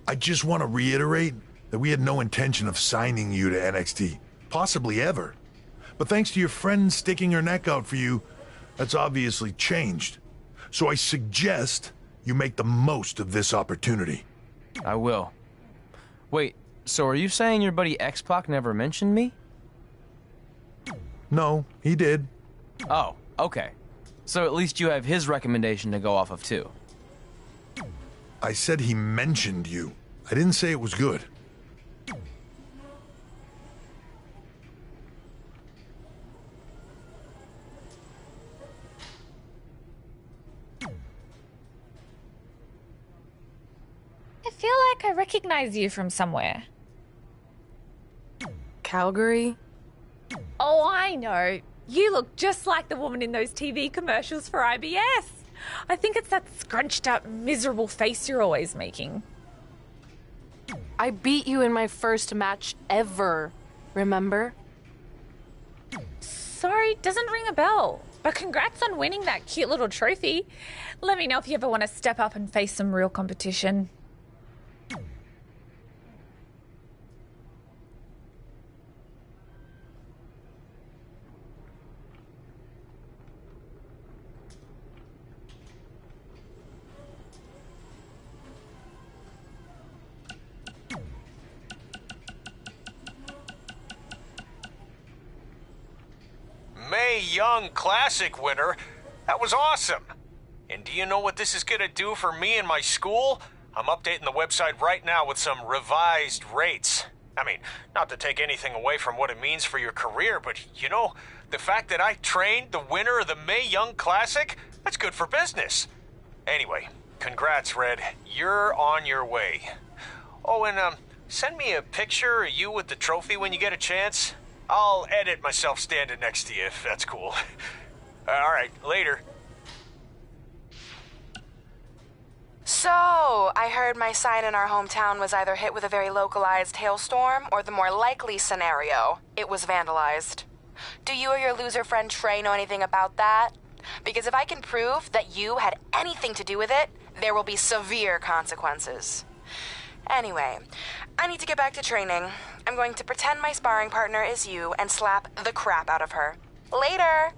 I just want to reiterate that we had no intention of signing you to NXT, possibly ever. But thanks to your friend sticking her neck out for you, that's obviously changed. So I suggest you make the most of this opportunity. I will. Wait, so are you saying your buddy X-Pac never mentioned me? No, he did. Oh, okay. So at least you have his recommendation to go off of too. I said he mentioned you. I didn't say it was good. I feel like I recognize you from somewhere. Calgary? Oh, I know. You look just like the woman in those TV commercials for IBS. I think it's that scrunched up, miserable face you're always making. I beat you in my first match ever, remember? Sorry, doesn't ring a bell. But congrats on winning that cute little trophy. Let me know if you ever want to step up and face some real competition. Mae Young Classic winner. That was awesome. And do you know what this is going to do for me and my school? I'm updating the website right now with some revised rates. I mean, not to take anything away from what it means for your career, but you know, the fact that I trained the winner of the Mae Young Classic, that's good for business. Anyway, congrats, Red. You're on your way. Oh, and send me a picture of you with the trophy when you get a chance. I'll edit myself standing next to you if that's cool. All right, later. So, I heard my sign in our hometown was either hit with a very localized hailstorm, or the more likely scenario, it was vandalized. Do you or your loser friend Trey know anything about that? Because if I can prove that you had anything to do with it, there will be severe consequences. Anyway, I need to get back to training. I'm going to pretend my sparring partner is you and slap the crap out of her. Later!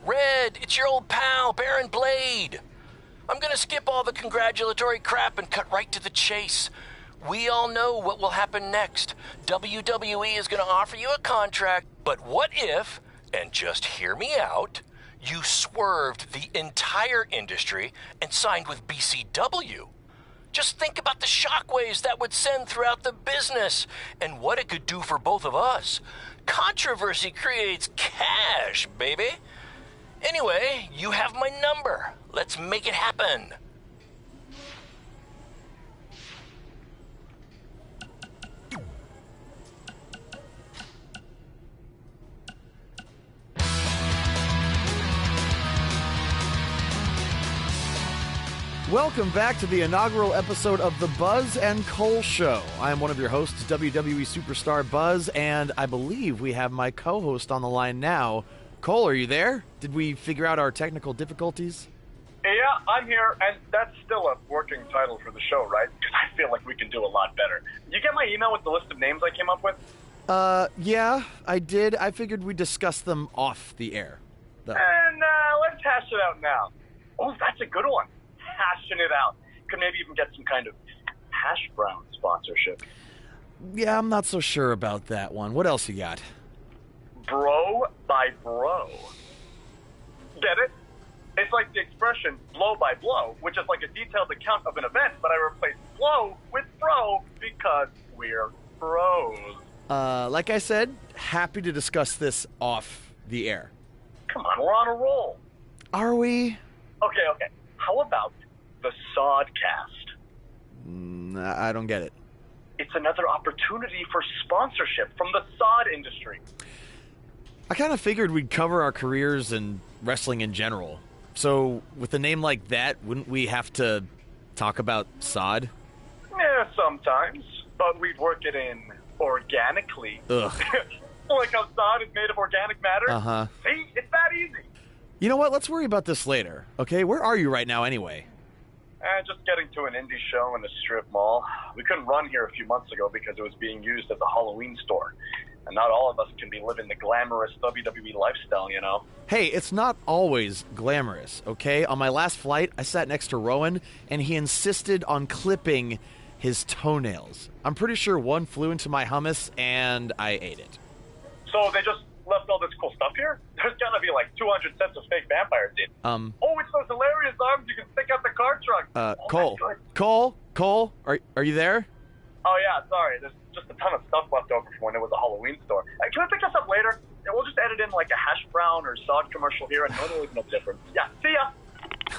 Red, it's your old pal, Baron Blade. I'm gonna skip all the congratulatory crap and cut right to the chase. We all know what will happen next. WWE is gonna offer you a contract, but what if, and just hear me out, you swerved the entire industry and signed with BCW? Just think about the shockwaves that would send throughout the business and what it could do for both of us. Controversy creates cash, baby. Anyway, you have my number. Let's make it happen. Welcome back to the inaugural episode of the Buzz and Cole Show. I am one of your hosts, WWE Superstar Buzz, and I believe we have my co-host on the line now. Cole, are you there? Did we figure out our technical difficulties? Yeah, I'm here, and that's still a working title for the show, right? Because I feel like we can do a lot better. You get my email with the list of names I came up with? Yeah, I did. I figured we'd discuss them off the air. And let's hash it out now. Oh, that's a good one. Hashing it out. Could maybe even get some kind of hash brown sponsorship. Yeah, I'm not so sure about that one. What else you got? Bro by bro. Get it? It's like the expression blow by blow, which is like a detailed account of an event, but I replaced blow with bro because we're bros. Like I said, happy to discuss this off the air. Come on, we're on a roll. Are we? Okay. How about the Sodcast? I don't get it. It's another opportunity for sponsorship from the sod industry. I kind of figured we'd cover our careers and wrestling in general. So, with a name like that, wouldn't we have to talk about sod? Yeah, sometimes. But we'd work it in organically. Ugh. Like how sod is made of organic matter? Uh-huh. See? It's that easy. You know what? Let's worry about this later, okay? Where are you right now anyway? Just getting to an indie show in the strip mall. We couldn't run here a few months ago because it was being used as a Halloween store. And not all of us can be living the glamorous WWE lifestyle, you know? Hey, it's not always glamorous, okay? On my last flight, I sat next to Rowan, and he insisted on clipping his toenails. I'm pretty sure one flew into my hummus, and I ate it. So they just left all this cool stuff here? There's gotta be like 200 sets of fake vampires in. Oh, it's those hilarious arms you can stick out the car trunk. Cole, are you there? Oh yeah, sorry. There's just a ton of stuff left over from when it was a Halloween store. Can I pick this up later? Yeah, we'll just edit in like a hash brown or sod commercial here, and no one will even know the difference. Yeah, see ya.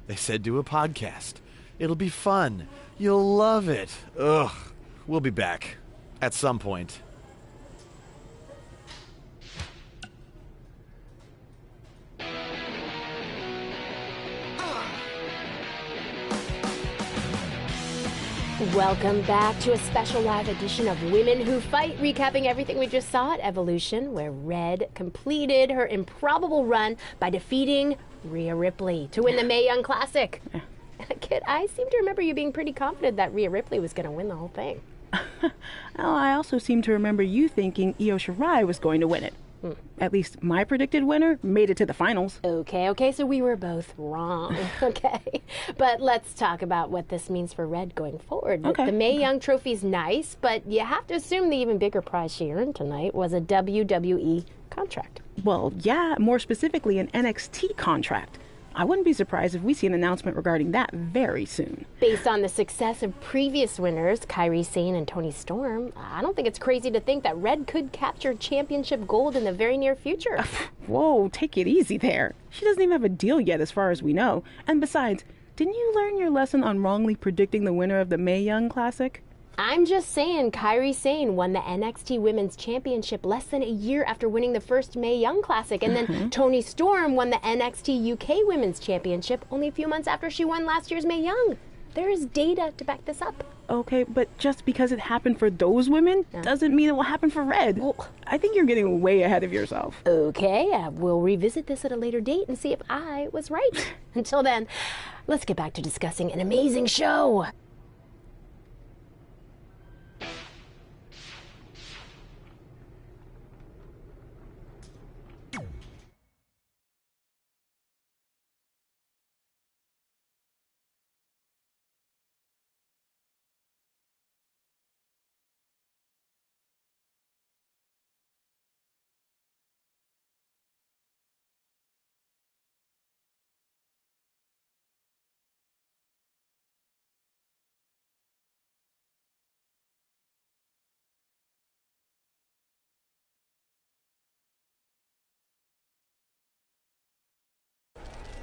They said do a podcast. It'll be fun. You'll love it. Ugh. We'll be back. At some point. Welcome back to a special live edition of Women Who Fight, recapping everything we just saw at Evolution, where Red completed her improbable run by defeating Rhea Ripley to win the Mae Young Classic. Kit, I seem to remember you being pretty confident that Rhea Ripley was going to win the whole thing. Well, I also seem to remember you thinking Io Shirai was going to win it. At least my predicted winner made it to the finals. Okay, so we were both wrong. Okay, but let's talk about what this means for Red going forward. Okay. The Mae Young trophy's nice, but you have to assume the even bigger prize she earned tonight was a WWE contract. Well, yeah, more specifically an NXT contract. I wouldn't be surprised if we see an announcement regarding that very soon. Based on the success of previous winners, Kairi Sane and Toni Storm, I don't think it's crazy to think that Red could capture championship gold in the very near future. Whoa, take it easy there. She doesn't even have a deal yet as far as we know. And besides, didn't you learn your lesson on wrongly predicting the winner of the Mae Young Classic? I'm just saying Kairi Sane won the NXT Women's Championship less than a year after winning the first Mae Young Classic, and then Toni Storm won the NXT UK Women's Championship only a few months after she won last year's Mae Young. There is data to back this up. Okay, but just because it happened for those women doesn't mean it will happen for Red. Well, I think you're getting way ahead of yourself. Okay, we'll revisit this at a later date and see if I was right. Until then, let's get back to discussing an amazing show.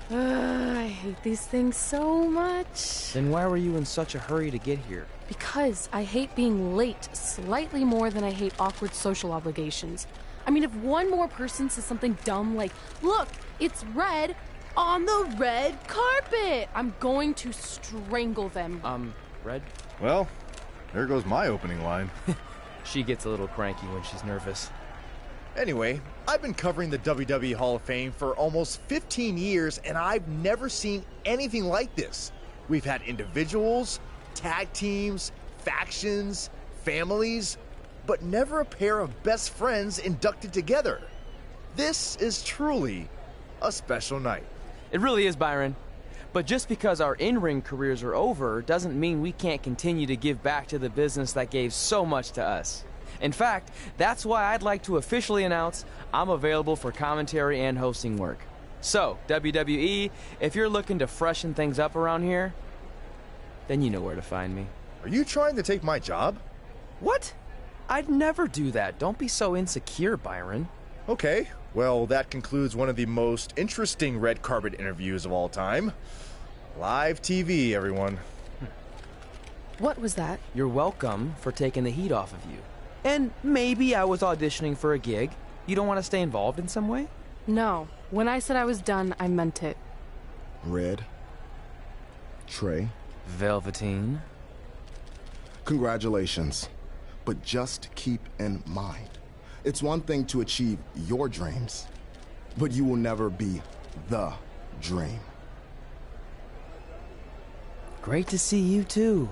I hate these things so much. Then why were you in such a hurry to get here? Because I hate being late slightly more than I hate awkward social obligations. I mean, if one more person says something dumb like, look, it's Red on the red carpet, I'm going to strangle them. Red? Well, there goes my opening line. She gets a little cranky when she's nervous. Anyway, I've been covering the WWE Hall of Fame for almost 15 years, and I've never seen anything like this. We've had individuals, tag teams, factions, families, but never a pair of best friends inducted together. This is truly a special night. It really is, Byron. But just because our in-ring careers are over doesn't mean we can't continue to give back to the business that gave so much to us. In fact, that's why I'd like to officially announce I'm available for commentary and hosting work. So, WWE, if you're looking to freshen things up around here, then you know where to find me. Are you trying to take my job? What? I'd never do that. Don't be so insecure, Byron. Okay, well, that concludes one of the most interesting red carpet interviews of all time. Live TV, everyone. What was that? You're welcome for taking the heat off of you. And maybe I was auditioning for a gig. You don't want to stay involved in some way? No. When I said I was done, I meant it. Red. Trey. Velveteen. Congratulations. But just keep in mind, it's one thing to achieve your dreams, but you will never be the dream. Great to see you too.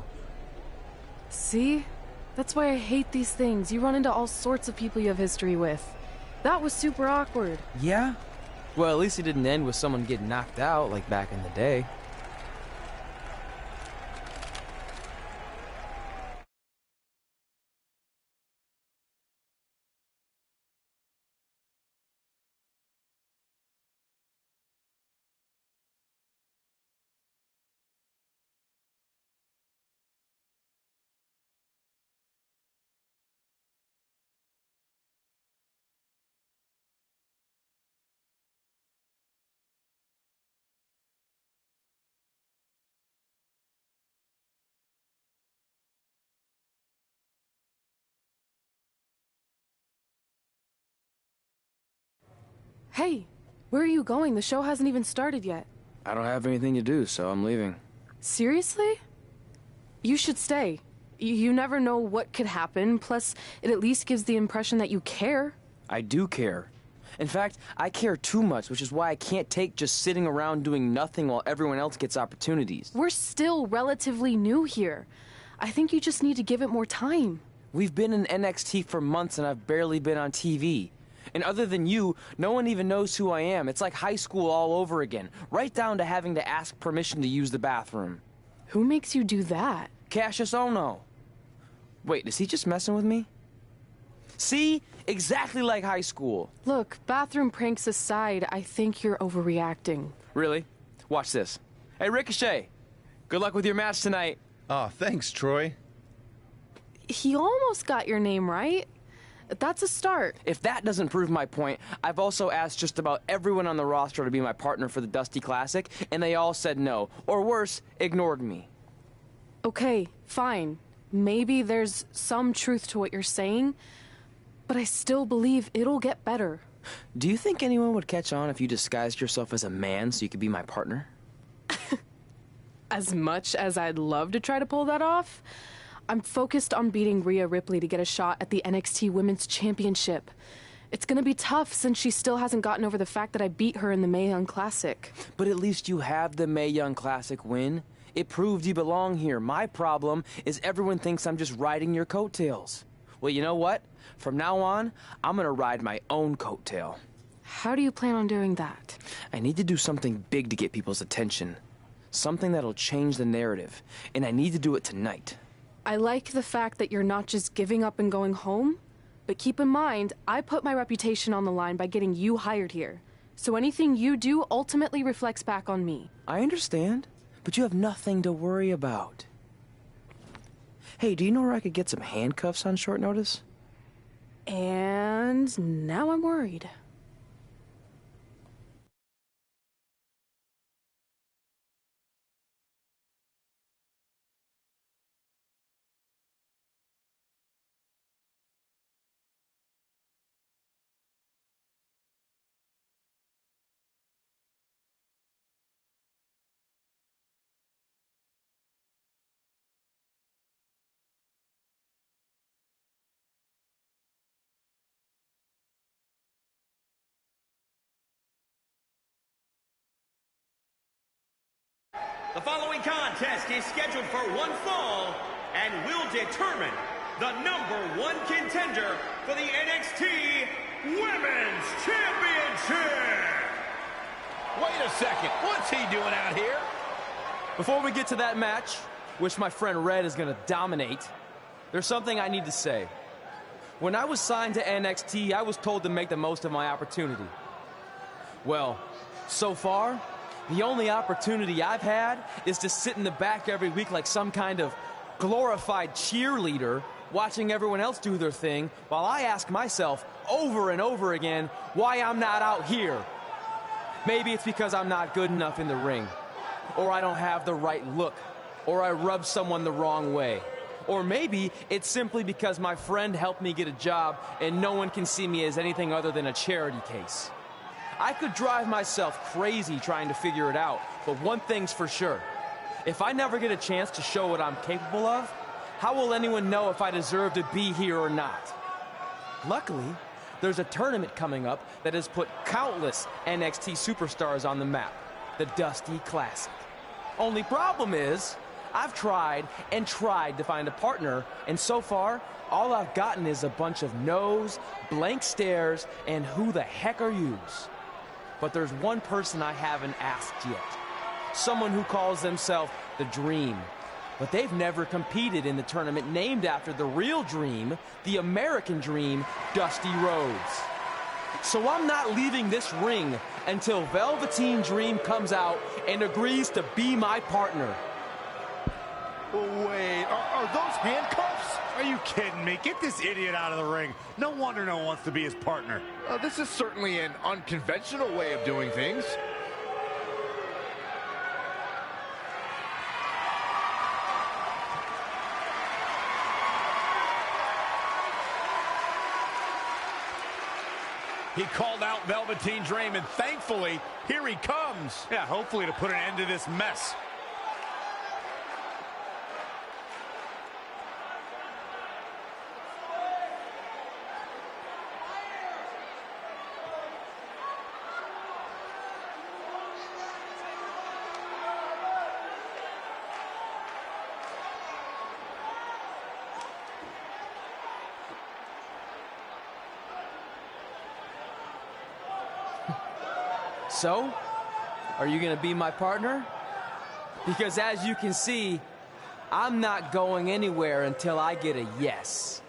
See? That's why I hate these things. You run into all sorts of people you have history with. That was super awkward. Yeah? Well, at least it didn't end with someone getting knocked out like back in the day. Hey, where are you going? The show hasn't even started yet. I don't have anything to do, so I'm leaving. Seriously? You should stay. You never know what could happen, plus it at least gives the impression that you care. I do care. In fact, I care too much, which is why I can't take just sitting around doing nothing while everyone else gets opportunities. We're still relatively new here. I think you just need to give it more time. We've been in NXT for months and I've barely been on TV. And other than you, no one even knows who I am. It's like high school all over again, right down to having to ask permission to use the bathroom. Who makes you do that? Cassius Ono. Wait, is he just messing with me? See? Exactly like high school. Look, bathroom pranks aside, I think you're overreacting. Really? Watch this. Hey, Ricochet. Good luck with your match tonight. Aw, thanks, Troy. He almost got your name right. That's a start. If that doesn't prove my point, I've also asked just about everyone on the roster to be my partner for the Dusty Classic, and they all said no. Or worse, ignored me. Okay, fine. Maybe there's some truth to what you're saying, but I still believe it'll get better. Do you think anyone would catch on if you disguised yourself as a man so you could be my partner? As much as I'd love to try to pull that off, I'm focused on beating Rhea Ripley to get a shot at the NXT Women's Championship. It's gonna be tough since she still hasn't gotten over the fact that I beat her in the Mae Young Classic. But at least you have the Mae Young Classic win. It proved you belong here. My problem is everyone thinks I'm just riding your coattails. Well, you know what? From now on, I'm gonna ride my own coattail. How do you plan on doing that? I need to do something big to get people's attention. Something that'll change the narrative. And I need to do it tonight. I like the fact that you're not just giving up and going home, but keep in mind, I put my reputation on the line by getting you hired here. So anything you do ultimately reflects back on me. I understand, but you have nothing to worry about. Hey, do you know where I could get some handcuffs on short notice? And now I'm worried. The following contest is scheduled for one fall and will determine the #1 contender for the NXT Women's Championship. Wait a second. What's he doing out here? Before we get to that match, which my friend Red is going to dominate, there's something I need to say. When I was signed to NXT, I was told to make the most of my opportunity. Well, so far, the only opportunity I've had is to sit in the back every week like some kind of glorified cheerleader, watching everyone else do their thing, while I ask myself over and over again why I'm not out here. Maybe it's because I'm not good enough in the ring, or I don't have the right look, or I rub someone the wrong way, Or maybe it's simply because my friend helped me get a job and no one can see me as anything other than a charity case. I could drive myself crazy trying to figure it out, but one thing's for sure. If I never get a chance to show what I'm capable of, how will anyone know if I deserve to be here or not? Luckily, there's a tournament coming up that has put countless NXT superstars on the map, the Dusty Classic. Only problem is, I've tried and tried to find a partner, and so far, all I've gotten is a bunch of no's, blank stares, and who the heck are yous? But there's one person I haven't asked yet. Someone who calls themselves the Dream. But they've never competed in the tournament named after the real Dream, the American Dream, Dusty Rhodes. So I'm not leaving this ring until Velveteen Dream comes out and agrees to be my partner. Wait, are those handcuffs? Are you kidding me? Get this idiot out of the ring. No wonder no one wants to be his partner. This is certainly an unconventional way of doing things. He called out Velveteen Dream, and thankfully, here he comes. Yeah, hopefully to put an end to this mess. So, are you gonna be my partner? Because as you can see, I'm not going anywhere until I get a yes.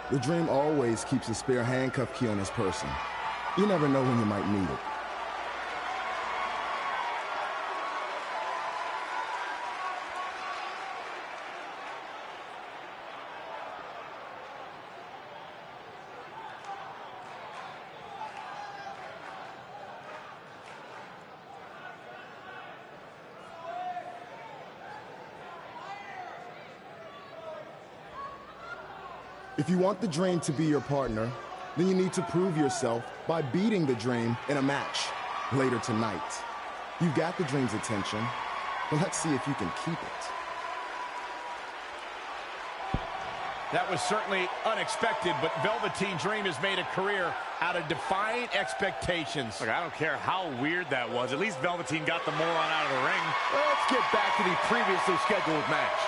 The Dream always keeps a spare handcuff key on his person. You never know when you might need it. If you want the Dream to be your partner, then you need to prove yourself by beating the Dream in a match later tonight. You got the Dream's attention, but let's see if you can keep it. That was certainly unexpected, but Velveteen Dream has made a career out of defying expectations. Look, I don't care how weird that was. At least Velveteen got the moron out of the ring. Let's get back to the previously scheduled match.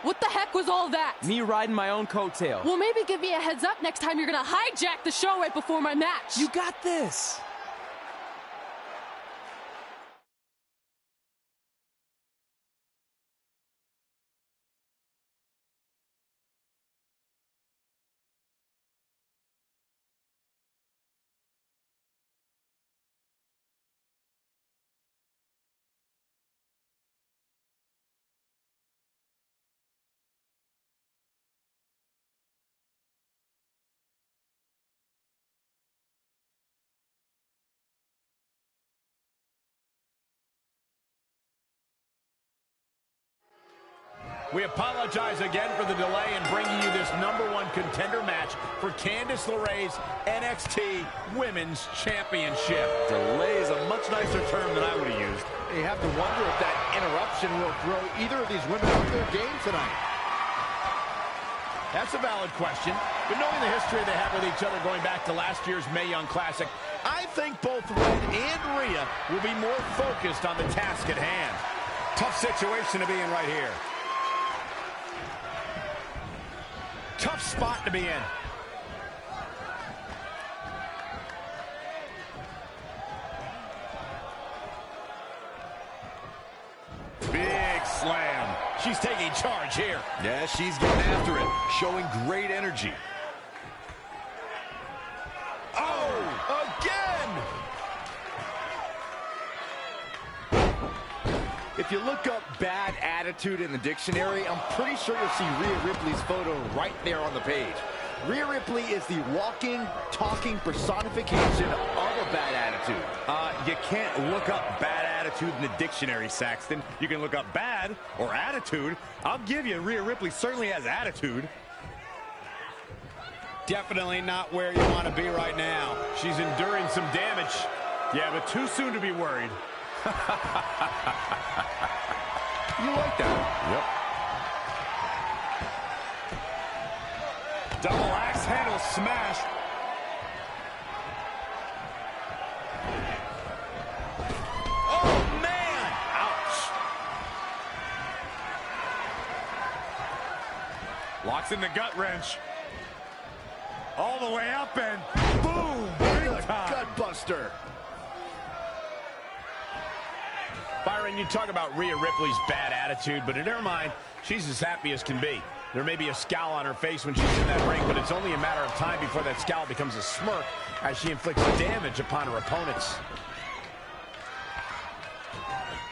What the heck was all that? Me riding my own coattail. Well, maybe give me a heads up next time you're gonna hijack the show right before my match. You got this. We apologize again for the delay in bringing you this #1 contender match for Candice LeRae's NXT Women's Championship. Delay is a much nicer term than I would have used. You have to wonder if that interruption will throw either of these women off their game tonight. That's a valid question, but knowing the history they have with each other going back to last year's Mae Young Classic, I think both Red and Rhea will be more focused on the task at hand. Tough situation to be in right here. Tough spot to be in. Big slam. She's taking charge here. Yeah, she's getting after it, showing great energy. If you look up bad attitude in the dictionary, I'm pretty sure you'll see Rhea Ripley's photo right there on the page. Rhea Ripley is the walking, talking personification of a bad attitude. You can't look up bad attitude in the dictionary, Saxton. You can look up bad or attitude. I'll give you, Rhea Ripley certainly has attitude. Definitely not where you want to be right now. She's enduring some damage. Yeah, but too soon to be worried. You like that? Yep. Double axe handle smash. Oh, man! Ouch. Locks in the gut wrench. All the way up and boom! Big time. Gut buster. Byron, you talk about Rhea Ripley's bad attitude, but in her mind, she's as happy as can be. There may be a scowl on her face when she's in that ring, but it's only a matter of time before that scowl becomes a smirk as she inflicts damage upon her opponents.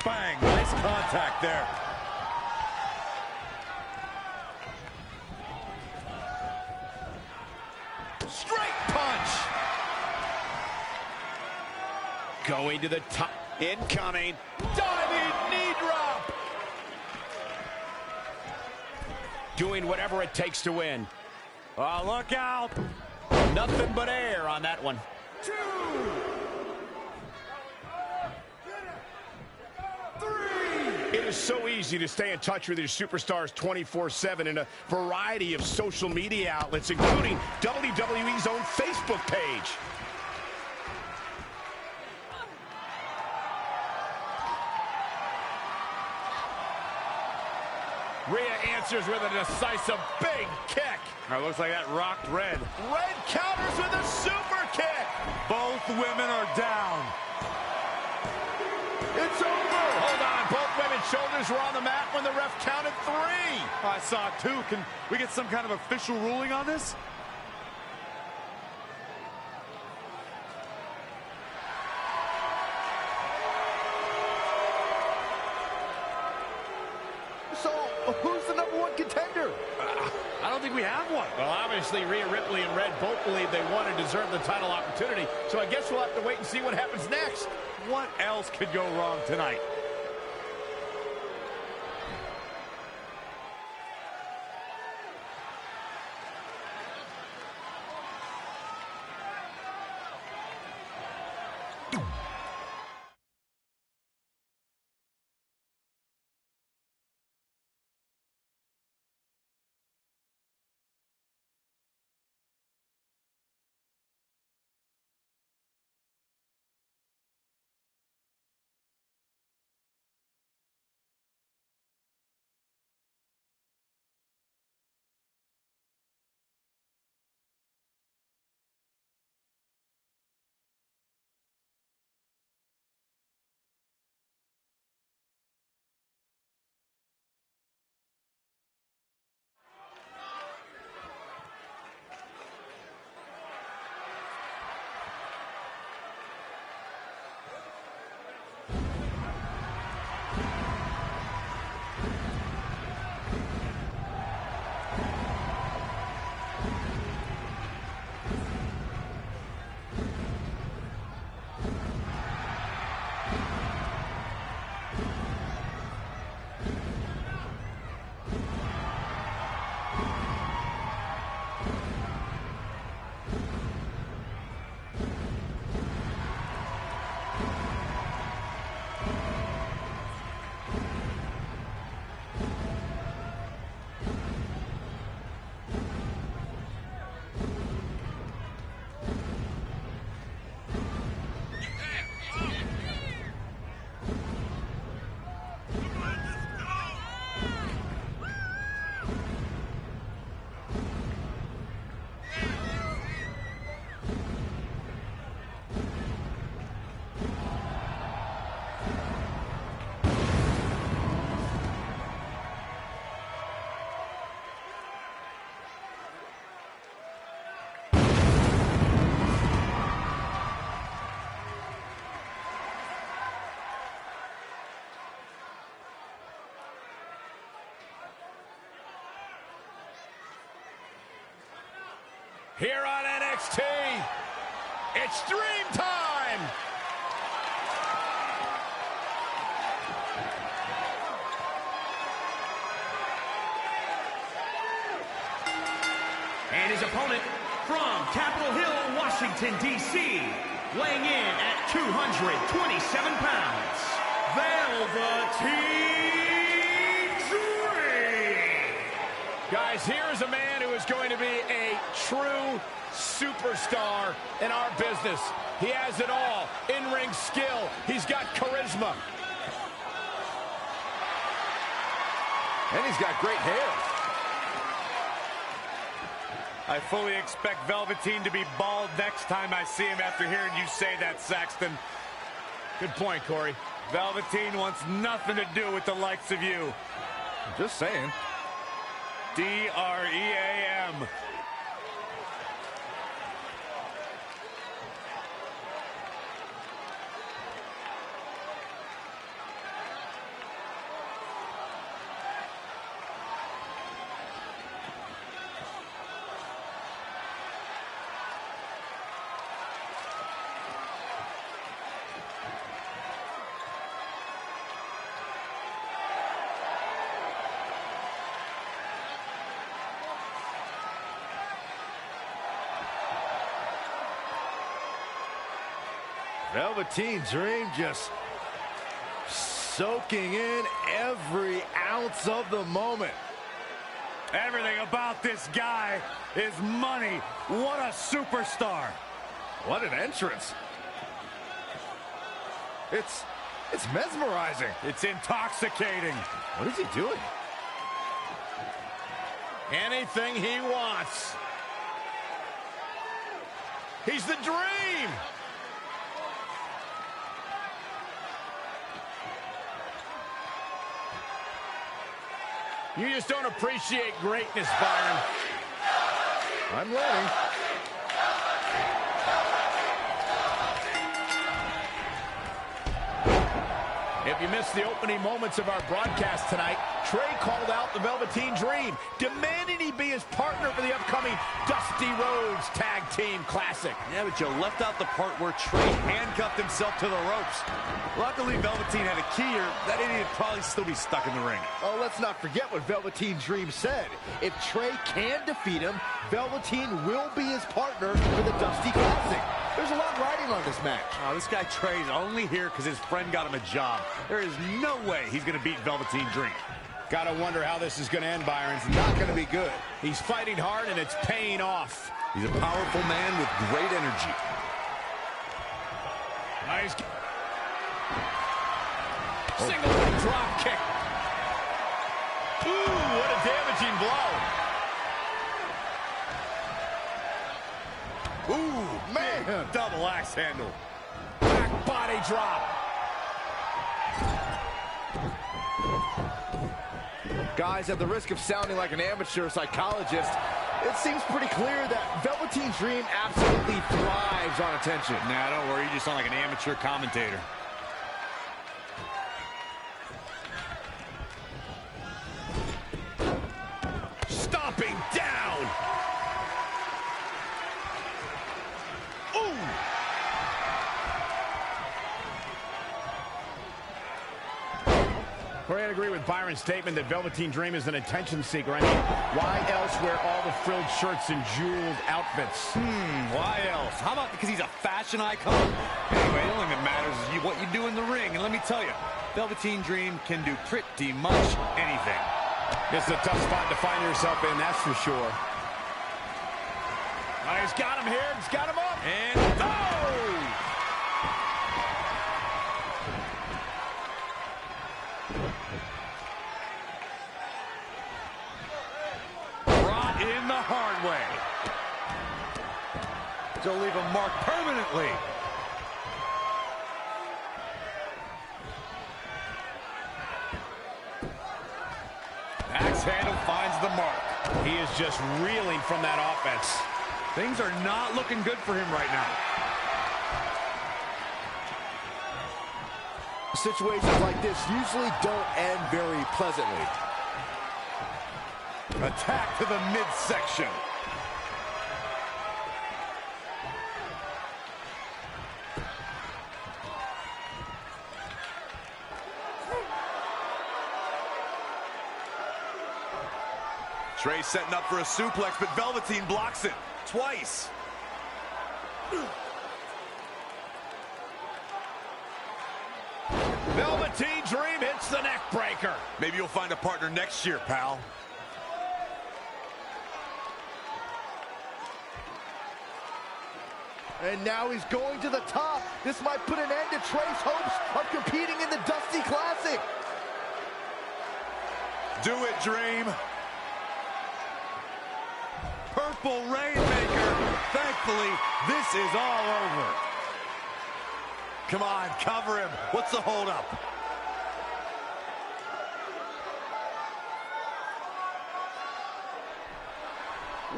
Bang! Nice contact there. Straight punch! Going to the top. Incoming. Diving knee drop! Doing whatever it takes to win. Oh, look out! Nothing but air on that one. 2, 3. It is so easy to stay in touch with your superstars 24/7 in a variety of social media outlets, including WWE's own Facebook page. Rhea answers with a decisive big kick. Looks like that rocked Red. Red counters with a super kick. Both women are down. It's over. Hold on. Both women's shoulders were on the mat when the ref counted 3. I saw 2. Can we get some kind of official ruling on this? So, who's the #1 contender? I don't think we have one. Well, obviously, Rhea Ripley and Red both believe they want to deserve the title opportunity, so I guess we'll have to wait and see what happens next. What else could go wrong tonight? here on NXT. It's Dream Time! And his opponent from Capitol Hill, Washington, D.C., weighing in at 227 pounds, Velveteen Dream! Guys, here is a man who is going to be a true superstar in our business. He has it all. In-ring skill. He's got charisma. And he's got great hair. I fully expect Velveteen to be bald next time I see him after hearing you say that, Saxton. Good point, Corey. Velveteen wants nothing to do with the likes of you. Just saying. D-R-E-A-M. Velveteen Dream just soaking in every ounce of the moment. Everything about this guy is money. What a superstar. What an entrance. It's mesmerizing. It's intoxicating. What is he doing? Anything he wants. He's the Dream! You just don't appreciate greatness, Byron. I'm learning. If you missed the opening moments of our broadcast tonight, Trey called out the Velveteen Dream, demanding he be his partner for the upcoming Dusty Rhodes Tag Team Classic. Yeah, but you left out the part where Trey handcuffed himself to the ropes. Luckily, Velveteen had a key, or that idiot would probably still be stuck in the ring. Oh, let's not forget what Velveteen Dream said. If Trey can defeat him, Velveteen will be his partner for the Dusty Classic. There's a lot riding on this match. Oh, this guy Trey's only here because his friend got him a job. There is no way he's going to beat Velveteen Dream. Gotta wonder how this is going to end, Byron. It's not going to be good. He's fighting hard, and it's paying off. He's a powerful man with great energy. Nice. Single leg drop kick. Ooh, what a damaging blow. Ooh, man. Double axe handle. Back body drop. Guys, at the risk of sounding like an amateur psychologist, it seems pretty clear that Velveteen Dream absolutely thrives on attention. Nah, don't worry. You just sound like an amateur commentator. Stomping down. Ooh. Corey, I'd agree with Byron's statement that Velveteen Dream is an attention seeker. I mean, why else wear all the frilled shirts and jeweled outfits? Why else? How about because he's a fashion icon? Anyway, the only thing that matters is what you do in the ring. And let me tell you, Velveteen Dream can do pretty much anything. This is a tough spot to find yourself in, that's for sure. Oh, he's got him here. He's got him up. And brought in the hard way. To leave a mark permanently. Axe handle finds the mark. He is just reeling from that offense. Things are not looking good for him right now. Situations like this usually don't end very pleasantly. Attack to the midsection. Trey setting up for a suplex, but Velveteen blocks it twice. Velveteen Dream hits the neck breaker. Maybe you'll find a partner next year, pal. And now he's going to the top. This might put an end to Trey's hopes of competing in the Dusty Classic. Do it, Dream. Purple Rainmaker. Thankfully, this is all over. Come on, cover him. What's the holdup?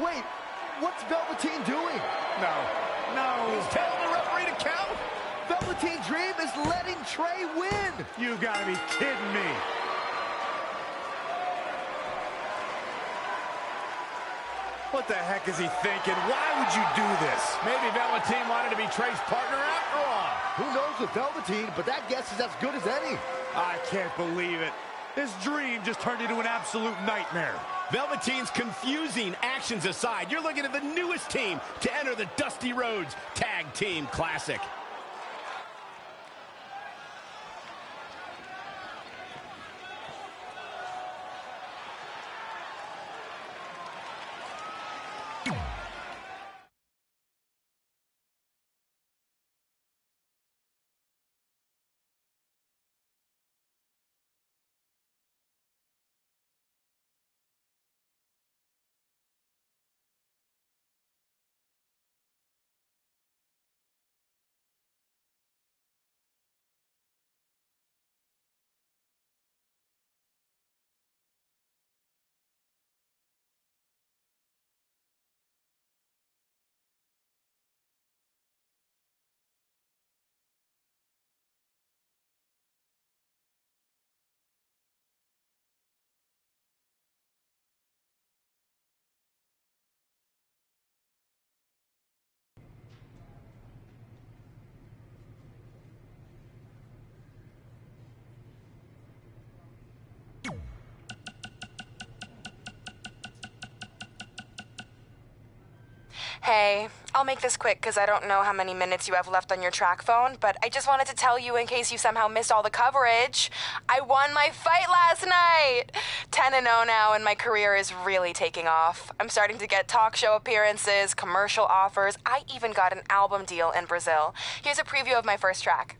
Wait, what's Velveteen doing? No, he's telling the referee to count. Velveteen Dream is letting Trey win. You gotta be kidding me. What the heck is he thinking? Why would you do this? Maybe Velveteen wanted to be Trey's partner after all. Who knows with Velveteen, but that guess is as good as any. I can't believe it. This dream just turned into an absolute nightmare. Velveteen's confusing actions aside, you're looking at the newest team to enter the Dusty Rhodes Tag Team Classic. Hey, I'll make this quick because I don't know how many minutes you have left on your track phone, but I just wanted to tell you in case you somehow missed all the coverage. I won my fight last night! 10-0 now, and my career is really taking off. I'm starting to get talk show appearances, commercial offers. I even got an album deal in Brazil. Here's a preview of my first track.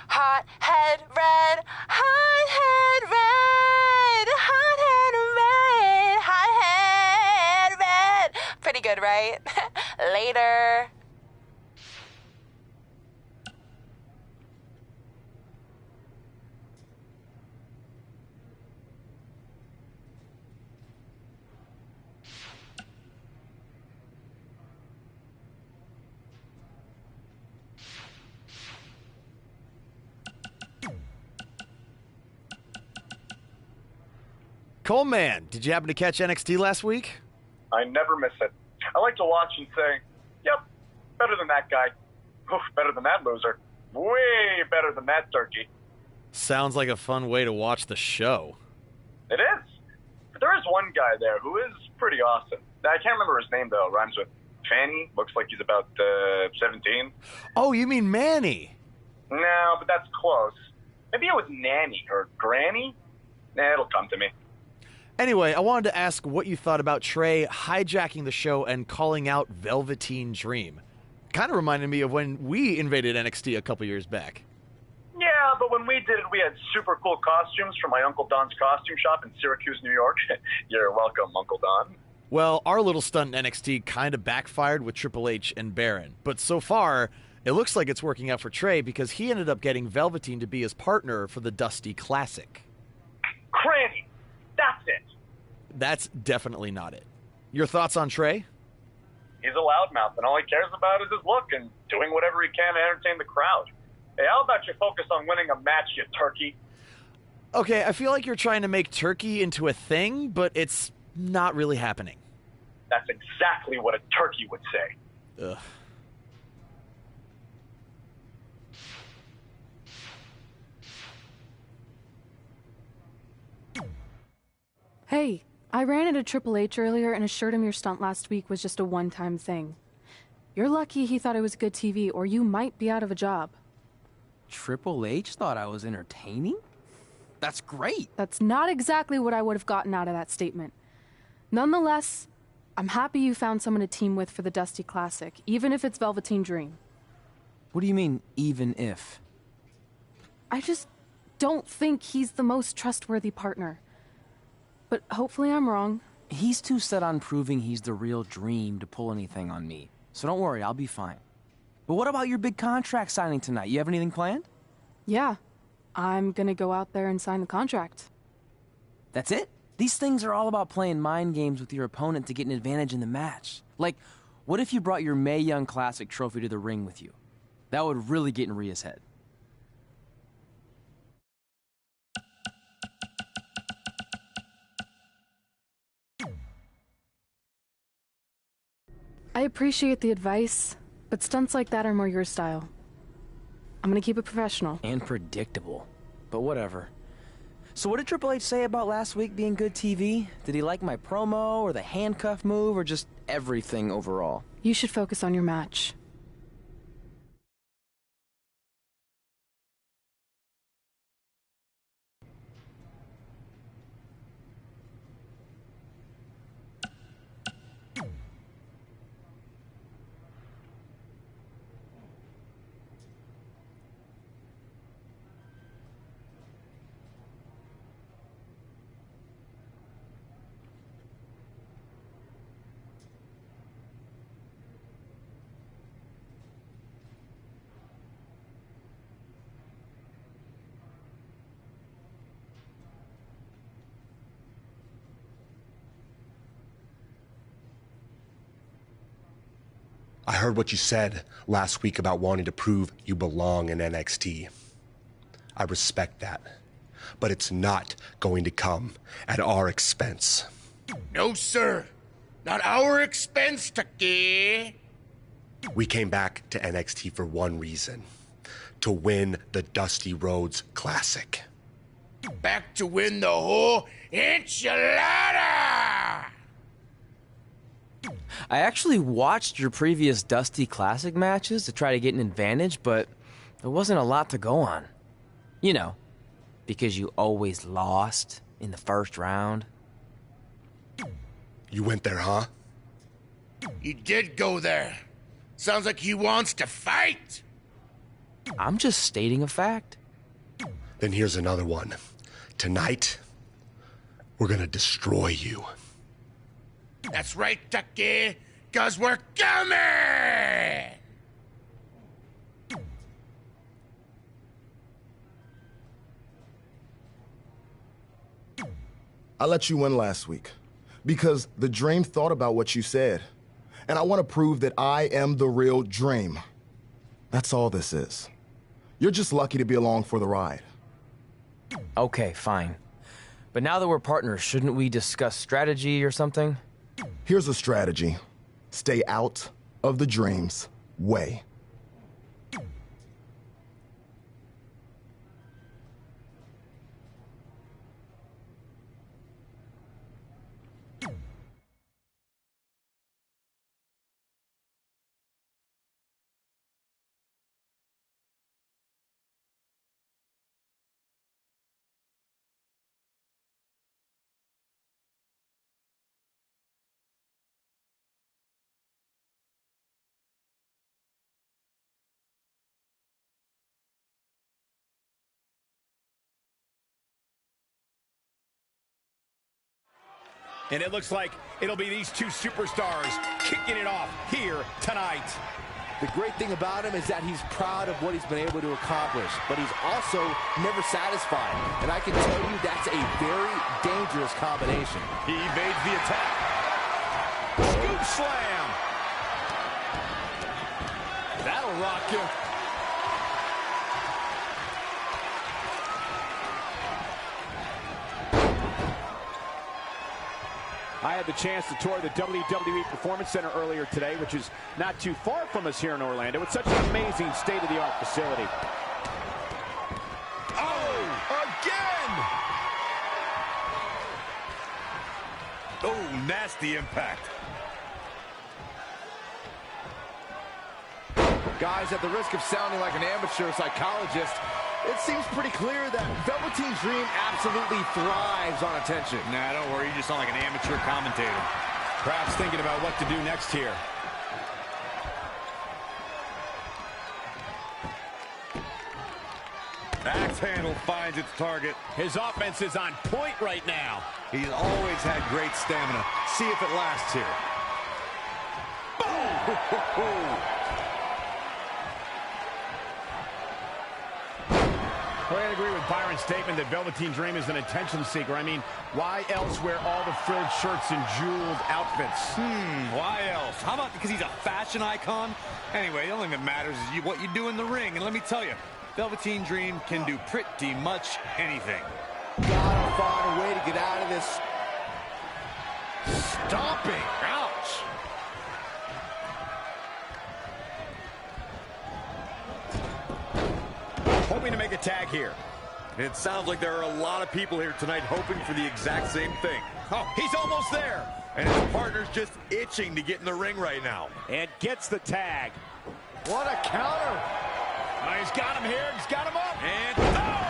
Hot head red, hot head red, hot head red, hot head red. Pretty good, right? Later. Coleman, did you happen to catch NXT last week? I never miss it. I like to watch and say, yep, better than that guy. Oof, better than that loser. Way better than that turkey. Sounds like a fun way to watch the show. It is. But there is one guy there who is pretty awesome. I can't remember his name, though. Rhymes with Fanny. Looks like he's about 17. Oh, you mean Manny? No, but that's close. Maybe it was Nanny or Granny. Nah, it'll come to me. Anyway, I wanted to ask what you thought about Trey hijacking the show and calling out Velveteen Dream. Kind of reminded me of when we invaded NXT a couple years back. Yeah, but when we did it, we had super cool costumes from my Uncle Don's costume shop in Syracuse, New York. You're welcome, Uncle Don. Well, our little stunt in NXT kind of backfired with Triple H and Baron. But so far, it looks like it's working out for Trey because he ended up getting Velveteen to be his partner for the Dusty Classic. Cranny! That's it! That's definitely not it. Your thoughts on Trey? He's a loudmouth, and all he cares about is his look and doing whatever he can to entertain the crowd. Hey, how about you focus on winning a match, you turkey? Okay, I feel like you're trying to make turkey into a thing, but it's not really happening. That's exactly what a turkey would say. Ugh. Hey, I ran into Triple H earlier and assured him your stunt last week was just a one-time thing. You're lucky he thought it was good TV, or you might be out of a job. Triple H thought I was entertaining? That's great. That's not exactly what I would have gotten out of that statement. Nonetheless, I'm happy you found someone to team with for the Dusty Classic, even if it's Velveteen Dream. What do you mean, even if? I just don't think he's the most trustworthy partner. But hopefully I'm wrong. He's too set on proving he's the real Dream to pull anything on me. So don't worry, I'll be fine. But what about your big contract signing tonight? You have anything planned? Yeah, I'm gonna go out there and sign the contract. That's it? These things are all about playing mind games with your opponent to get an advantage in the match. Like, what if you brought your Mae Young Classic trophy to the ring with you? That would really get in Rhea's head. I appreciate the advice, but stunts like that are more your style. I'm gonna keep it professional. And predictable. But whatever. So what did Triple H say about last week being good TV? Did he like my promo, or the handcuff move, or just everything overall? You should focus on your match. I heard what you said last week about wanting to prove you belong in NXT. I respect that. But it's not going to come at our expense. No, sir. Not our expense, Tucky. We came back to NXT for one reason. To win the Dusty Rhodes Classic. Back to win the whole enchilada! I actually watched your previous Dusty Classic matches to try to get an advantage, but there wasn't a lot to go on. You know, because you always lost in the first round. You went there, huh? He did go there. Sounds like he wants to fight. I'm just stating a fact. Then here's another one. Tonight, we're gonna destroy you. That's right, Tucky, 'cause we're coming! I let you win last week because the Dream thought about what you said. And I want to prove that I am the real Dream. That's all this is. You're just lucky to be along for the ride. Okay, fine. But now that we're partners, shouldn't we discuss strategy or something? Here's a strategy. Stay out of the Dream's way. And it looks like it'll be these two superstars kicking it off here tonight. The great thing about him is that he's proud of what he's been able to accomplish, but he's also never satisfied. And I can tell you that's a very dangerous combination. He evades the attack. Scoop slam. That'll rock you. I had the chance to tour the WWE Performance Center earlier today, which is not too far from us here in Orlando. It's such an amazing state-of-the-art facility. Oh, again! Oh, nasty impact. Guys, at the risk of sounding like an amateur psychologist, it seems pretty clear that Velveteen Dream absolutely thrives on attention. Nah, don't worry. You just sound like an amateur commentator. Perhaps thinking about what to do next here. Axe handle finds its target. His offense is on point right now. He's always had great stamina. See if it lasts here. Boom! Well, I agree with Byron's statement that Velveteen Dream is an attention seeker. I mean, why else wear all the frilled shirts and jeweled outfits? Why else? How about because he's a fashion icon? Anyway, the only thing that matters is what you do in the ring. And let me tell you, Velveteen Dream can do pretty much anything. Gotta find a way to get out of this. Stomping. Ouch. Hoping to make a tag here. It sounds like there are a lot of people here tonight hoping for the exact same thing. Oh, he's almost there. And his partner's just itching to get in the ring right now. And gets the tag. What a counter. He's got him here. He's got him up. And oh!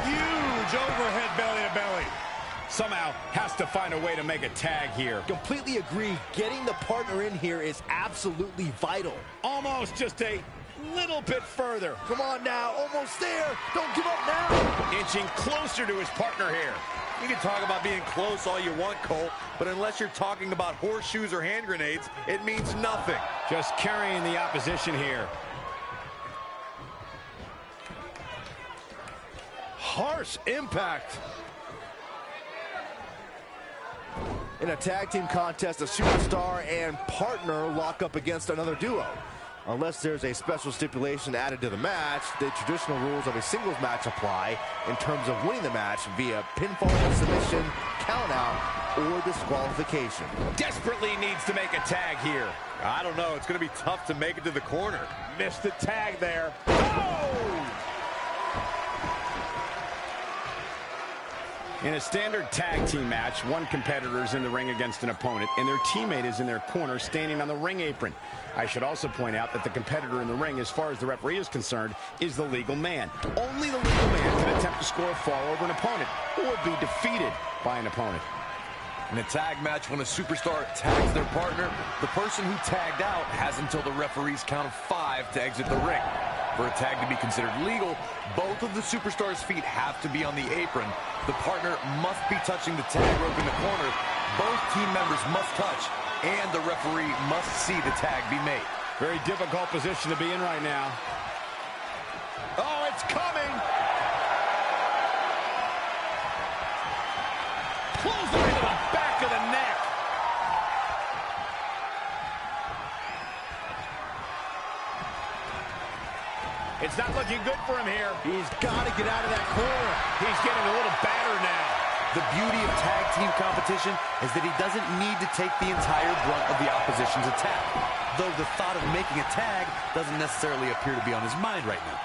Huge overhead belly to belly. Somehow has to find a way to make a tag here. Completely agree. Getting the partner in here is absolutely vital. Almost just a little bit further. Come on now. Almost there. Don't give up now. Inching closer to his partner here. You can talk about being close all you want, Cole, but unless you're talking about horseshoes or hand grenades, it means nothing. Just carrying the opposition here. Harsh impact. In a tag team contest, a superstar and partner lock up against another duo. Unless there's a special stipulation added to the match, the traditional rules of a singles match apply in terms of winning the match via pinfall, submission, countout, or disqualification. Desperately needs to make a tag here. I don't know. It's going to be tough to make it to the corner. Missed the tag there. Oh! In a standard tag team match, one competitor is in the ring against an opponent, and their teammate is in their corner standing on the ring apron. I should also point out that the competitor in the ring, as far as the referee is concerned, is the legal man. Only the legal man can attempt to score a fall over an opponent or be defeated by an opponent. In a tag match, when a superstar tags their partner, the person who tagged out has until the referee's count of 5 to exit the ring. For a tag to be considered legal, both of the superstars' feet have to be on the apron. The partner must be touching the tag rope in the corner. Both team members must touch, and the referee must see the tag be made. Very difficult position to be in right now. Oh, it's coming! Close him into the back of the neck. It's not looking good for him here. He's got to get out of that corner. He's getting a little battered now. The beauty of tag team competition is that he doesn't need to take the entire brunt of the opposition's attack, though the thought of making a tag doesn't necessarily appear to be on his mind right now.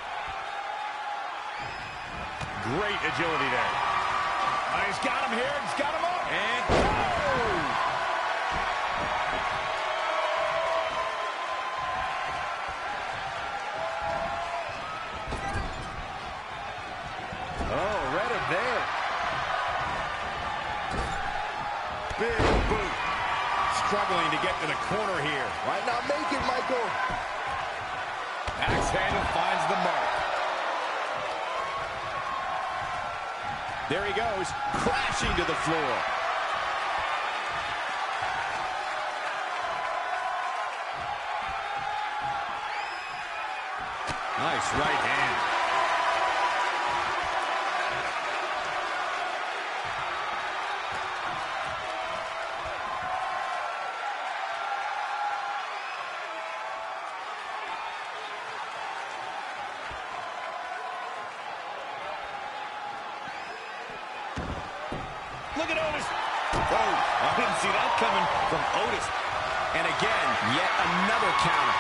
Great agility there. He's got him here. He's got him up. And oh, read it there. big boot. Struggling to get to the corner here. Might not make it, Michael. Axe handle finds the mark. There he goes, crashing to the floor. Nice right hand. Look at Otis. Oh, I didn't see that coming from Otis. And again, yet another counter.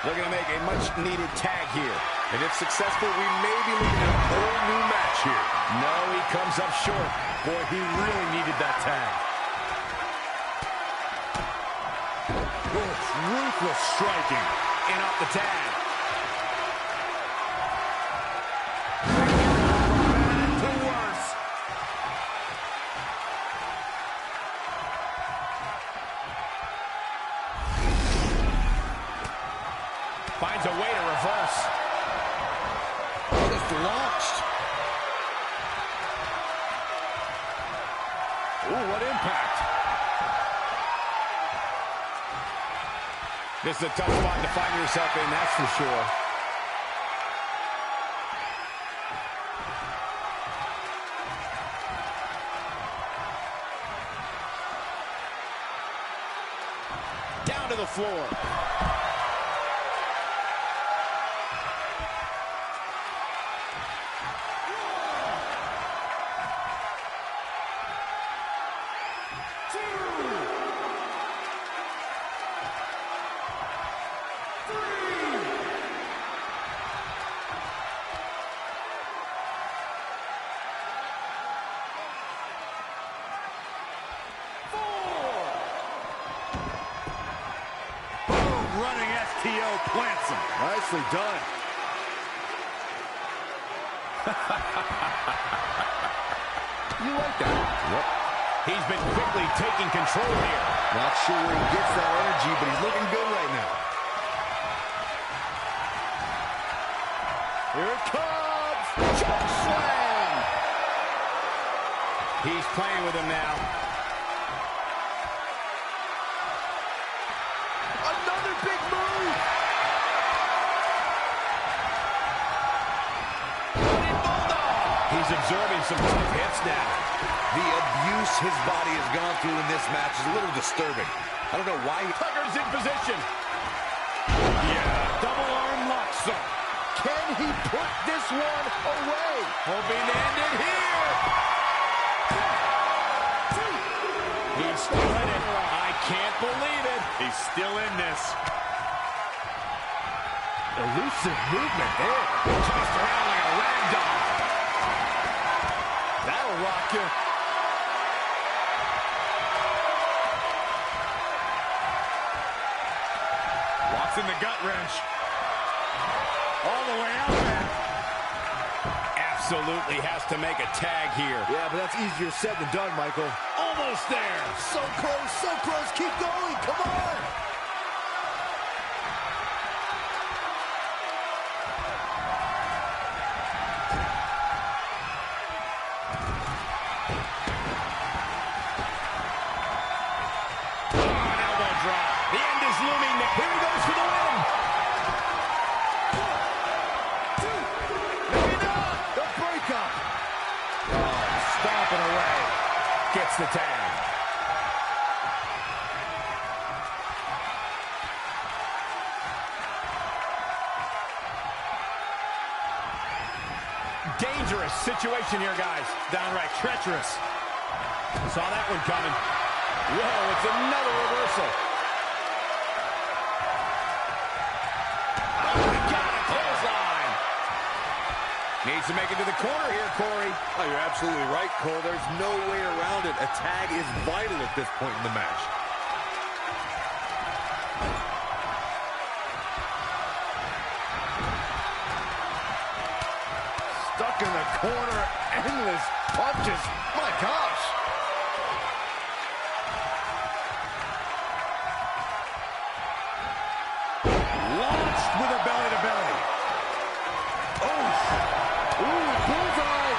Looking to make a much-needed tag here. And if successful, we may be looking at a whole new match here. No, he comes up short. Boy, he really needed that tag. Ruthless striking. In off the tag. Bad to worse. Finds a way to reverse. Just launched. Ooh, what impact. This is a tough spot to find yourself in, that's for sure. Down to the floor. Running STO plants him. Nicely done. You like that? Yep. He's been quickly taking control here. Not sure where he gets that energy, but he's looking good right now. Here it comes. Choke slam. He's playing with him now. Another big move. He's absorbing some tough hits now. The abuse his body has gone through in this match is a little disturbing. I don't know why. Tucker's in position. Yeah, double arm lock, sir. Can he put this one away? Hoping to end it here. He's still in it. I can't believe it. He's still in this. Elusive movement there. Tossed around like a rag doll. That'll rock you. Walks in the gut wrench. All the way out there. Absolutely has to make a tag here. Yeah, but that's easier said than done, Michael. Almost there. So close, keep going, come on! An elbow drop. The end is looming. Here he goes for the win. Maybe not! The breakup! Stomping away. Gets the tag. Dangerous situation here, guys. Downright treacherous. Saw that one coming. Whoa, it's another reversal. Oh, my God, a clothesline. Needs to make it to the corner here, Corey. Oh, you're absolutely right, Cole. There's no way around it. A tag is vital at this point in the match. Stuck in the corner, endless punches. My gosh! Launched with a belly-to-belly. Oh! Ooh, bullseye!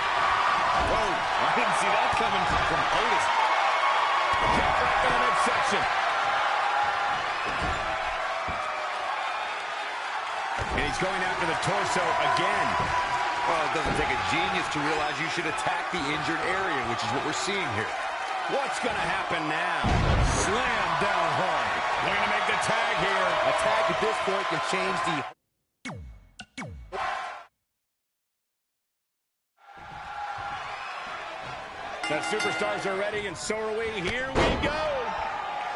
Whoa, I didn't see that coming from Otis. Kick right to the midsection. And he's going after the torso again. Well, it doesn't take a genius to realize you should attack the injured area, which is what we're seeing here. What's going to happen now? Slam down hard. Looking to make the tag here. A tag at this point can change the... The superstars are ready, and so are we. Here we go.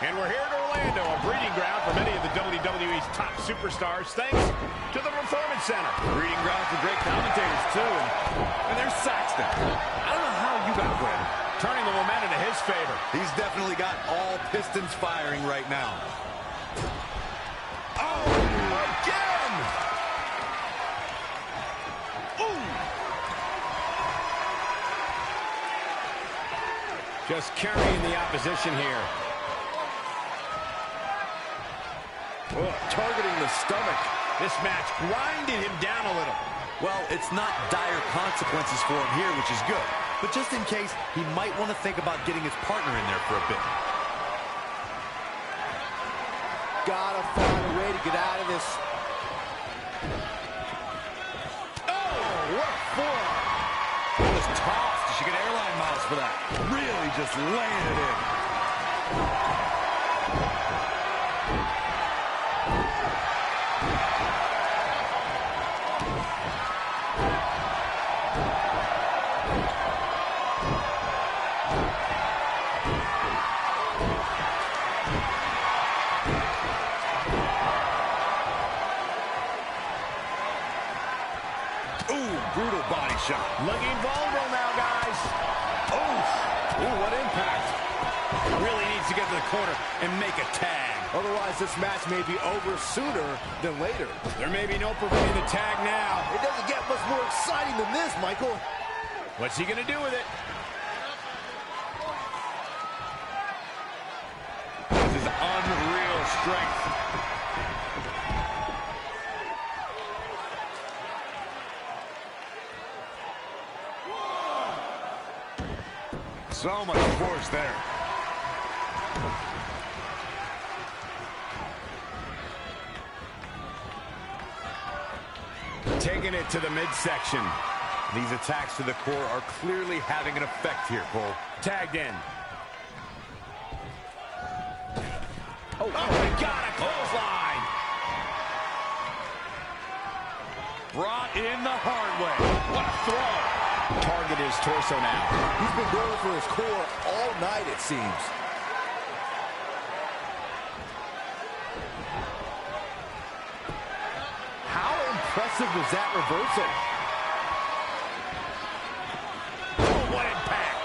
And we're here in Orlando, a breeding ground for many of the WWE's top superstars, thanks to the Performance Center. Breeding ground for great commentators, too. And there's Saxton. I don't know how you got Brad. Turning the momentum to his favor. He's definitely got all pistons firing right now. Oh, again! Ooh! Just carrying the opposition here. Oh, targeting the stomach. This match grinded him down a little. Well, it's not dire consequences for him here, which is good. But just in case, he might want to think about getting his partner in there for a bit. Gotta find a way to get out of this. Oh, what a forearm. It was tossed. She get airline miles for that. Really just laying it in. Brutal body shot. Looking vulnerable now, guys. Ooh, what impact. Really needs to get to the corner and make a tag. Otherwise, this match may be over sooner than later. There may be no preventing the tag now. It doesn't get much more exciting than this, Michael. What's he going to do with it? This is unreal strength. So much force there. Taking it to the midsection. These attacks to the core are clearly having an effect here, Cole. Tagged in. Oh, my God, a clothesline. Brought in the hard way. What a throw. Target his torso now. He's been going for his core all night, it seems. How impressive was that reversal? Oh, what impact.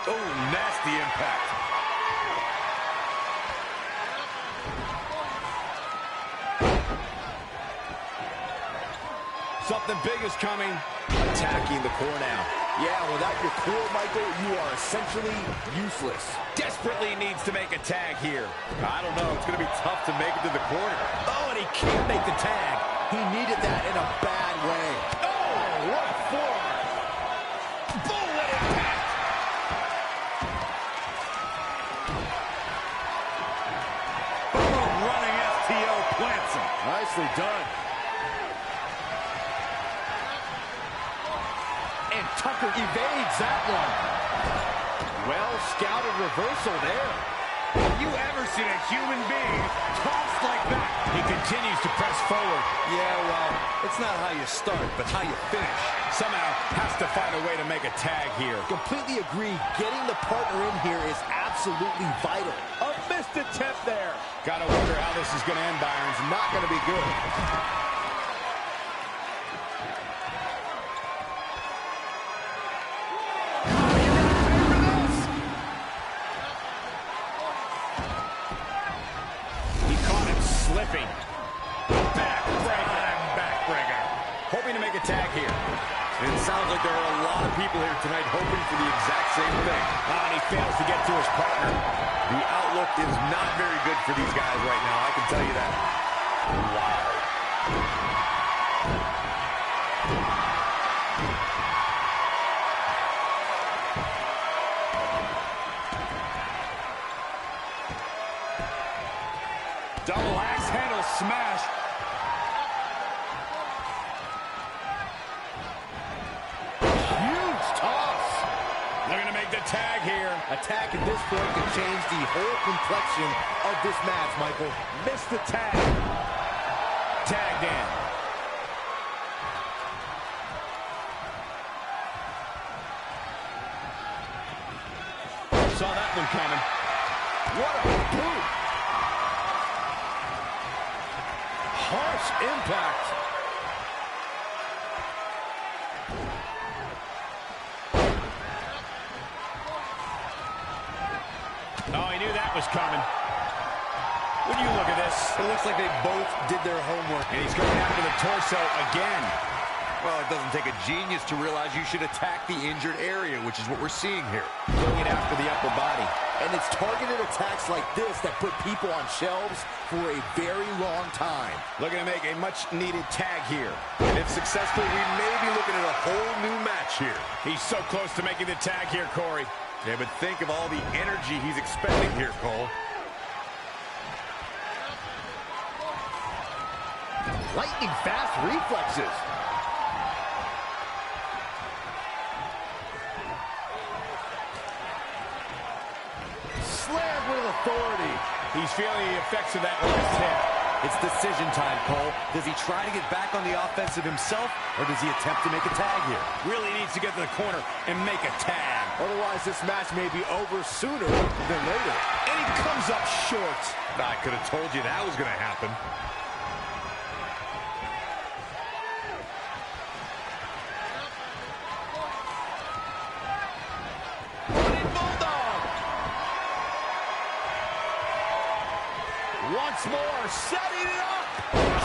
Oh, nasty impact. Something big is coming. Attacking the core now. Yeah, without your core, Michael, you are essentially useless. Desperately needs to make a tag here. I don't know. It's going to be tough to make it to the corner. Oh, and he can't make the tag. He needed that in a bad way. Oh, what a forearm. Boom, what impact. Boom, running FTO plants him. Nicely done. And Tucker evades that one. Well scouted reversal there. Have you ever seen a human being tossed like that? He continues to press forward. Yeah, well, it's not how you start, but how you finish. Somehow has to find a way to make a tag here. Completely agree. Getting the partner in here is absolutely vital. A missed attempt there. Gotta wonder how this is going to end, Byron. It's not going to be good. Slipping. Backbreaker. Hoping to make a tag here. And it sounds like there are a lot of people here tonight hoping for the exact same thing. And he fails to get to his partner. The outlook is not very good for these guys right now, I can tell you that. Wow. Double axe handle smash. Huge toss. Looking to make the tag here. Attack at this point can change the whole complexion of this match, Michael. Missed the tag. tagged in. Saw that one coming. What a boot. Harsh impact. Oh, he knew that was coming. When you look at this, it looks like they both did their homework. And he's going after the torso again. Well, it doesn't take a genius to realize you should attack the injured area, which is what we're seeing here. Going after the upper body. And it's targeted attacks like this that put people on shelves for a very long time. Looking to make a much-needed tag here. And if successful, we may be looking at a whole new match here. He's so close to making the tag here, Corey. Yeah, but think of all the energy he's expending here, Cole. Lightning fast reflexes. Slammed with authority. He's feeling the effects of that last hit. It's decision time, Cole. Does he try to get back on the offensive himself, or does he attempt to make a tag here? Really needs to get to the corner and make a tag. Otherwise, this match may be over sooner than later. And he comes up short. I could have told you that was going to happen. Once more, setting it up.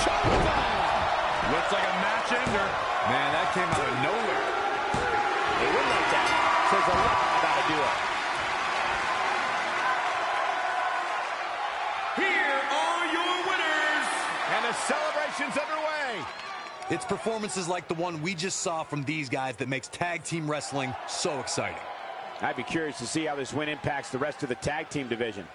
Chokedown. Looks like a match ender. Man, that came out of nowhere. A win like that says a lot about a duo. Here are your winners. And the celebration's underway. It's performances like the one we just saw from these guys that makes tag team wrestling so exciting. I'd be curious to see how this win impacts the rest of the tag team division.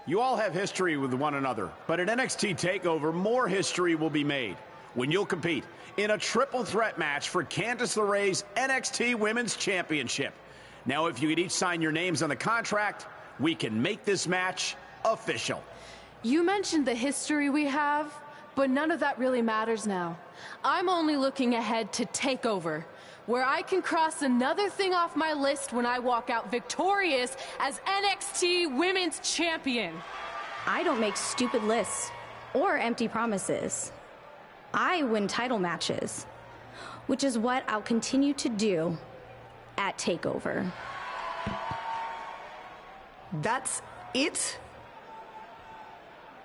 You all have history with one another, but at NXT TakeOver, more history will be made when you'll compete in a triple threat match for Candice LeRae's NXT Women's Championship. Now, if you could each sign your names on the contract, we can make this match official. You mentioned the history we have, but none of that really matters now. I'm only looking ahead to TakeOver, where I can cross another thing off my list when I walk out victorious as NXT Women's Champion. I don't make stupid lists or empty promises. I win title matches, which is what I'll continue to do at TakeOver. That's it?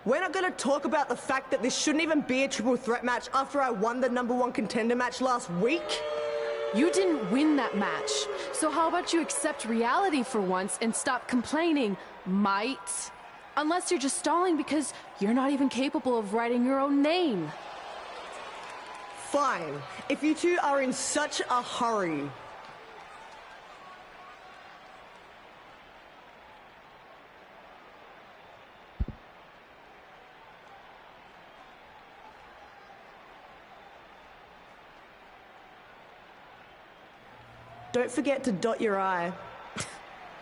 We're not going to talk about the fact that this shouldn't even be a triple threat match after I won the #1 contender match last week? You didn't win that match, so how about you accept reality for once and stop complaining, might? Unless you're just stalling because you're not even capable of writing your own name. Fine, if you two are in such a hurry. Don't forget to dot your I.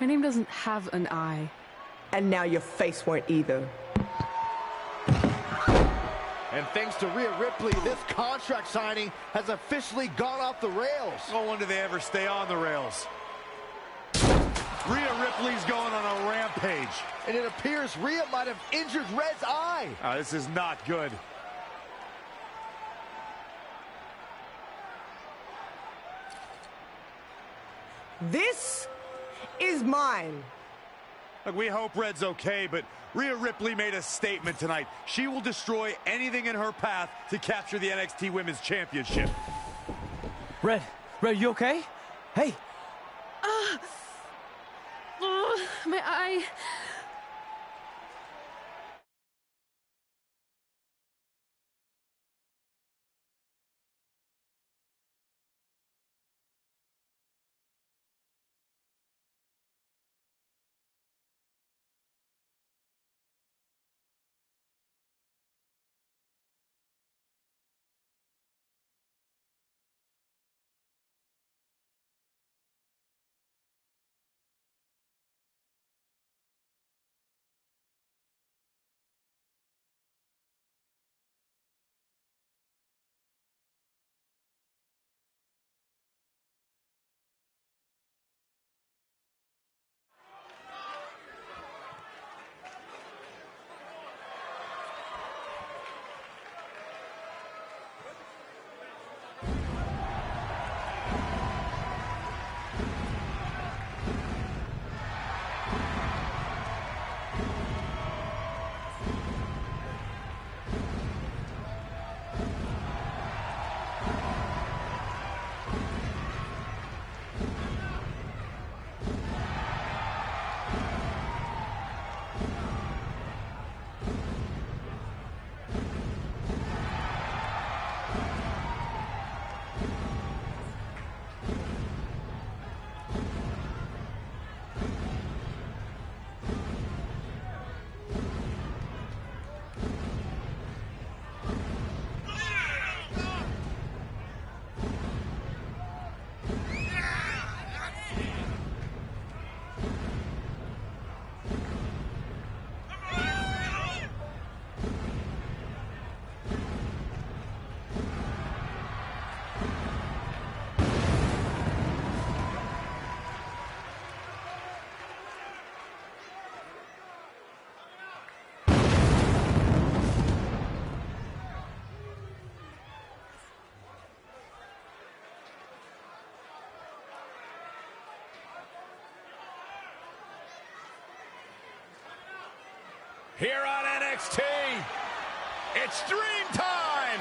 My name doesn't have an I. And now your face won't either. And thanks to Rhea Ripley, this contract signing has officially gone off the rails. No wonder they ever stay on the rails. Rhea Ripley's going on a rampage. And it appears Rhea might have injured Red's eye. This is not good. This is mine. Look, we hope Red's okay, but Rhea Ripley made a statement tonight. She will destroy anything in her path to capture the NXT Women's Championship. Red, you okay? Hey. My eye. Here on NXT, it's Dream Time!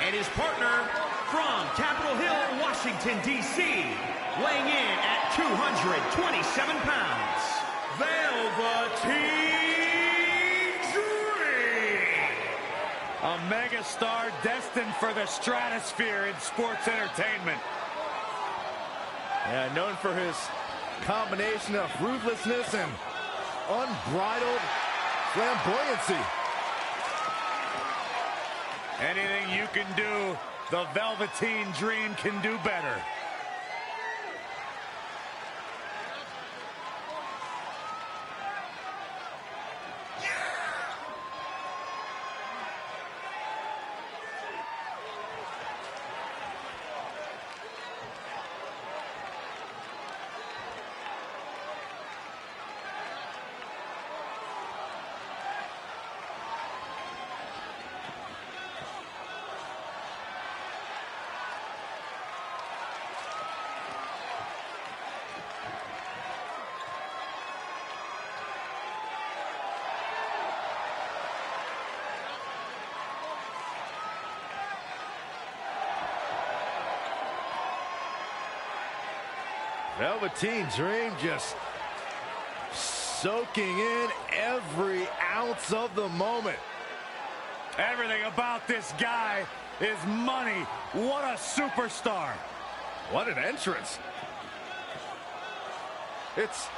And his partner from Capitol Hill, Washington, D.C., weighing in at 227 pounds, Velveteen Dream! A megastar destined for the stratosphere in sports entertainment. Yeah, known for his combination of ruthlessness and unbridled flamboyancy. Anything you can do, the Velveteen Dream can do better. Velveteen Dream just soaking in every ounce of the moment. Everything about this guy is money. What a superstar. What an entrance. It's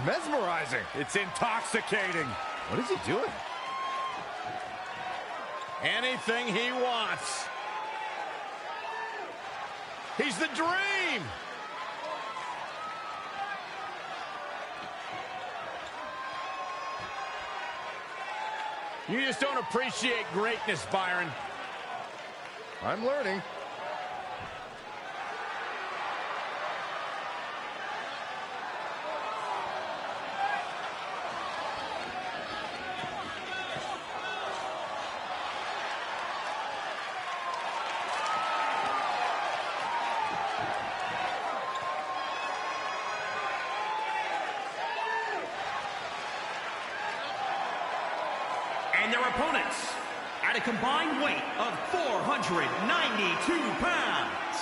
mesmerizing. It's intoxicating. What is he doing? Anything he wants. He's the Dream. You just don't appreciate greatness, Byron. I'm learning. And their opponents, at a combined weight of 492 pounds,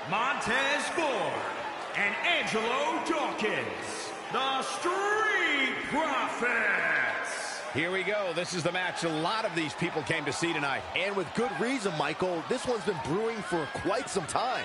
Montez Ford and Angelo Dawkins, the Street Profits. Here we go. This is the match a lot of these people came to see tonight. And with good reason, Michael. This one's been brewing for quite some time.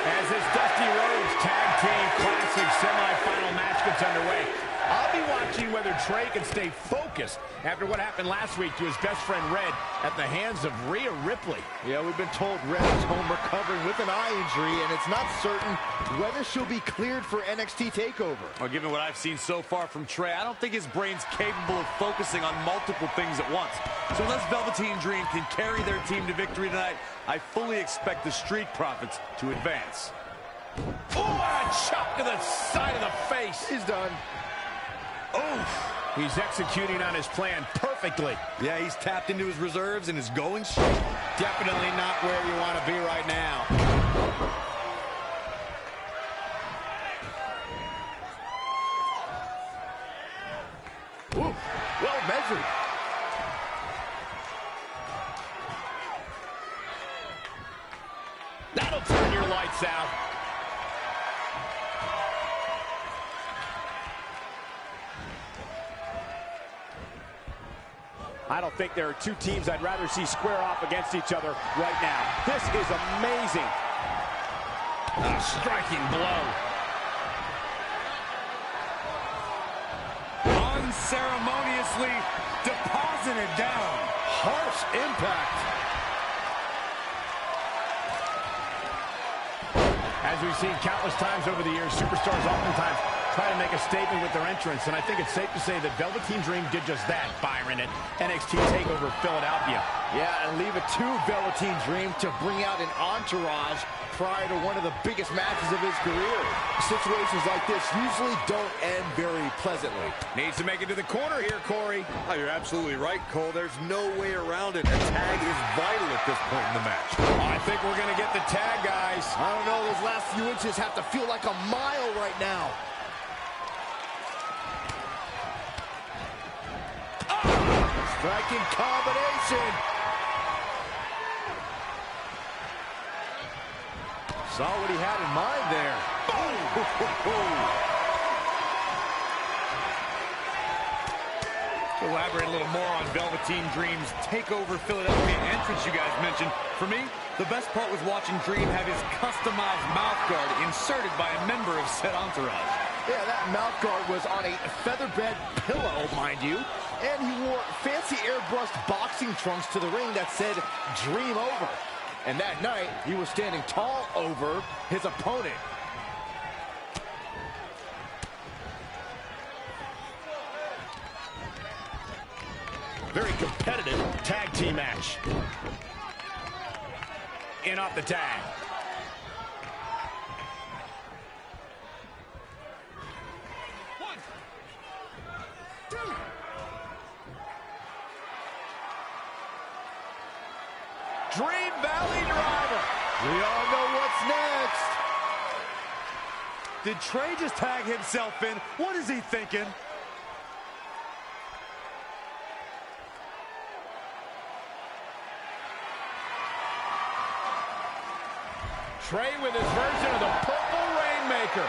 As this Dusty Rhodes Tag Team Classic semifinal match gets underway, I'll be watching whether Trey can stay focused after what happened last week to his best friend Red at the hands of Rhea Ripley. Yeah, we've been told Red is home recovering with an eye injury, and it's not certain whether she'll be cleared for NXT TakeOver. Well, given what I've seen so far from Trey, I don't think his brain's capable of focusing on multiple things at once. So unless Velveteen Dream can carry their team to victory tonight, I fully expect the Street Profits to advance. Oh, a chop to the side of the face. He's done. Oh, he's executing on his plan perfectly. Yeah, he's tapped into his reserves and is going straight. Definitely not where you want to be right now. Ooh, well measured. That'll turn your lights out. I don't think there are two teams I'd rather see square off against each other right now. This is amazing. A striking blow. Unceremoniously deposited down. Harsh impact. As we've seen countless times over the years, superstars oftentimes try to make a statement with their entrance, and I think it's safe to say that Velveteen Dream did just that, Byron, at NXT TakeOver Philadelphia. Yeah, and leave it to Velveteen Dream to bring out an entourage prior to one of the biggest matches of his career. Situations like this usually don't end very pleasantly. Needs to make it to the corner here, Corey. Oh, you're absolutely right, Cole. There's no way around it. A tag is vital at this point in the match. I think we're going to get the tag, guys. I don't know, those last few inches have to feel like a mile right now. Striking combination. Saw what he had in mind there. To elaborate a little more on Velveteen Dream's TakeOver Philadelphia entrance you guys mentioned, for me, the best part was watching Dream have his customized mouthguard inserted by a member of said entourage. Yeah, that mouthguard was on a featherbed pillow, mind you. And he wore fancy airbrushed boxing trunks to the ring that said Dream Over. And that night, he was standing tall over his opponent. Very competitive tag team match. In off the tag. Dream Valley Driver. We all know what's next. Did Trey just tag himself in? What is he thinking? Trey with his version of the Purple Rainmaker.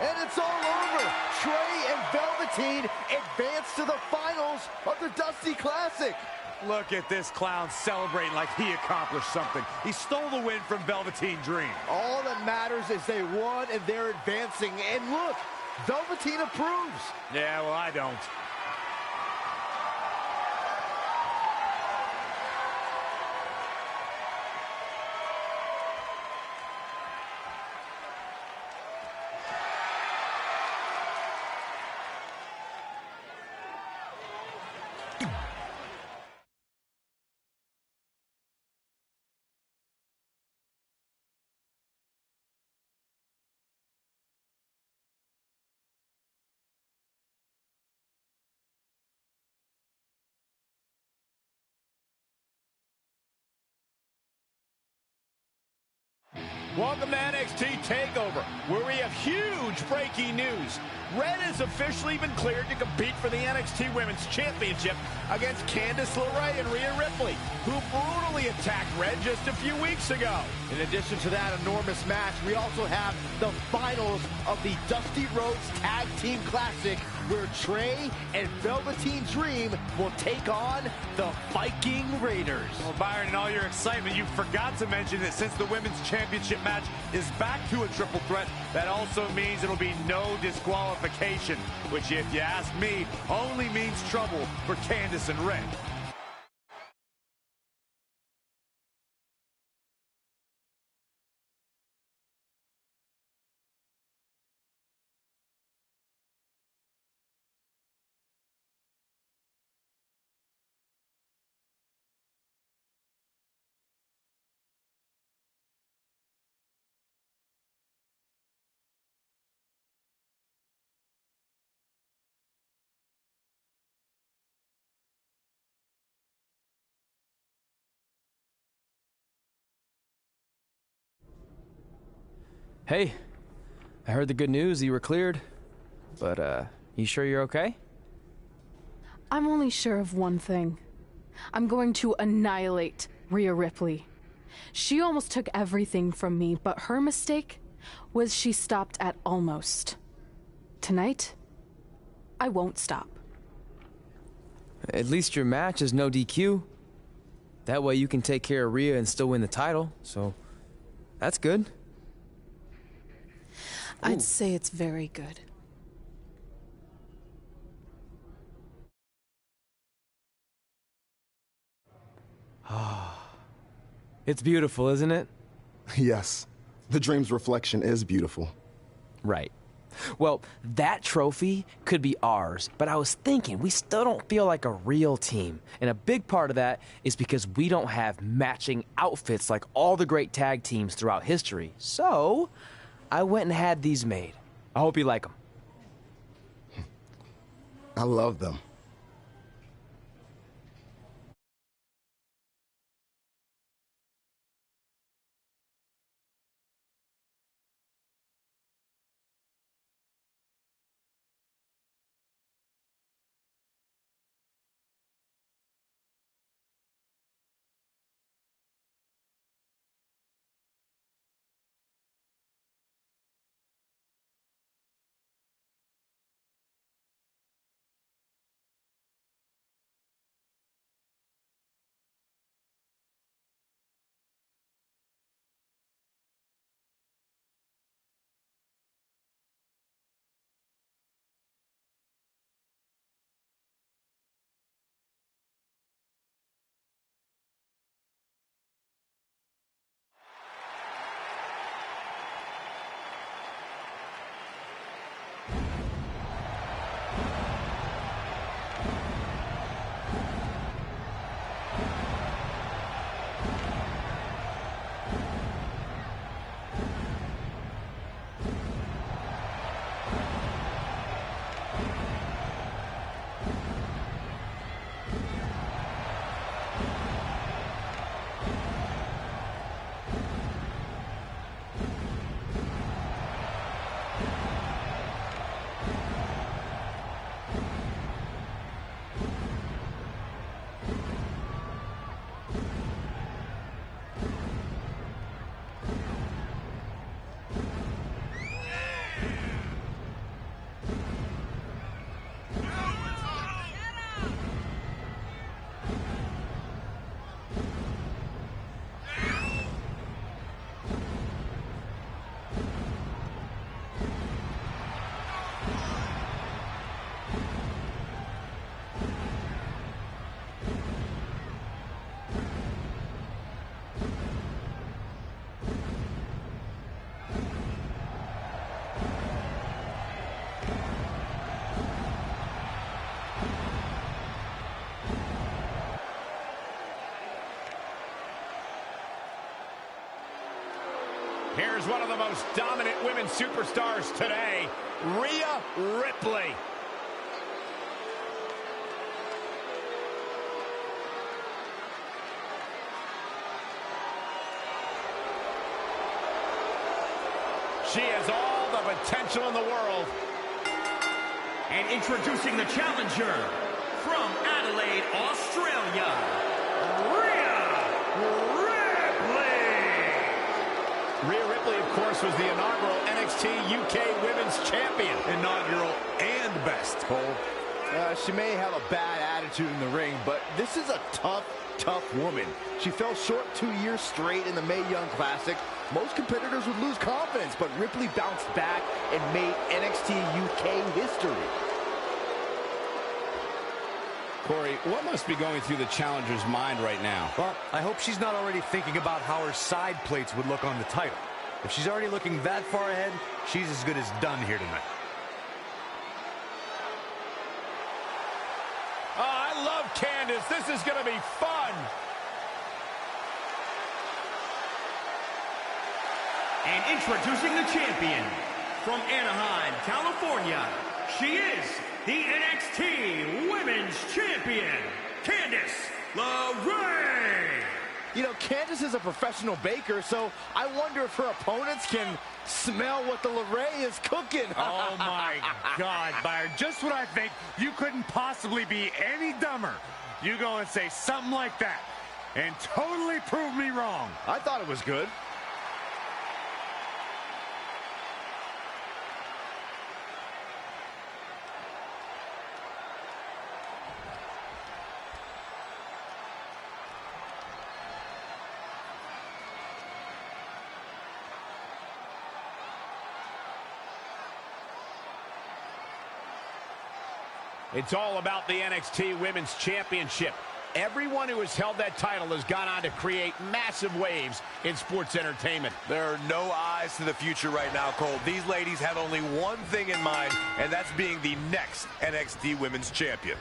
And it's all over. Trey and Velveteen advance to the finals of the Dusty Classic. Look at this clown celebrating like he accomplished something. He stole the win from Velveteen Dream. All that matters is they won and they're advancing. And look, Velveteen approves. Yeah, well, I don't. Welcome to NXT TakeOver, where we have huge breaking news. Red has officially been cleared to compete for the NXT Women's Championship against Candice LeRae and Rhea Ripley, who brutally attacked Red just a few weeks ago. In addition to that enormous match, we also have the finals of the Dusty Rhodes Tag Team Classic, where Trey and Velveteen Dream will take on the Viking Raiders. Well, Byron, in all your excitement, you forgot to mention that since the Women's Championship match is back to a triple threat, that also means it'll be no disqualification, which, if you ask me, only means trouble for Candice and Red. Hey, I heard the good news. You were cleared. But, you sure you're okay? I'm only sure of one thing. I'm going to annihilate Rhea Ripley. She almost took everything from me, but her mistake was she stopped at almost. Tonight, I won't stop. At least your match is no DQ. That way you can take care of Rhea and still win the title, so that's good. I'd say it's very good. It's beautiful, isn't it? Yes. The Dream's reflection is beautiful. Right. Well, that trophy could be ours, but I was thinking we still don't feel like a real team. And a big part of that is because we don't have matching outfits like all the great tag teams throughout history. So, I went and had these made. I hope you like them. I love them. Here's one of the most dominant women superstars today, Rhea Ripley. She has all the potential in the world. And introducing the challenger from Adelaide, Australia, Rhea Ripley. Rhea Ripley, of course, was the inaugural NXT UK Women's Champion. Inaugural and best, Cole. She may have a bad attitude in the ring, but this is a tough woman. She fell short 2 years straight in the Mae Young Classic. Most competitors would lose confidence, but Ripley bounced back and made NXT UK history. Corey, what must be going through the challenger's mind right now? Well, I hope she's not already thinking about how her side plates would look on the title. If she's already looking that far ahead, she's as good as done here tonight. Oh, I love Candice. This is going to be fun. And introducing the champion from Anaheim, California, she is the NXT Women's Champion, Candice LeRae. You know, Candice is a professional baker, so I wonder if her opponents can smell what the LeRae is cooking. Oh, my God, Byron. Just when I think you couldn't possibly be any dumber, you go and say something like that and totally prove me wrong. I thought it was good. It's all about the NXT Women's Championship. Everyone who has held that title has gone on to create massive waves in sports entertainment. There are no eyes to the future right now, Cole. These ladies have only one thing in mind, and that's being the next NXT Women's Champion.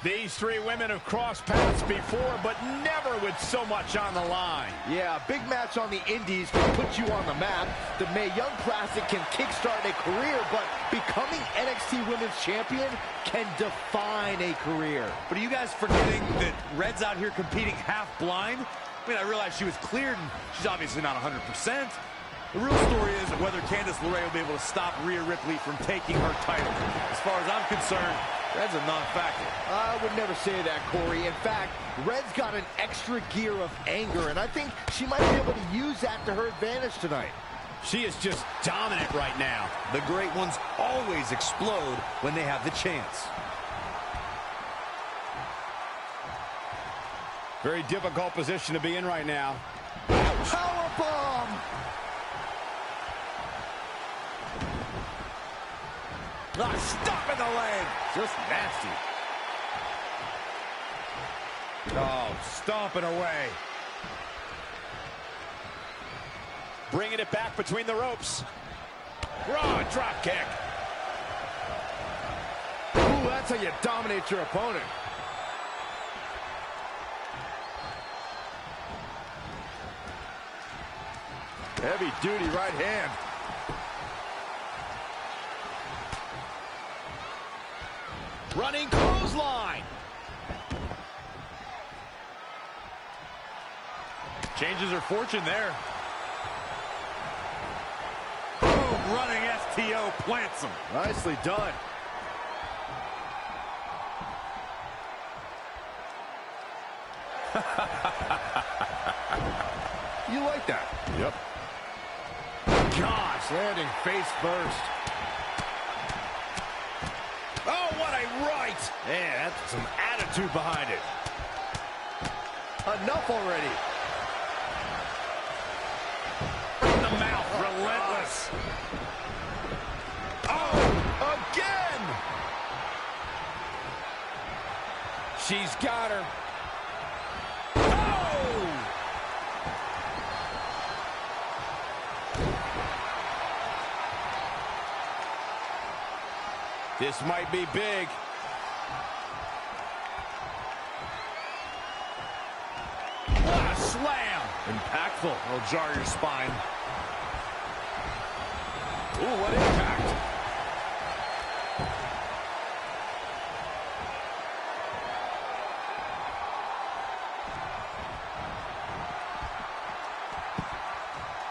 These three women have crossed paths before, but never with so much on the line. Yeah, a big match on the Indies can put you on the map. The Mae Young Classic can kickstart a career, but becoming NXT Women's Champion can define a career. But are you guys forgetting that Red's out here competing half blind? I mean, I realize she was cleared, and she's obviously not 100%. The real story is whether Candice LeRae will be able to stop Rhea Ripley from taking her title. As far as I'm concerned, Red's a non-factor. I would never say that, Corey. In fact, Red's got an extra gear of anger, and I think she might be able to use that to her advantage tonight. She is just dominant right now. The great ones always explode when they have the chance. Very difficult position to be in right now. Powerbomb! Stop in the leg. Just nasty. Oh, stomping away. Bringing it back between the ropes. Raw drop kick. Ooh, that's how you dominate your opponent. Heavy duty right hand. Running clothesline. Changes her fortune there. Boom, running STO plants him. Nicely done. You like that? Yep. Gosh, landing face first. Oh, what a right! Man, that's some attitude behind it. Enough already. In the mouth, relentless. Oh, again! She's got her. Oh! This might be big. What a slam! Impactful. It'll jar your spine. Ooh, what impact.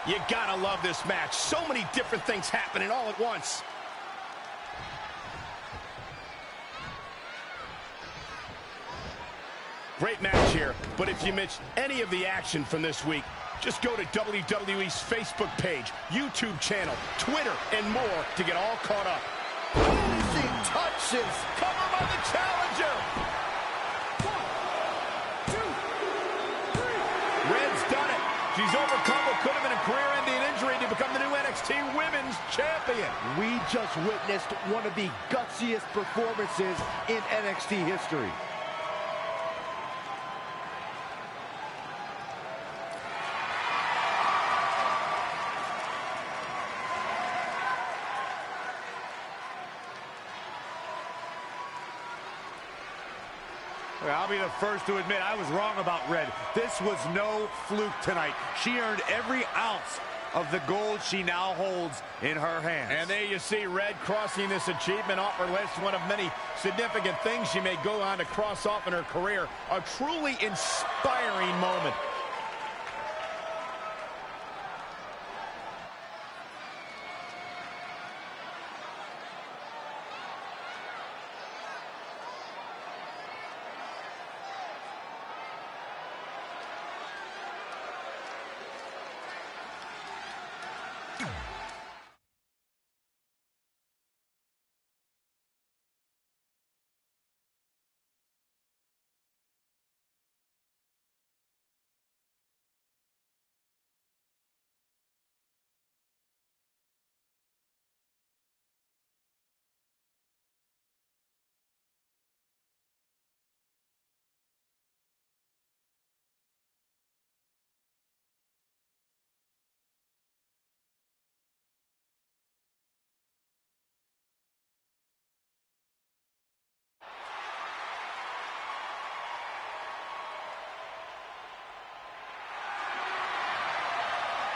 You gotta love this match. So many different things happening all at once. Great match here, but if you missed any of the action from this week, just go to WWE's Facebook page, YouTube channel, Twitter, and more to get all caught up. Easy touches. Cover by the challenger. 1, 2, 3. Red's done it. She's overcome what could have been a career-ending injury to become the new NXT Women's Champion. We just witnessed one of the gutsiest performances in NXT history. I'll be the first to admit I was wrong about Red. This was no fluke tonight. She earned every ounce of the gold she now holds in her hands. And there you see Red crossing this achievement off her list. One of many significant things she may go on to cross off in her career. A truly inspiring moment.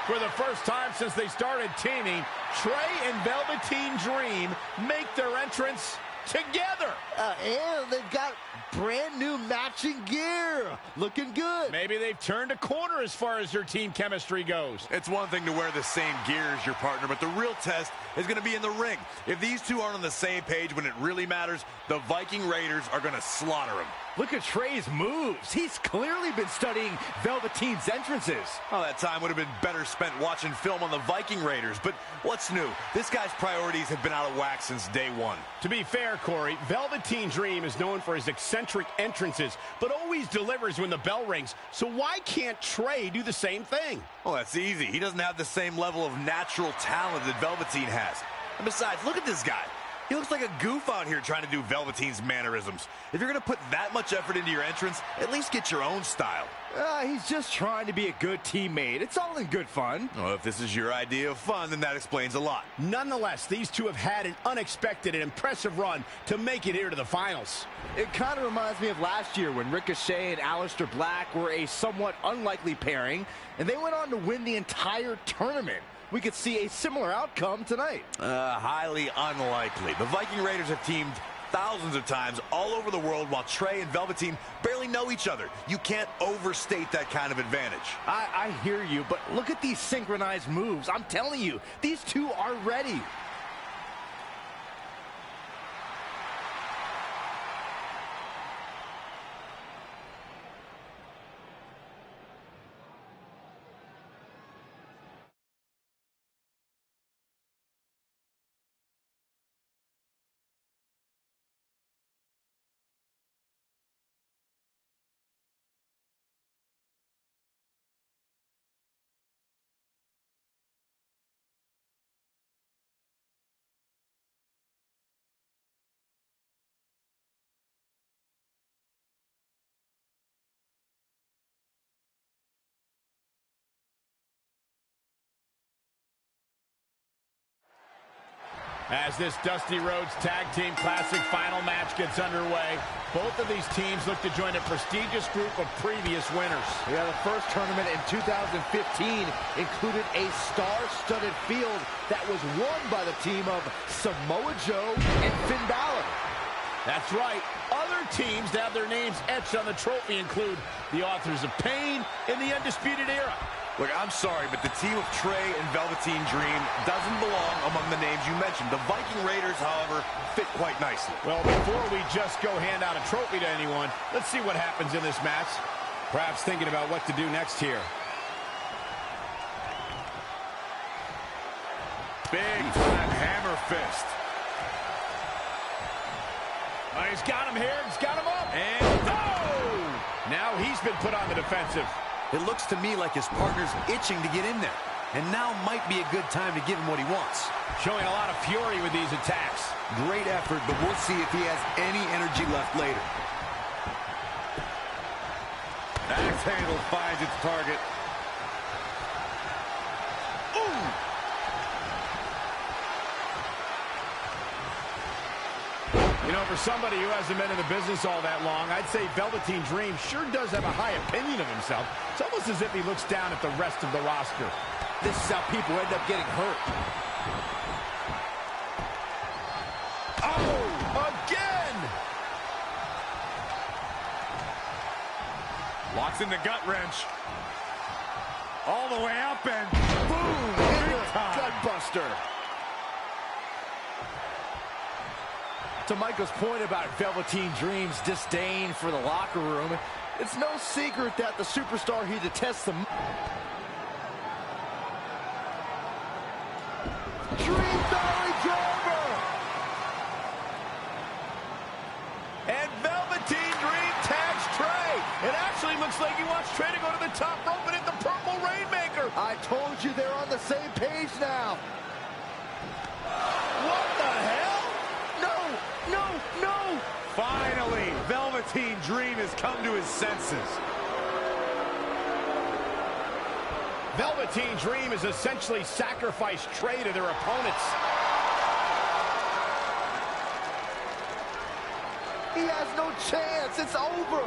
For the first time since they started teaming, Trey and Velveteen Dream make their entrance together. And they've got brand new matching gear. Looking good. Maybe they've turned a corner as far as their team chemistry goes. It's one thing to wear the same gear as your partner, but the real test is going to be in the ring. If these two aren't on the same page when it really matters, the Viking Raiders are going to slaughter them. Look at Trey's moves. He's clearly been studying Velveteen's entrances. Oh, that time would have been better spent watching film on the Viking Raiders. But what's new? This guy's priorities have been out of whack since day one. To be fair, Corey, Velveteen Dream is known for his eccentric entrances, but always delivers when the bell rings. So why can't Trey do the same thing? Well, that's easy. He doesn't have the same level of natural talent that Velveteen has. And besides, look at this guy. He looks like a goof out here trying to do Velveteen's mannerisms. If you're going to put that much effort into your entrance, at least get your own style. He's just trying to be a good teammate. It's all in good fun. Well, if this is your idea of fun, then that explains a lot. Nonetheless, these two have had an unexpected and impressive run to make it here to the finals. It kind of reminds me of last year when Ricochet and Aleister Black were a somewhat unlikely pairing, and they went on to win the entire tournament. We could see a similar outcome tonight. Highly unlikely. The Viking Raiders have teamed thousands of times all over the world while Trey and Velveteen barely know each other. You can't overstate that kind of advantage. I hear you, but look at these synchronized moves. I'm telling you, these two are ready. As this Dusty Rhodes Tag Team Classic final match gets underway, both of these teams look to join a prestigious group of previous winners. Yeah, the first tournament in 2015 included a star-studded field that was won by the team of Samoa Joe and Finn Balor. That's right. Other teams to have their names etched on the trophy include the Authors of Pain and the Undisputed Era. Look, I'm sorry, but the team of Trey and Velveteen Dream doesn't belong among the names you mentioned. The Viking Raiders, however, fit quite nicely. Well, before we just go hand out a trophy to anyone, let's see what happens in this match. Perhaps thinking about what to do next here. Big flat hammer fist. Oh, he's got him here. He's got him up. And oh! Now he's been put on the defensive. It looks to me like his partner's itching to get in there. And now might be a good time to give him what he wants. Showing a lot of fury with these attacks. Great effort, but we'll see if he has any energy left later. Axe handle finds its target. Ooh! You know, for somebody who hasn't been in the business all that long, I'd say Velveteen Dream sure does have a high opinion of himself. It's almost as if he looks down at the rest of the roster. This is how people end up getting hurt. Oh, again! Locks in the gut wrench. All the way up and boom! Gut buster. To Michael's point about Velveteen Dream's disdain for the locker room, it's no secret that the superstar he detests the Dream Valley Driver! And Velveteen Dream tags Trey. It actually looks like he wants Trey to go to the top rope and hit the Purple Rainmaker. I told you they're on the same page now. What the hell? No! Finally, Velveteen Dream has come to his senses. Velveteen Dream has essentially sacrificed Trey to their opponents. He has no chance. It's over.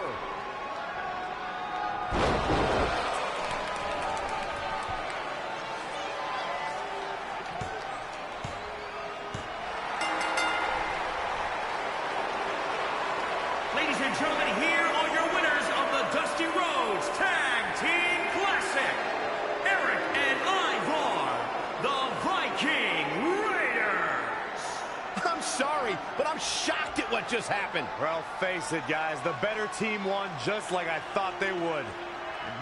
Ladies and gentlemen, here are your winners of the Dusty Rhodes Tag Team Classic. Eric and Ivar, the Viking Raiders. I'm sorry, but I'm shocked at what just happened. Well, face it, guys. The better team won just like I thought they would.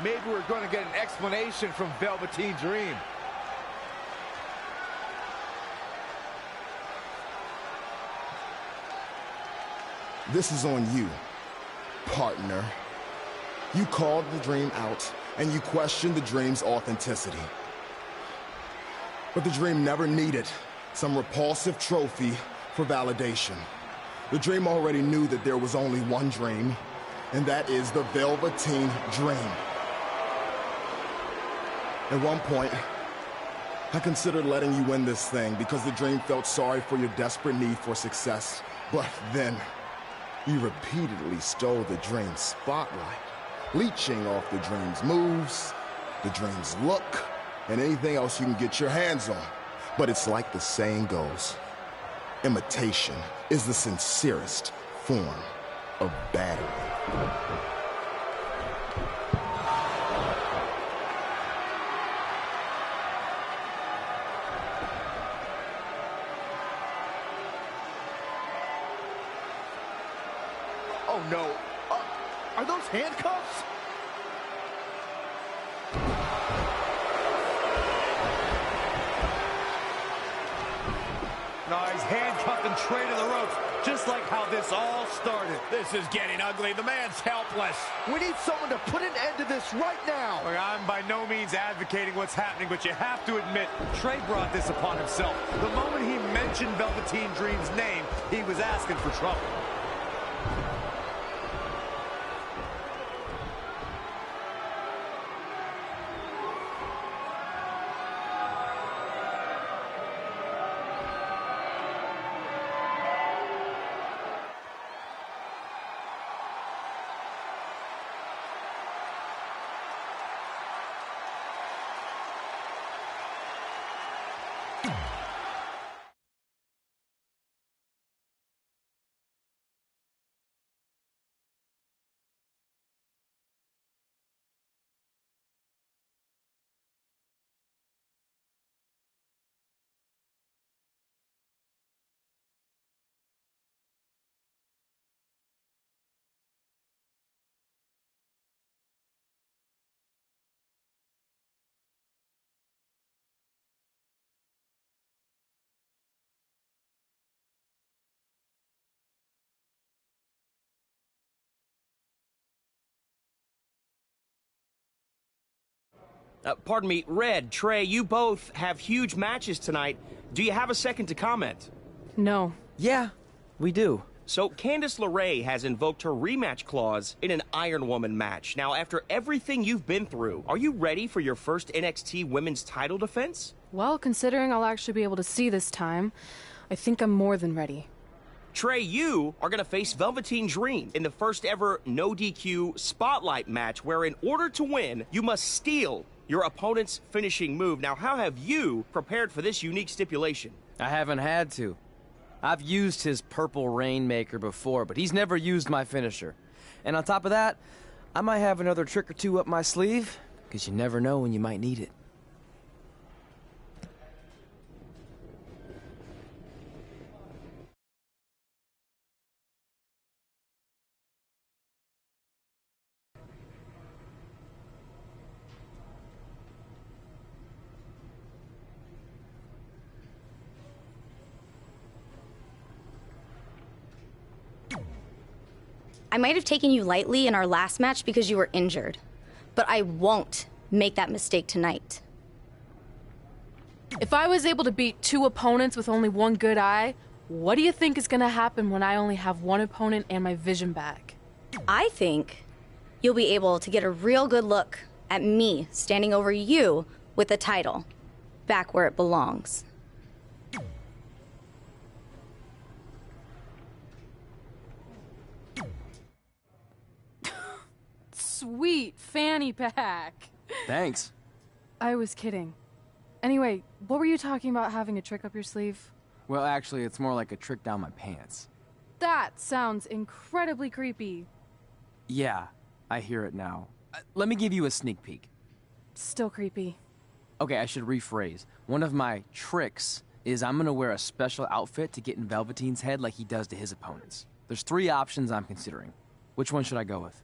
Maybe we're going to get an explanation from Velveteen Dream. This is on you, partner. You called the Dream out, and you questioned the Dream's authenticity. But the Dream never needed some repulsive trophy for validation. The Dream already knew that there was only one Dream, and that is the Velveteen Dream. At one point, I considered letting you win this thing because the Dream felt sorry for your desperate need for success. But then, you repeatedly stole the Dream's spotlight, leeching off the Dream's moves, the Dream's look, and anything else you can get your hands on. But it's like the saying goes, imitation is the sincerest form of battery. Oh, no. Are those handcuffs? No, he's handcuffing Trey to the ropes, just like how this all started. This is getting ugly. The man's helpless. We need someone to put an end to this right now. Look, I'm by no means advocating what's happening, but you have to admit, Trey brought this upon himself. The moment he mentioned Velveteen Dream's name, he was asking for trouble. Pardon me, Red, Trey, you both have huge matches tonight. Do you have a second to comment? No. Yeah, we do. So, Candice LeRae has invoked her rematch clause in an Iron Woman match. Now, after everything you've been through, are you ready for your first NXT Women's title defense? Well, considering I'll actually be able to see this time, I think I'm more than ready. Trey, you are going to face Velveteen Dream in the first ever no DQ spotlight match, where in order to win, you must steal your opponent's finishing move. Now, how have you prepared for this unique stipulation? I haven't had to. I've used his Purple Rainmaker before, but he's never used my finisher. And on top of that, I might have another trick or two up my sleeve, because you never know when you might need it. I might have taken you lightly in our last match because you were injured, but I won't make that mistake tonight. If I was able to beat 2 opponents with only 1 good eye, what do you think is gonna happen when I only have 1 opponent and my vision back? I think you'll be able to get a real good look at me standing over you with the title, back where it belongs. Sweet fanny pack. Thanks. I was kidding. Anyway, what were you talking about having a trick up your sleeve? Well, actually, it's more like a trick down my pants. That sounds incredibly creepy. Yeah, I hear it now. Let me give you a sneak peek. Still creepy. Okay, I should rephrase. One of my tricks is I'm gonna wear a special outfit to get in Velveteen's head like he does to his opponents. There's 3 options I'm considering. Which one should I go with?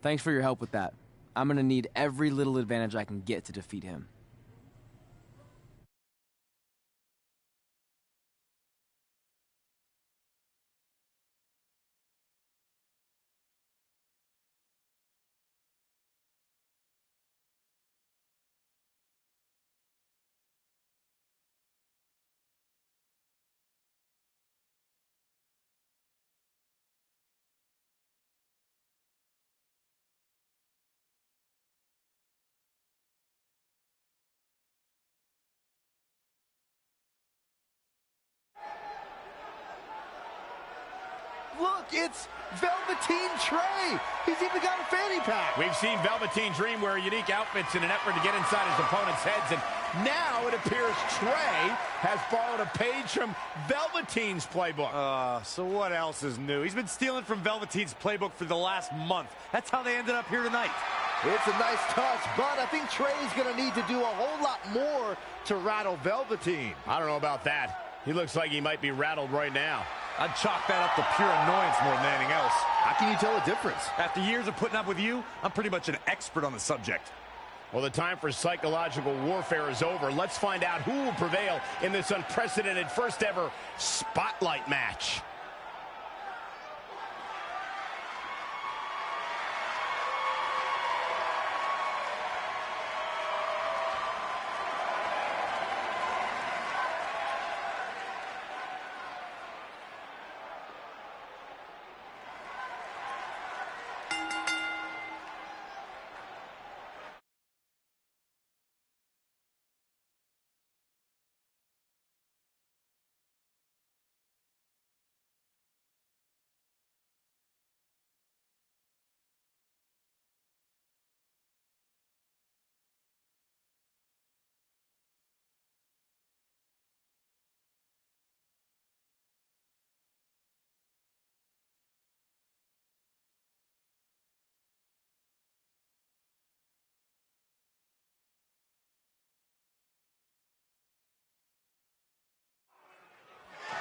Thanks for your help with that. I'm gonna need every little advantage I can get to defeat him. Look, it's Velveteen Trey. He's even got a fanny pack. We've seen Velveteen Dream wear unique outfits in an effort to get inside his opponent's heads, and now it appears Trey has borrowed a page from Velveteen's playbook. So what else is new? He's been stealing from Velveteen's playbook for the last month. That's how they ended up here tonight. It's a nice touch, but I think Trey's going to need to do a whole lot more to rattle Velveteen. I don't know about that. He looks like he might be rattled right now. I'd chalk that up to pure annoyance more than anything else. How can you tell a difference? After years of putting up with you, I'm pretty much an expert on the subject. Well, the time for psychological warfare is over. Let's find out who will prevail in this unprecedented first ever spotlight match.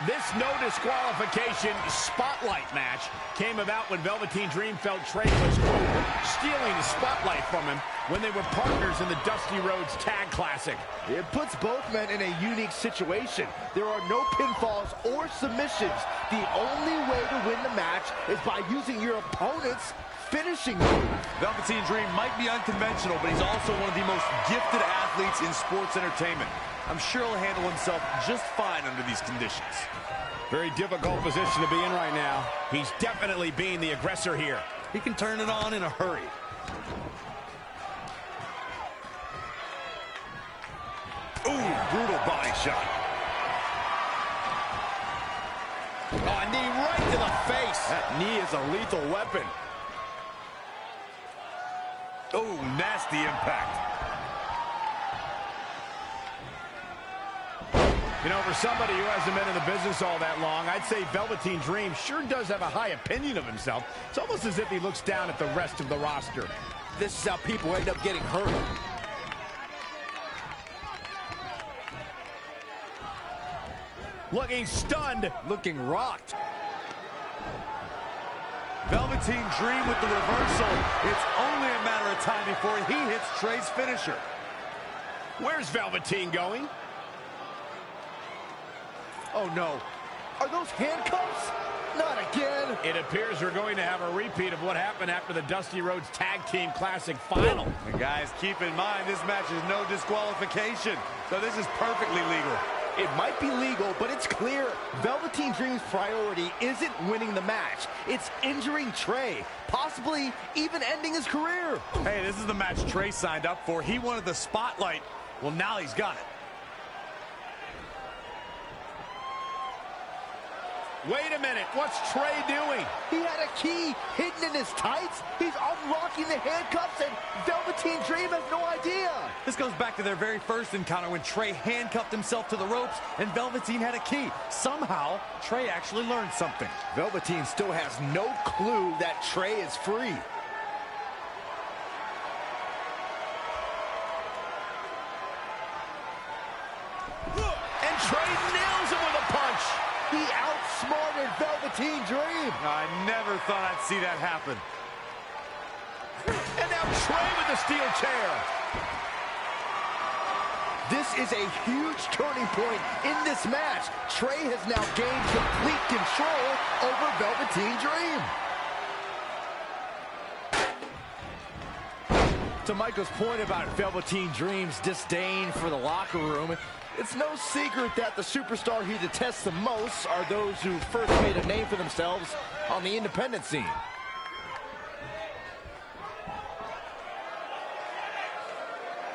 This no disqualification spotlight match came about when Velveteen Dream felt Trey was, quote, stealing the spotlight from him when they were partners in the Dusty Rhodes Tag Classic. It puts both men in a unique situation. There are no pinfalls or submissions. The only way to win the match is by using your opponent's finishing move. Velveteen Dream might be unconventional, but he's also one of the most gifted athletes in sports entertainment. I'm sure he'll handle himself just fine under these conditions. Very difficult position to be in right now. He's definitely being the aggressor here. He can turn it on in a hurry. Ooh, brutal body shot. Oh, a knee right to the face. That knee is a lethal weapon. Oh, nasty impact. You know, for somebody who hasn't been in the business all that long, I'd say Velveteen Dream sure does have a high opinion of himself. It's almost as if he looks down at the rest of the roster. This is how people end up getting hurt. Looking stunned. Looking rocked. Velveteen Dream with the reversal. It's only a matter of time before he hits Trey's finisher. Where's Velveteen going? Oh, no. Are those handcuffs? Not again. It appears we're going to have a repeat of what happened after the Dusty Rhodes Tag Team Classic Final. And guys, keep in mind, this match is no disqualification, so this is perfectly legal. It might be legal, but it's clear Velveteen Dream's priority isn't winning the match. It's injuring Trey, possibly even ending his career. Hey, this is the match Trey signed up for. He wanted the spotlight. Well, now he's got it. Wait a minute, what's Trey doing? He had a key hidden in his tights. He's unlocking the handcuffs, and Velveteen Dream has no idea. This goes back to their very first encounter when Trey handcuffed himself to the ropes and Velveteen had a key. Somehow, Trey actually learned something. Velveteen still has no clue that Trey is free. And Trey nails him with a punch. He outsmarted Velveteen Dream. I never thought I'd see that happen. And now Trey with the steel chair. This is a huge turning point in this match. Trey has now gained complete control over Velveteen Dream. To Michael's point about Velveteen Dream's disdain for the locker room, it's no secret that the superstar he detests the most are those who first made a name for themselves on the independent scene.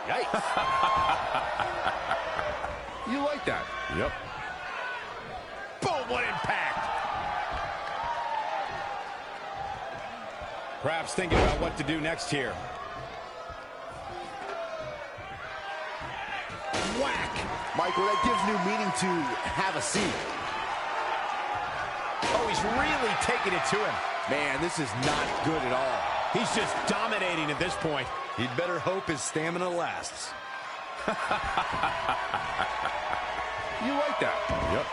Yikes. You like that? Yep. Boom, what impact. Perhaps thinking about what to do next here. Whack. Michael, that gives new meaning to have a seat. Oh, he's really taking it to him. Man, this is not good at all. He's just dominating at this point. He'd better hope his stamina lasts. You like that? Yep.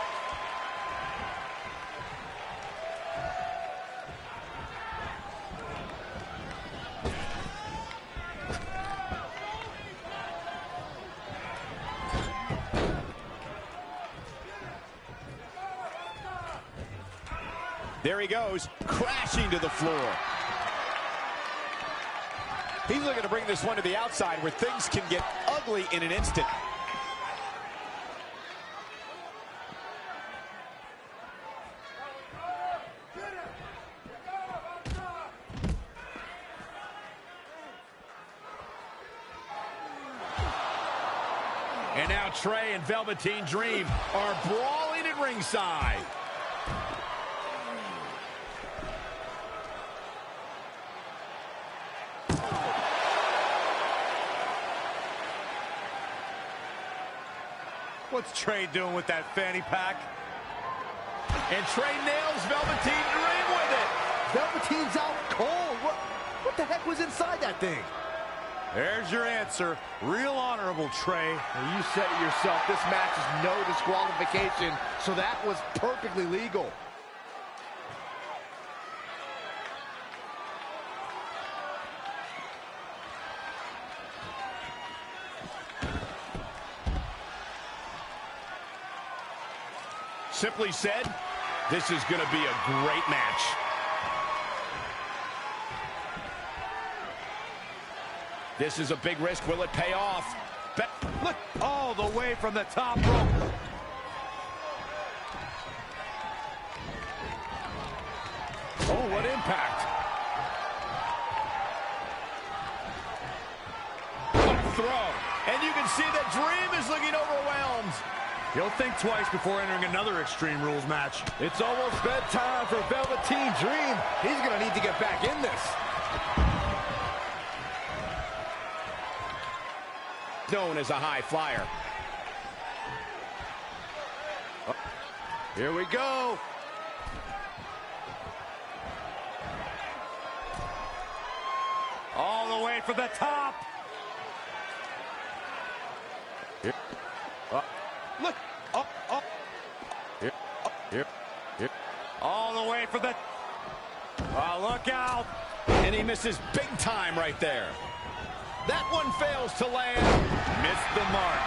There he goes, crashing to the floor. He's looking to bring this one to the outside where things can get ugly in an instant. And now Trey and Velveteen Dream are brawling at ringside. What's Trey doing with that fanny pack? And Trey nails Velveteen Dream with it. Velveteen's out cold. What the heck was inside that thing? There's your answer. Real honorable, Trey. Well, you said it yourself. This match is no disqualification, so that was perfectly legal. Simply said, this is going to be a great match. This is a big risk. Will it pay off? Look, all the way from the top rope. Oh, what impact. What a throw. And you can see that Dream is looking overwhelmed. He'll think twice before entering another Extreme Rules match. It's almost bedtime for Velveteen Dream. He's going to need to get back in this. Known as a high flyer. Here we go. All the way for the top. Here. Look. Here. All the way for the... Oh, look out. And he misses big time right there. That one fails to land. Missed the mark.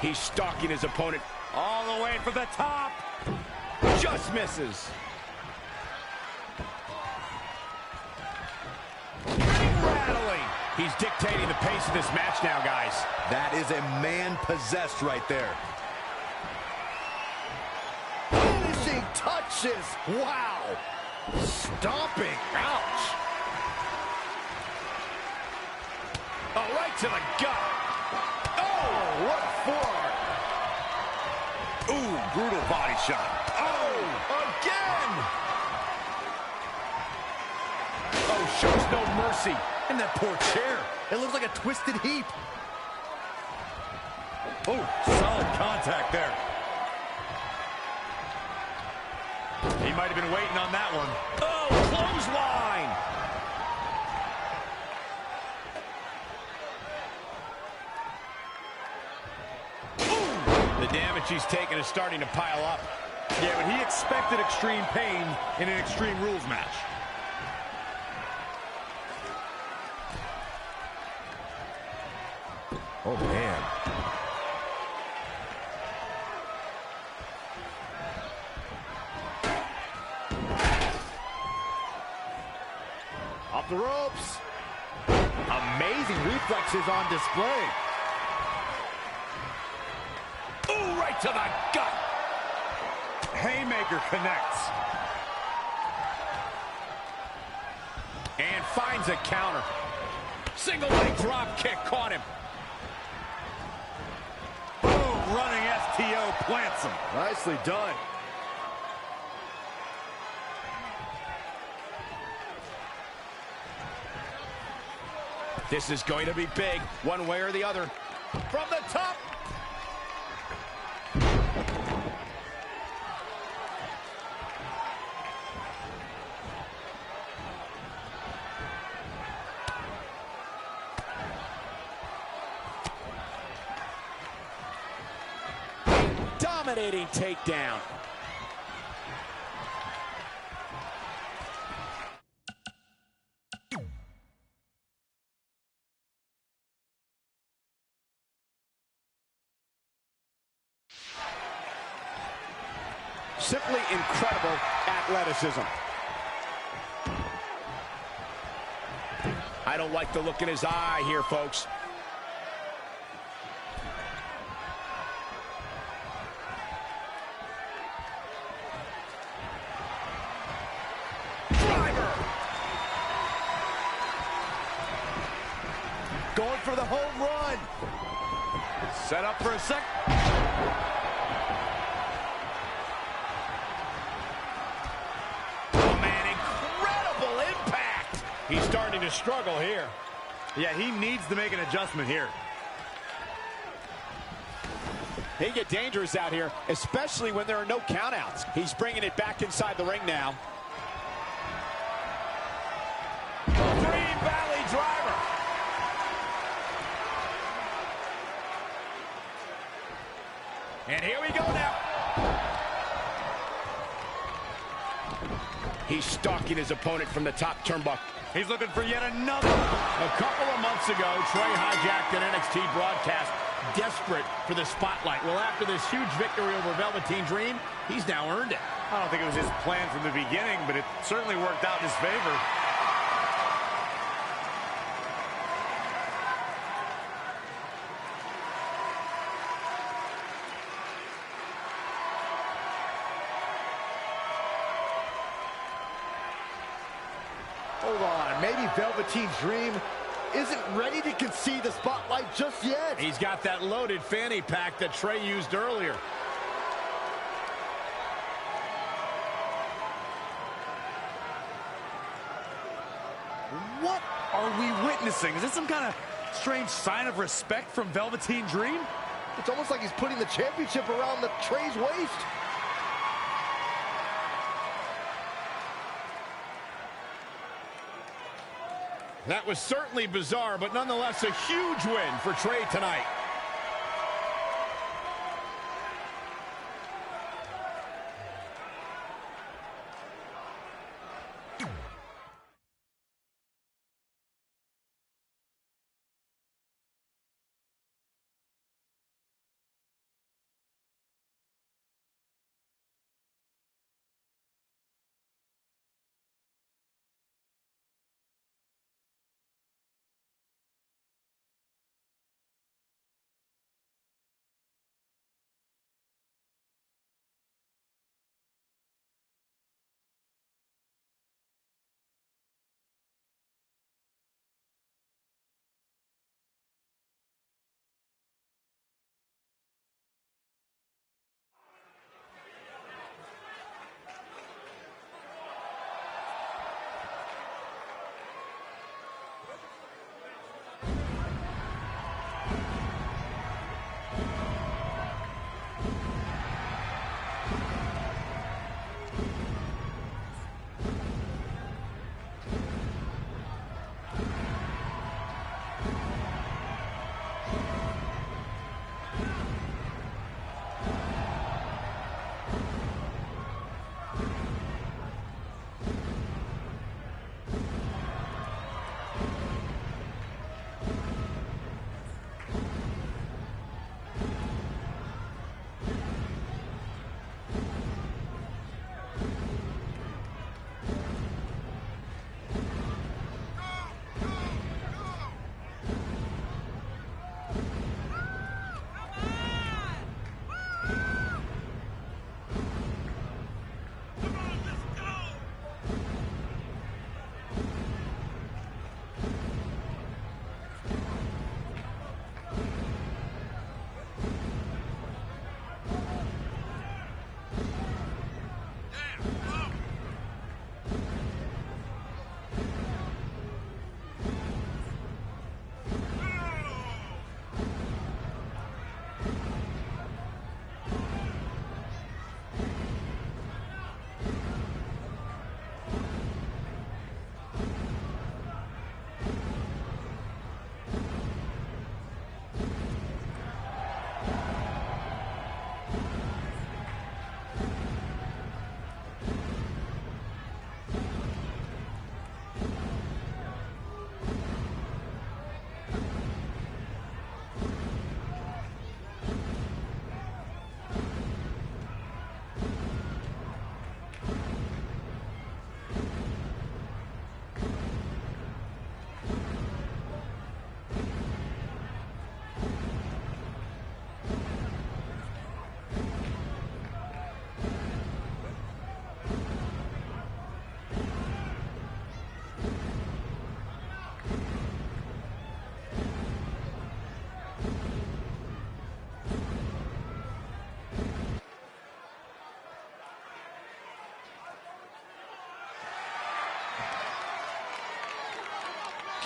He's stalking his opponent. All the way for the top. Just misses. Rattling. He's dictating the pace of this match now, guys. That is a man possessed right there. Finishing touches. Wow. Stomping. Ouch. Oh, right to the gut. Oh, what a forearm. Ooh, brutal body shot. Oh, again. Oh, shows no mercy. And that poor chair. It looks like a twisted heap. Oh, solid contact there. He might have been waiting on that one. Oh, clothesline. Ooh. The damage he's taken is starting to pile up. Yeah, but he expected extreme pain in an Extreme Rules match. Oh, man. Off the ropes. Amazing reflexes on display. Ooh, right to the gut. Haymaker connects. And finds a counter. Single leg drop kick caught him. Boom, running STO plants him. Nicely done. This is going to be big, one way or the other. From the top. Dominating takedown. Simply incredible athleticism. I don't like the look in his eye here, folks. Driver! Going for the home run. Set up for a second. He's starting to struggle here. Yeah, he needs to make an adjustment here. They get dangerous out here, especially when there are no countouts. He's bringing it back inside the ring now. And here we go now. He's stalking his opponent from the top turnbuckle. He's looking for yet another. A couple of months ago, Trey hijacked an NXT broadcast, desperate for the spotlight. Well, after this huge victory over Velveteen Dream, he's now earned it. I don't think it was his plan from the beginning, but it certainly worked out in his favor. Hold on, maybe Velveteen Dream isn't ready to concede the spotlight just yet. He's got that loaded fanny pack that Trey used earlier. What are we witnessing? Is this some kind of strange sign of respect from Velveteen Dream? It's almost like he's putting the championship around the Trey's waist. That was certainly bizarre, but nonetheless a huge win for Trey tonight.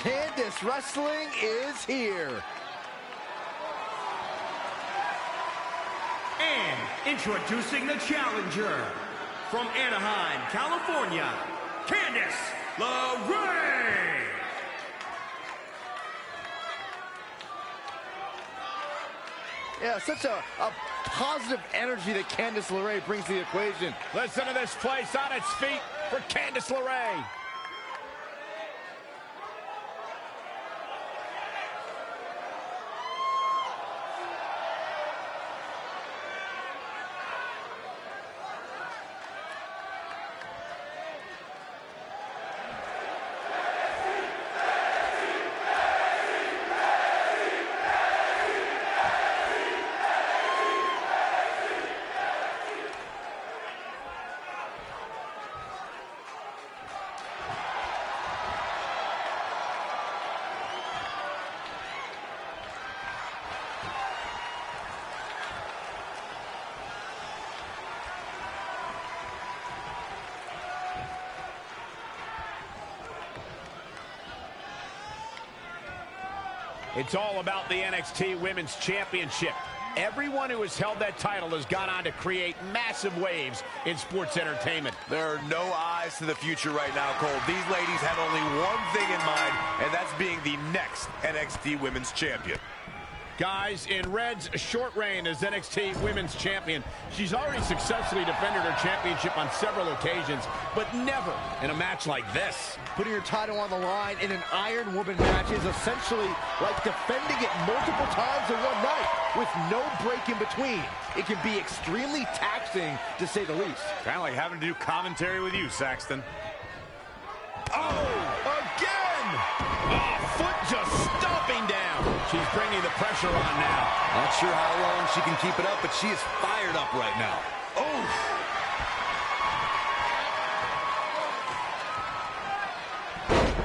Candice Wrestling is here. And introducing the challenger from Anaheim, California, Candice LeRae. Yeah, such a positive energy that Candice LeRae brings to the equation. Listen to this place on its feet for Candice LeRae. It's all about the NXT Women's Championship. Everyone who has held that title has gone on to create massive waves in sports entertainment. There are no eyes to the future right now, Cole. These ladies have only one thing in mind, and that's being the next NXT Women's Champion. Guys, in Red's short reign as NXT Women's Champion, she's already successfully defended her championship on several occasions, but never in a match like this. Putting your title on the line in an Iron Woman match is essentially like defending it multiple times in one night with no break in between. It can be extremely taxing, to say the least. Kind of like having to do commentary with you, Saxton. Oh, again! Oh, foot just stomping down. She's bringing the pressure on now. Not sure how long she can keep it up, but she is fired up right now. Oh!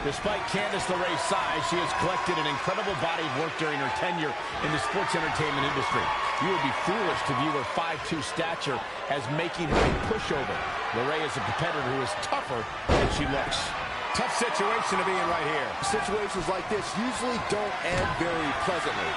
Despite Candice LeRae's size, she has collected an incredible body of work during her tenure in the sports entertainment industry. You would be foolish to view her 5'2" stature as making her a pushover. LeRae is a competitor who is tougher than she looks. Tough situation to be in right here. Situations like this usually don't end very pleasantly.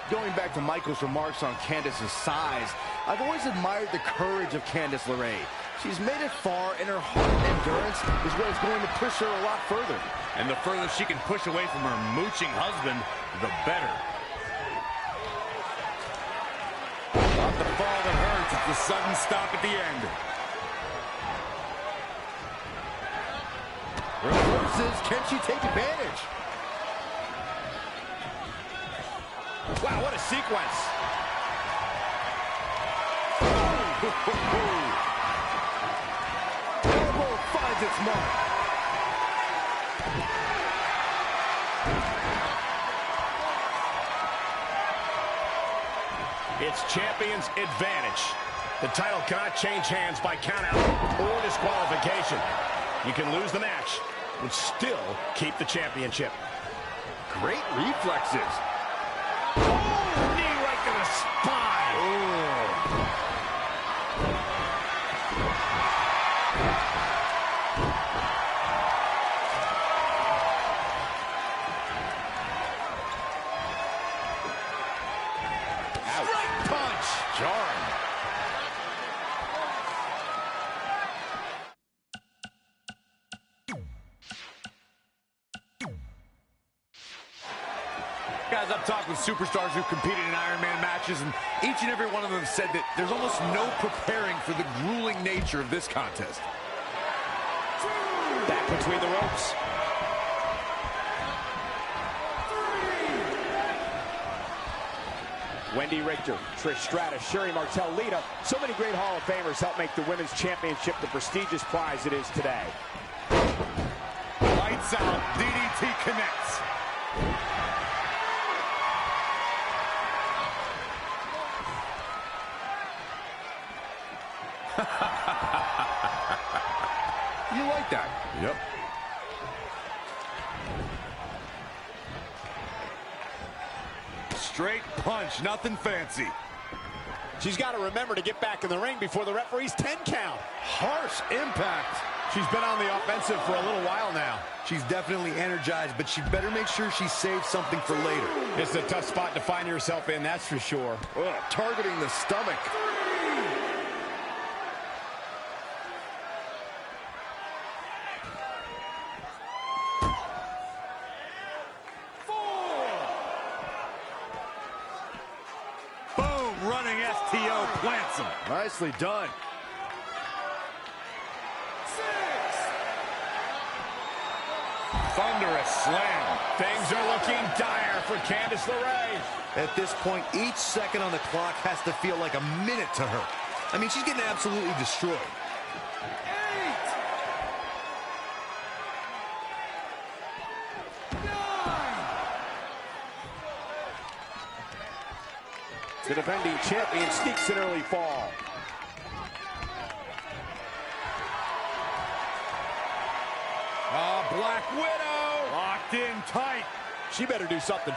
Going back to Michael's remarks on Candice's size, I've always admired the courage of Candice LeRae. She's made it far, and her heart and endurance is what is going to push her a lot further. And the further she can push away from her mooching husband, the better. Not the fall that hurts, it's the sudden stop at the end. Reverses, can she take advantage? Wow, what a sequence. Elbow finds its mark. It's champion's advantage. The title cannot change hands by countout or disqualification. You can lose the match, but still keep the championship. Great reflexes. Oh, knee right to the spine. Straight punch. Jarring. Guys, I've talked with superstars who've competed in Iron Man matches, and each and every one of them said that there's almost no preparing for the grueling nature of this contest. Back between the ropes. Wendy Richter, Trish Stratus, Sherry Martel, Lita. So many great Hall of Famers help make the Women's Championship the prestigious prize it is today. Lights out, DDT connects. You like that? Yep. Straight punch, nothing fancy. She's got to remember to get back in the ring before the referee's 10 count. Harsh impact. She's been on the offensive for a little while now. She's definitely energized, but she better make sure she saves something for later. It's a tough spot to find yourself in, that's for sure. Targeting the stomach. plants him. Nicely done. Thunderous slam. Things are looking dire for Candice LeRae. At this point, each second on the clock has to feel like a minute to her. I mean, she's getting absolutely destroyed. The defending champion sneaks an early fall. Black Widow. Locked in tight. She better do something.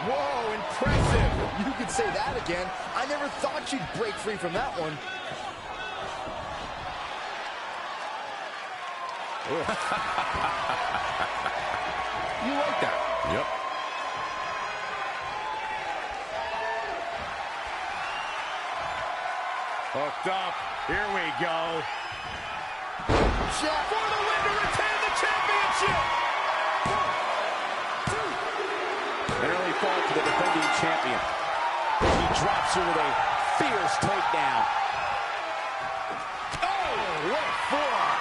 Whoa, impressive. You could say that again. I never thought she'd break free from that one. You like that? Yep. Hooked up. Here we go. Shot for the win to retain the championship. 1, 2. An early fall to the defending champion. She drops her with a fierce takedown. Oh, what a forearm.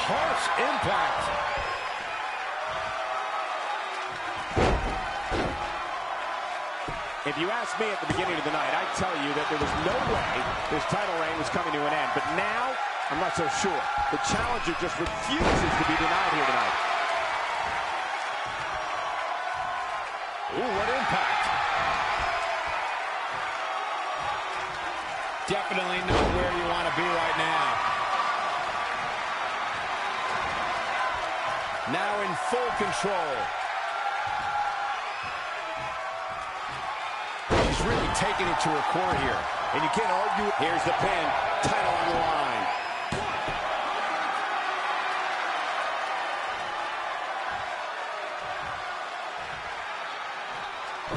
Harsh impact. If you asked me at the beginning of the night, I'd tell you that there was no way this title reign was coming to an end. But now, I'm not so sure. The challenger just refuses to be denied here tonight. Ooh, what impact. Definitely not where you want to be right now. Now in full control. She's really taking it to her core here. And you can't argue. Here's the pin. Title on the line.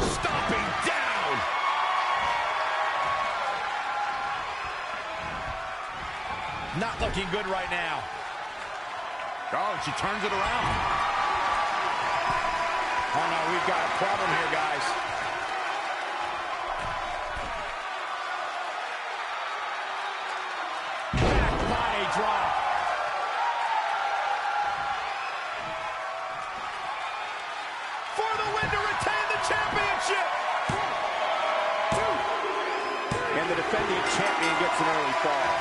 Stomping down. Not looking good right now. Oh, she turns it around. Oh, no, we've got a problem here, guys. Back body drop. For the win to retain the championship. 1, 2. And the defending champion gets an early fall.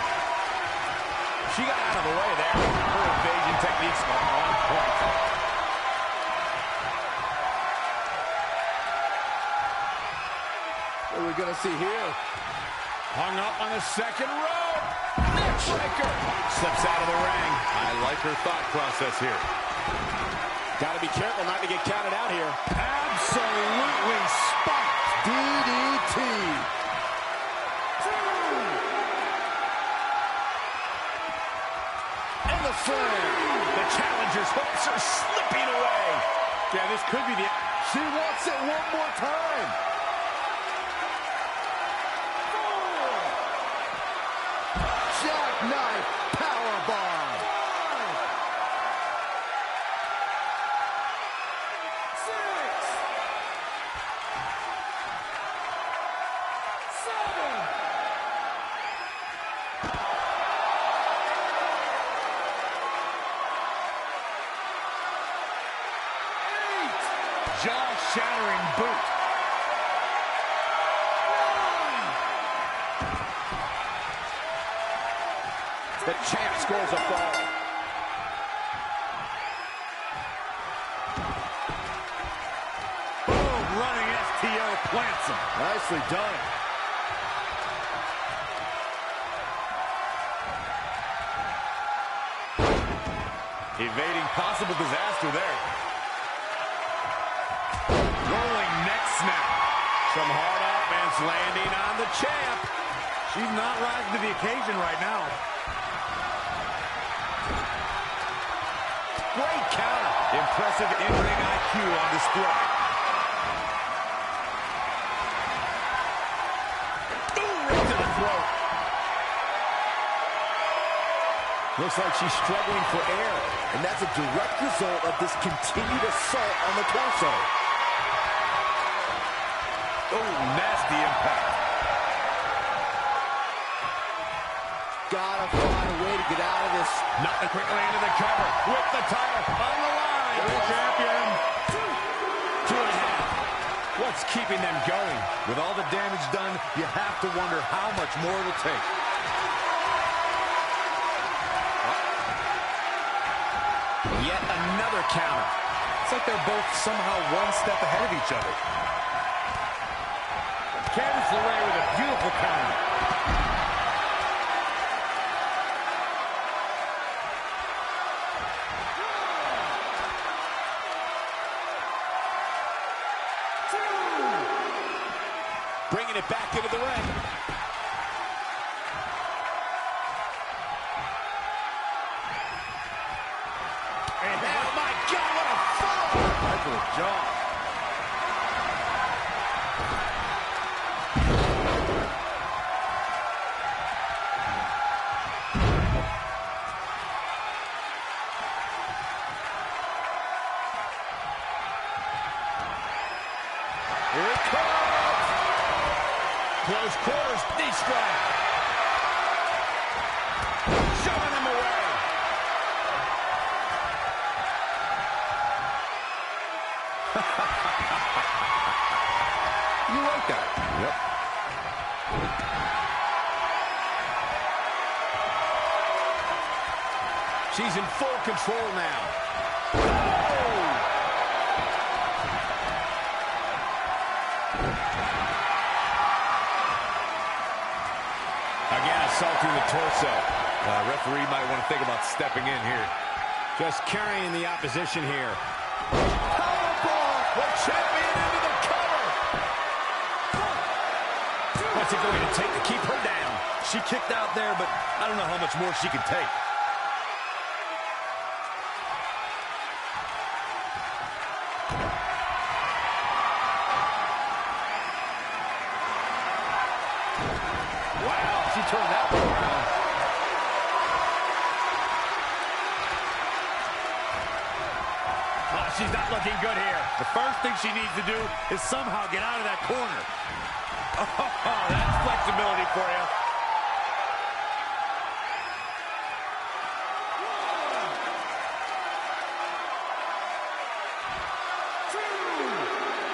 She got out of the way there. Her evasion techniques are on point. What are we going to see here? Hung up on the second rope. Neckbreaker. Slips out of the ring. I like her thought process here. Got to be careful not to get counted out here. Absolutely spiked. DDT. Slam. The challenger's hopes are slipping away. Yeah, this could be the... She wants it one more time. 4. Jackknife powerbomb. 6. 7. Jaw-shattering boot. 9. The champ scores a fall. Boom, running STO plants him. Nicely done. Evading possible disaster there. Rolling neck snap. Some hard offense landing on the champ. She's not rising to the occasion right now. Great counter. Impressive in-ring IQ on display. Ooh, right to the throat. Looks like she's struggling for air, and that's a direct result of this continued assault on the torso. Oh, nasty impact. Gotta find a way to get out of this. Nothing quickly into the cover with the title on the line. The champion. 2.5. What's keeping them going? With all the damage done, you have to wonder how much more it'll take. Yet another counter. It's like they're both somehow one step ahead of each other. Candice LeRae with a beautiful counter. Bringing it back into the ring. And oh my God, what a fall! That's a jaw. Here it comes! Close quarters, knee strike. Shoving him away. You like that? Yep. She's in full control now. Again, assaulting the torso. Referee might want to think about stepping in here. Just carrying the opposition here. Powerbomb! The champion into the cover! What's it going to take to keep her down? She kicked out there, but I don't know how much more she can take. Wow, she turned that one around. Oh, she's not looking good here. The first thing she needs to do is somehow get out of that corner. Oh, that's flexibility for you.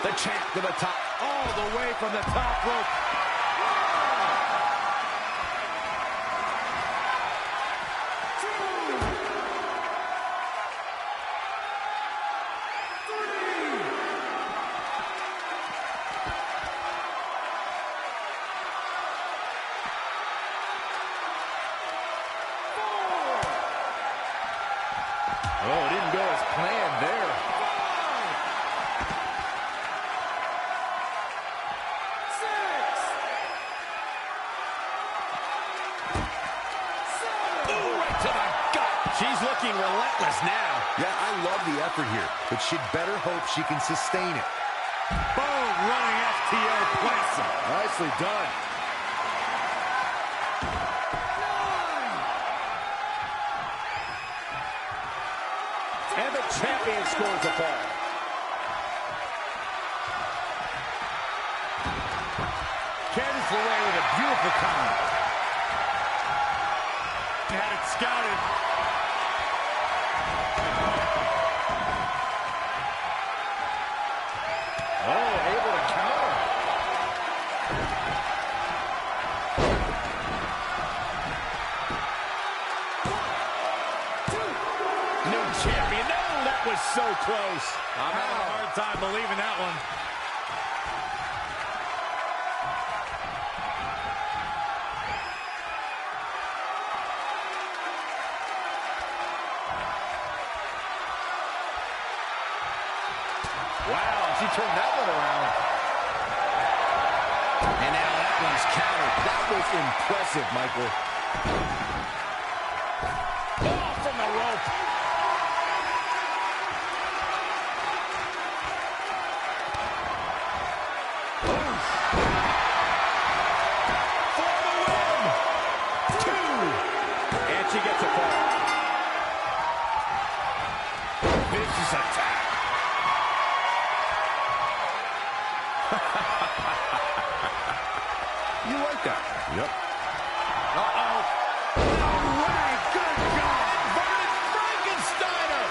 The champ to the top. All the way from the top rope. Oh, it didn't go as planned there. Ooh, right to the gut. She's looking relentless now. Yeah, I love the effort here, but she'd better hope she can sustain it. Boom, running FTO plants him. Nicely done. And the champion scores a fall. Candice LeRae with a beautiful counter. Had it scouted. Oh, able to counter. New champion. No, that was so close. I'm having a hard time believing that one. Wow, she turned that one around. And now that one's countered. That was impressive, Michael. Oh, from the rope. Oof. For the win. 2. And she gets a fall. Vicious attack. You like that? Yep. Uh-oh. No way! Good God! Inverted Frankensteiner!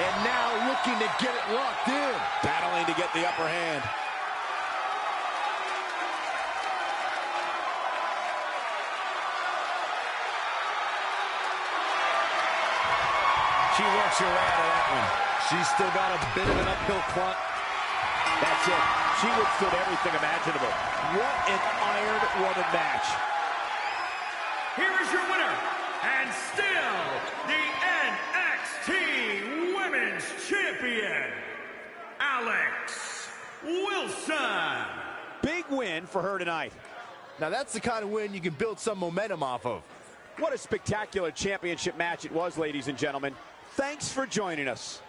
And now looking to get it locked in. Battling to get the upper hand. She works her way out of that one. She's still got a bit of an uphill climb. That's it. She withstood everything imaginable. What an Iron Woman match. Here is your winner, and still the NXT Women's Champion, Alex Wilson. Big win for her tonight. Now that's the kind of win you can build some momentum off of. What a spectacular championship match it was, ladies and gentlemen. Thanks for joining us.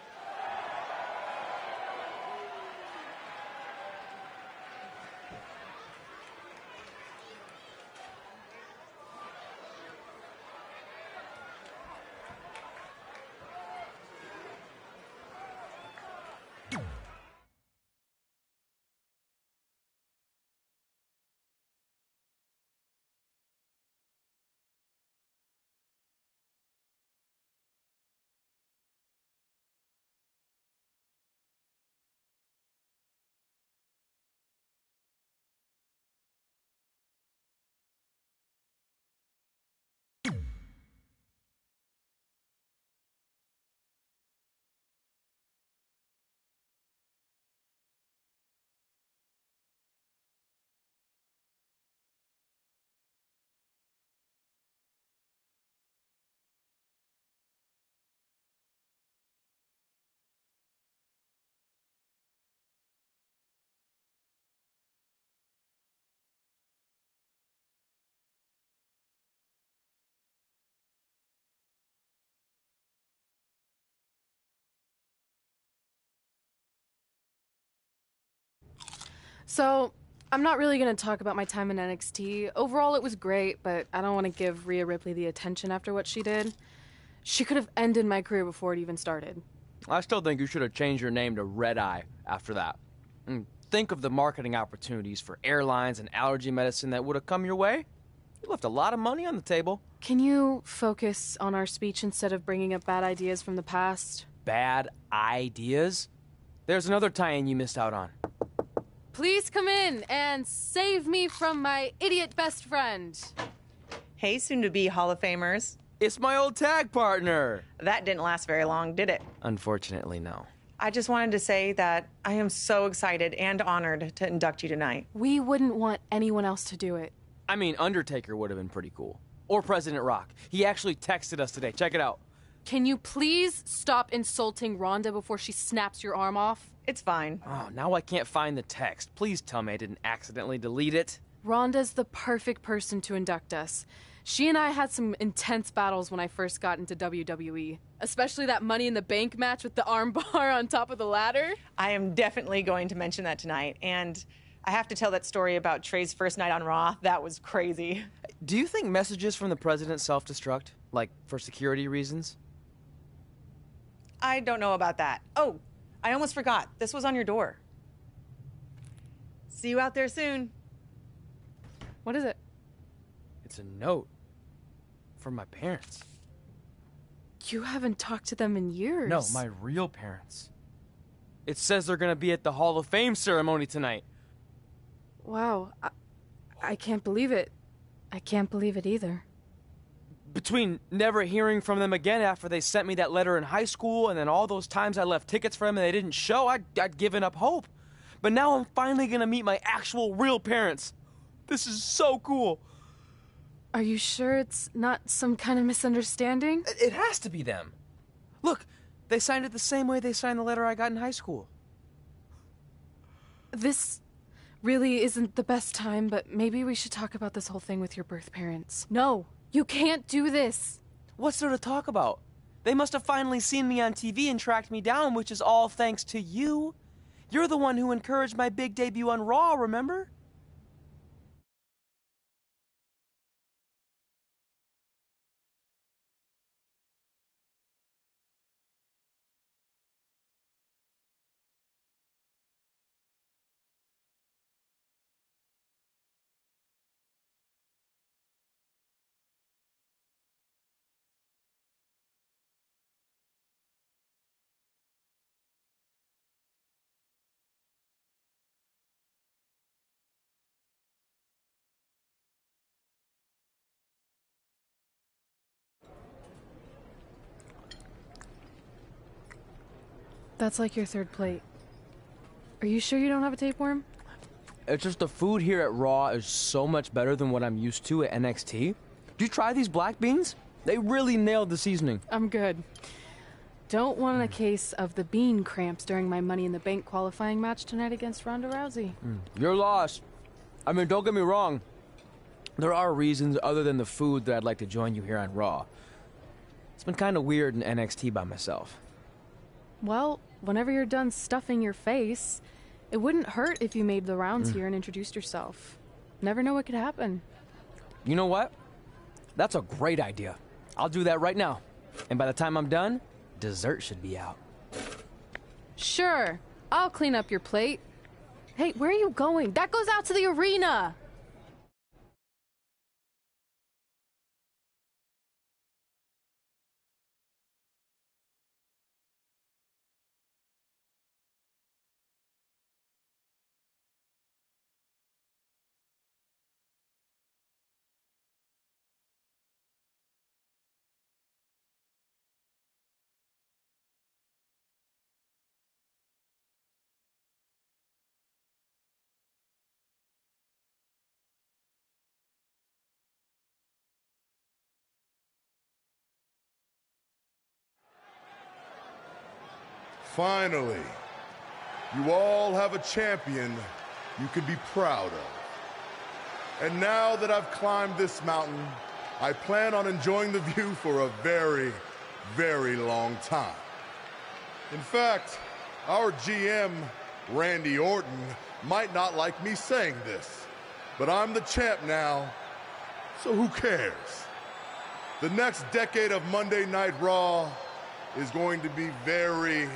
So, I'm not really going to talk about my time in NXT. Overall, it was great, but I don't want to give Rhea Ripley the attention after what she did. She could have ended my career before it even started. I still think you should have changed your name to Red Eye after that. And think of the marketing opportunities for airlines and allergy medicine that would have come your way. You left a lot of money on the table. Can you focus on our speech instead of bringing up bad ideas from the past? Bad ideas? There's another tie-in you missed out on. Please come in and save me from my idiot best friend. Hey, soon-to-be Hall of Famers. It's my old tag partner. That didn't last very long, did it? Unfortunately, no. I just wanted to say that I am so excited and honored to induct you tonight. We wouldn't want anyone else to do it. I mean, Undertaker would have been pretty cool. Or President Rock. He actually texted us today. Check it out. Can you please stop insulting Rhonda before she snaps your arm off? It's fine. Oh, now I can't find the text. Please tell me I didn't accidentally delete it. Rhonda's the perfect person to induct us. She and I had some intense battles when I first got into WWE. Especially that Money in the Bank match with the arm bar on top of the ladder. I am definitely going to mention that tonight. And I have to tell that story about Trey's first night on Raw. That was crazy. Do you think messages from the president self-destruct? Like, for security reasons? I don't know about that. Oh, I almost forgot. This was on your door. See you out there soon. What is it? It's a note. From my parents. You haven't talked to them in years. No, my real parents. It says they're gonna be at the Hall of Fame ceremony tonight. Wow. I can't believe it. I can't believe it either. Between never hearing from them again after they sent me that letter in high school and then all those times I left tickets for them and they didn't show, I'd given up hope. But now I'm finally gonna meet my actual real parents. This is so cool. Are you sure it's not some kind of misunderstanding? It has to be them. Look, they signed it the same way they signed the letter I got in high school. This really isn't the best time, but maybe we should talk about this whole thing with your birth parents. No, you can't do this. What's there to talk about? They must have finally seen me on TV and tracked me down, which is all thanks to you. You're the one who encouraged my big debut on Raw, remember? That's like your third plate. Are you sure you don't have a tapeworm? It's just the food here at Raw is so much better than what I'm used to at NXT. Did you try these black beans? They really nailed the seasoning. I'm good. Don't want a case of the bean cramps during my Money in the Bank qualifying match tonight against Ronda Rousey. Your loss. I mean, don't get me wrong. There are reasons other than the food that I'd like to join you here on Raw. It's been kind of weird in NXT by myself. Well, whenever you're done stuffing your face, it wouldn't hurt if you made the rounds here and introduced yourself. Never know what could happen. You know what? That's a great idea. I'll do that right now. And by the time I'm done, dessert should be out. Sure, I'll clean up your plate. Hey, where are you going? That goes out to the arena! Finally, you all have a champion you can be proud of. And now that I've climbed this mountain, I plan on enjoying the view for a very, very long time. In fact, our GM, Randy Orton, might not like me saying this, but I'm the champ now, so who cares? The next decade of Monday Night Raw is going to be very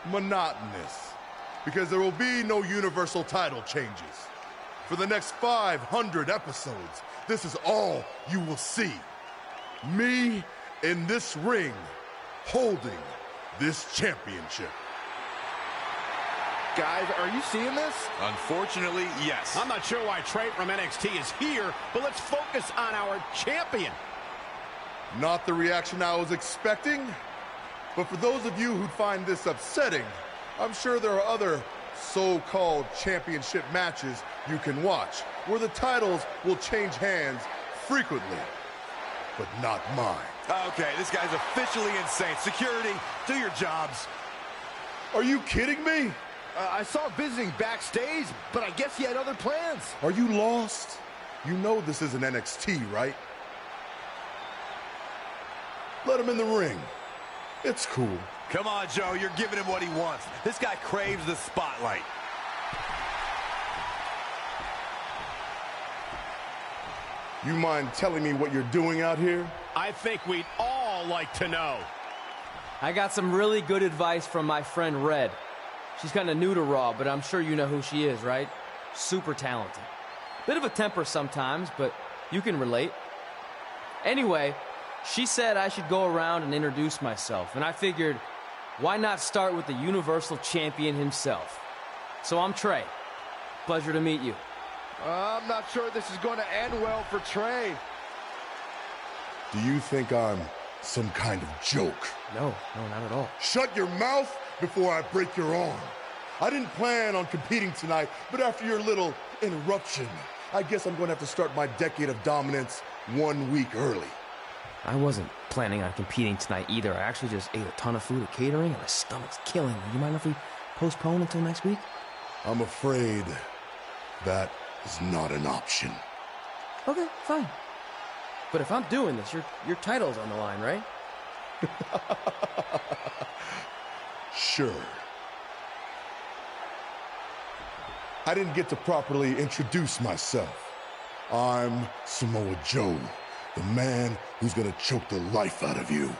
monotonous because there will be no universal title changes. For the next 500 episodes, this is all you will see. Me in this ring holding this championship. Guys, are you seeing this? Unfortunately, yes. I'm not sure why Trey from NXT is here, but let's focus on our champion. Not the reaction I was expecting, but for those of you who find this upsetting, I'm sure there are other so-called championship matches you can watch where the titles will change hands frequently, but not mine. Okay, this guy's officially insane. Security, do your jobs. Are you kidding me? I saw him visiting backstage, but I guess he had other plans. Are you lost? You know this isn't NXT, right? Let him in the ring. It's cool. Come on, Joe, you're giving him what he wants. This guy craves the spotlight. You mind telling me what you're doing out here? I think we'd all like to know. I got some really good advice from my friend Red. She's kind of new to Raw, but I'm sure you know who she is, right? Super talented. Bit of a temper sometimes, but you can relate. Anyway, she said I should go around and introduce myself, and I figured, why not start with the Universal Champion himself? So I'm Trey. Pleasure to meet you. I'm not sure this is going to end well for Trey. Do you think I'm some kind of joke? No, not at all. Shut your mouth before I break your arm. I didn't plan on competing tonight, but after your little interruption, I guess I'm going to have to start my decade of dominance 1 week early. I wasn't planning on competing tonight either. I actually just ate a ton of food at catering, and my stomach's killing me. You mind if we postpone until next week? I'm afraid that is not an option. Okay, fine. But if I'm doing this, your title's on the line, right? Sure. I didn't get to properly introduce myself. I'm Samoa Joe, the man who's gonna choke the life out of you.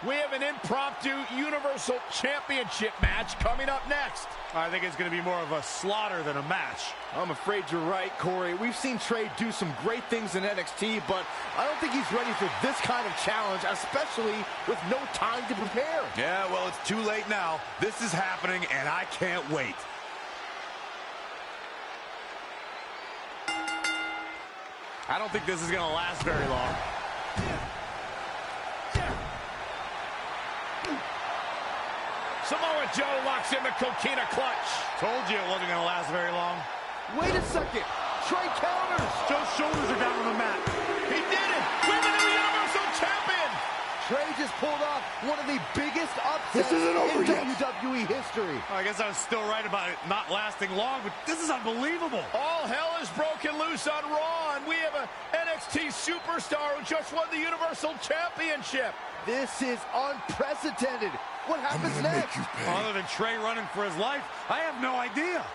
We have an impromptu Universal Championship match coming up next. I think it's going to be more of a slaughter than a match. I'm afraid you're right, Corey. We've seen Trey do some great things in NXT, but I don't think he's ready for this kind of challenge, especially with no time to prepare. Yeah, well, it's too late now. This is happening, and I can't wait. I don't think this is going to last very long. Joe locks in the coquina clutch. Told you it wasn't going to last very long. Wait a second. Trey counters. Joe's shoulders are down on the mat. He did it. We're the new Universal Champion. Trey just pulled off one of the biggest upsets This isn't over in yet. WWE history. Well, I guess I was still right about it not lasting long, but this is unbelievable. All hell is broken loose on Raw, and we have an NXT superstar who just won the Universal Championship. This is unprecedented. What happens next? Other than Trey running for his life, I have no idea.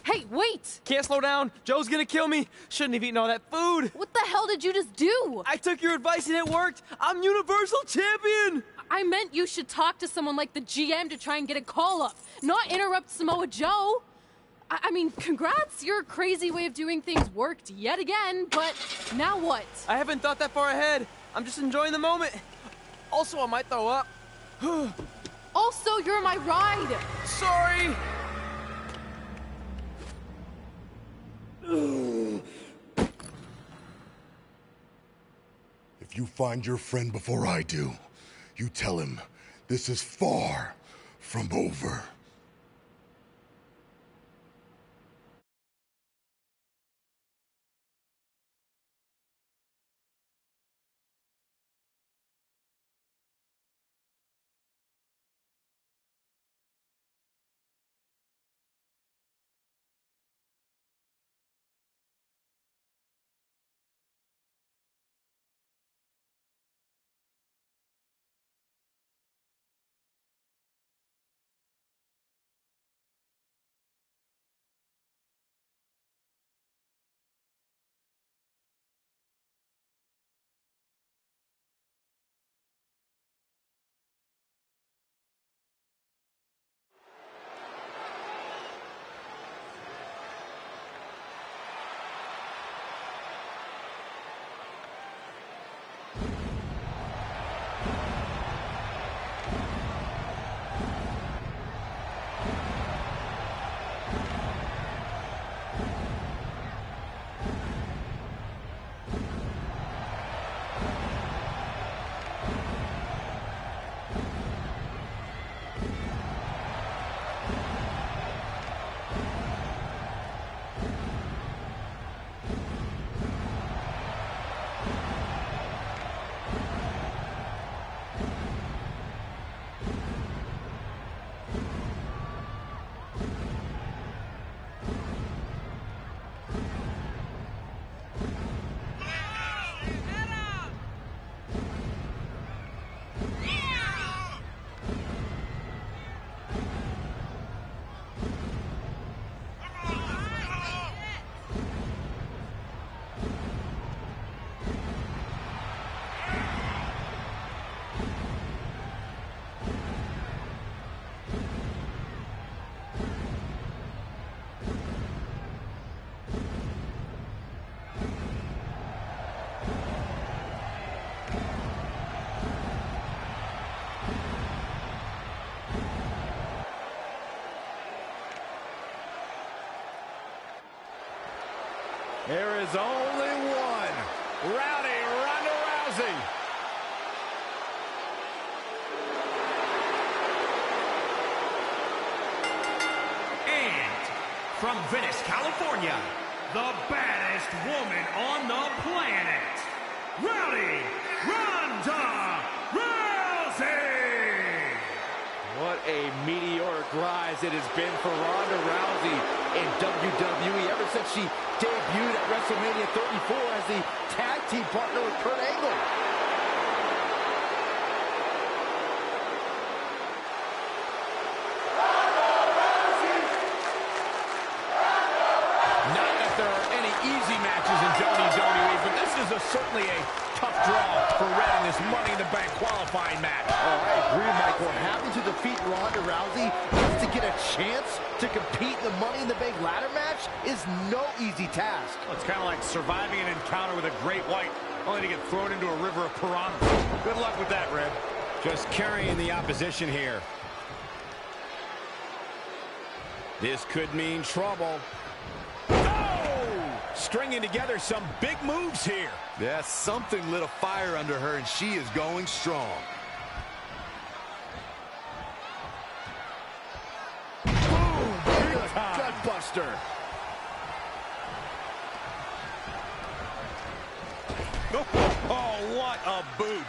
Hey, wait! Can't slow down. Joe's gonna kill me. Shouldn't have eaten all that food. What the hell did you just do? I took your advice and it worked. I'm Universal Champion. I meant you should talk to someone like the GM to try and get a call up, not interrupt Samoa Joe. I mean, congrats. Your crazy way of doing things worked yet again, but now what? I haven't thought that far ahead. I'm just enjoying the moment. Also, I might throw up. Also, you're my ride. Sorry. If you find your friend before I do, you tell him this is far from over. There is only one. Rowdy Ronda Rousey. And from Venice, California, the baddest woman on the planet, Rowdy Ronda Rousey! What a meteoric rise it has been for Ronda Rousey in WWE ever since she debuted at WrestleMania 34 as the tag team partner with Kurt Angle. defeat Ronda Rousey just to get a chance to compete in the Money in the Bank ladder match is no easy task. Well, it's kind of like surviving an encounter with a great white, only to get thrown into a river of piranhas. Good luck with that, Red. Just carrying the opposition here. This could mean trouble. Oh! Stringing together some big moves here. Yeah, something lit a fire under her, and she is going strong. Boom! Big gutbuster. Oh, what a boot.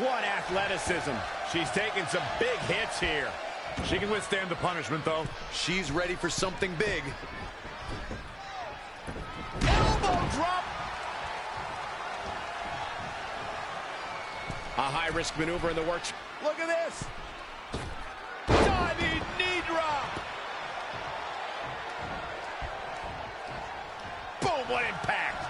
What athleticism. She's taking some big hits here. She can withstand the punishment, though. She's ready for something big. Elbow drop. A high-risk maneuver in the works. Look at this. Diving knee drop. Boom, what impact.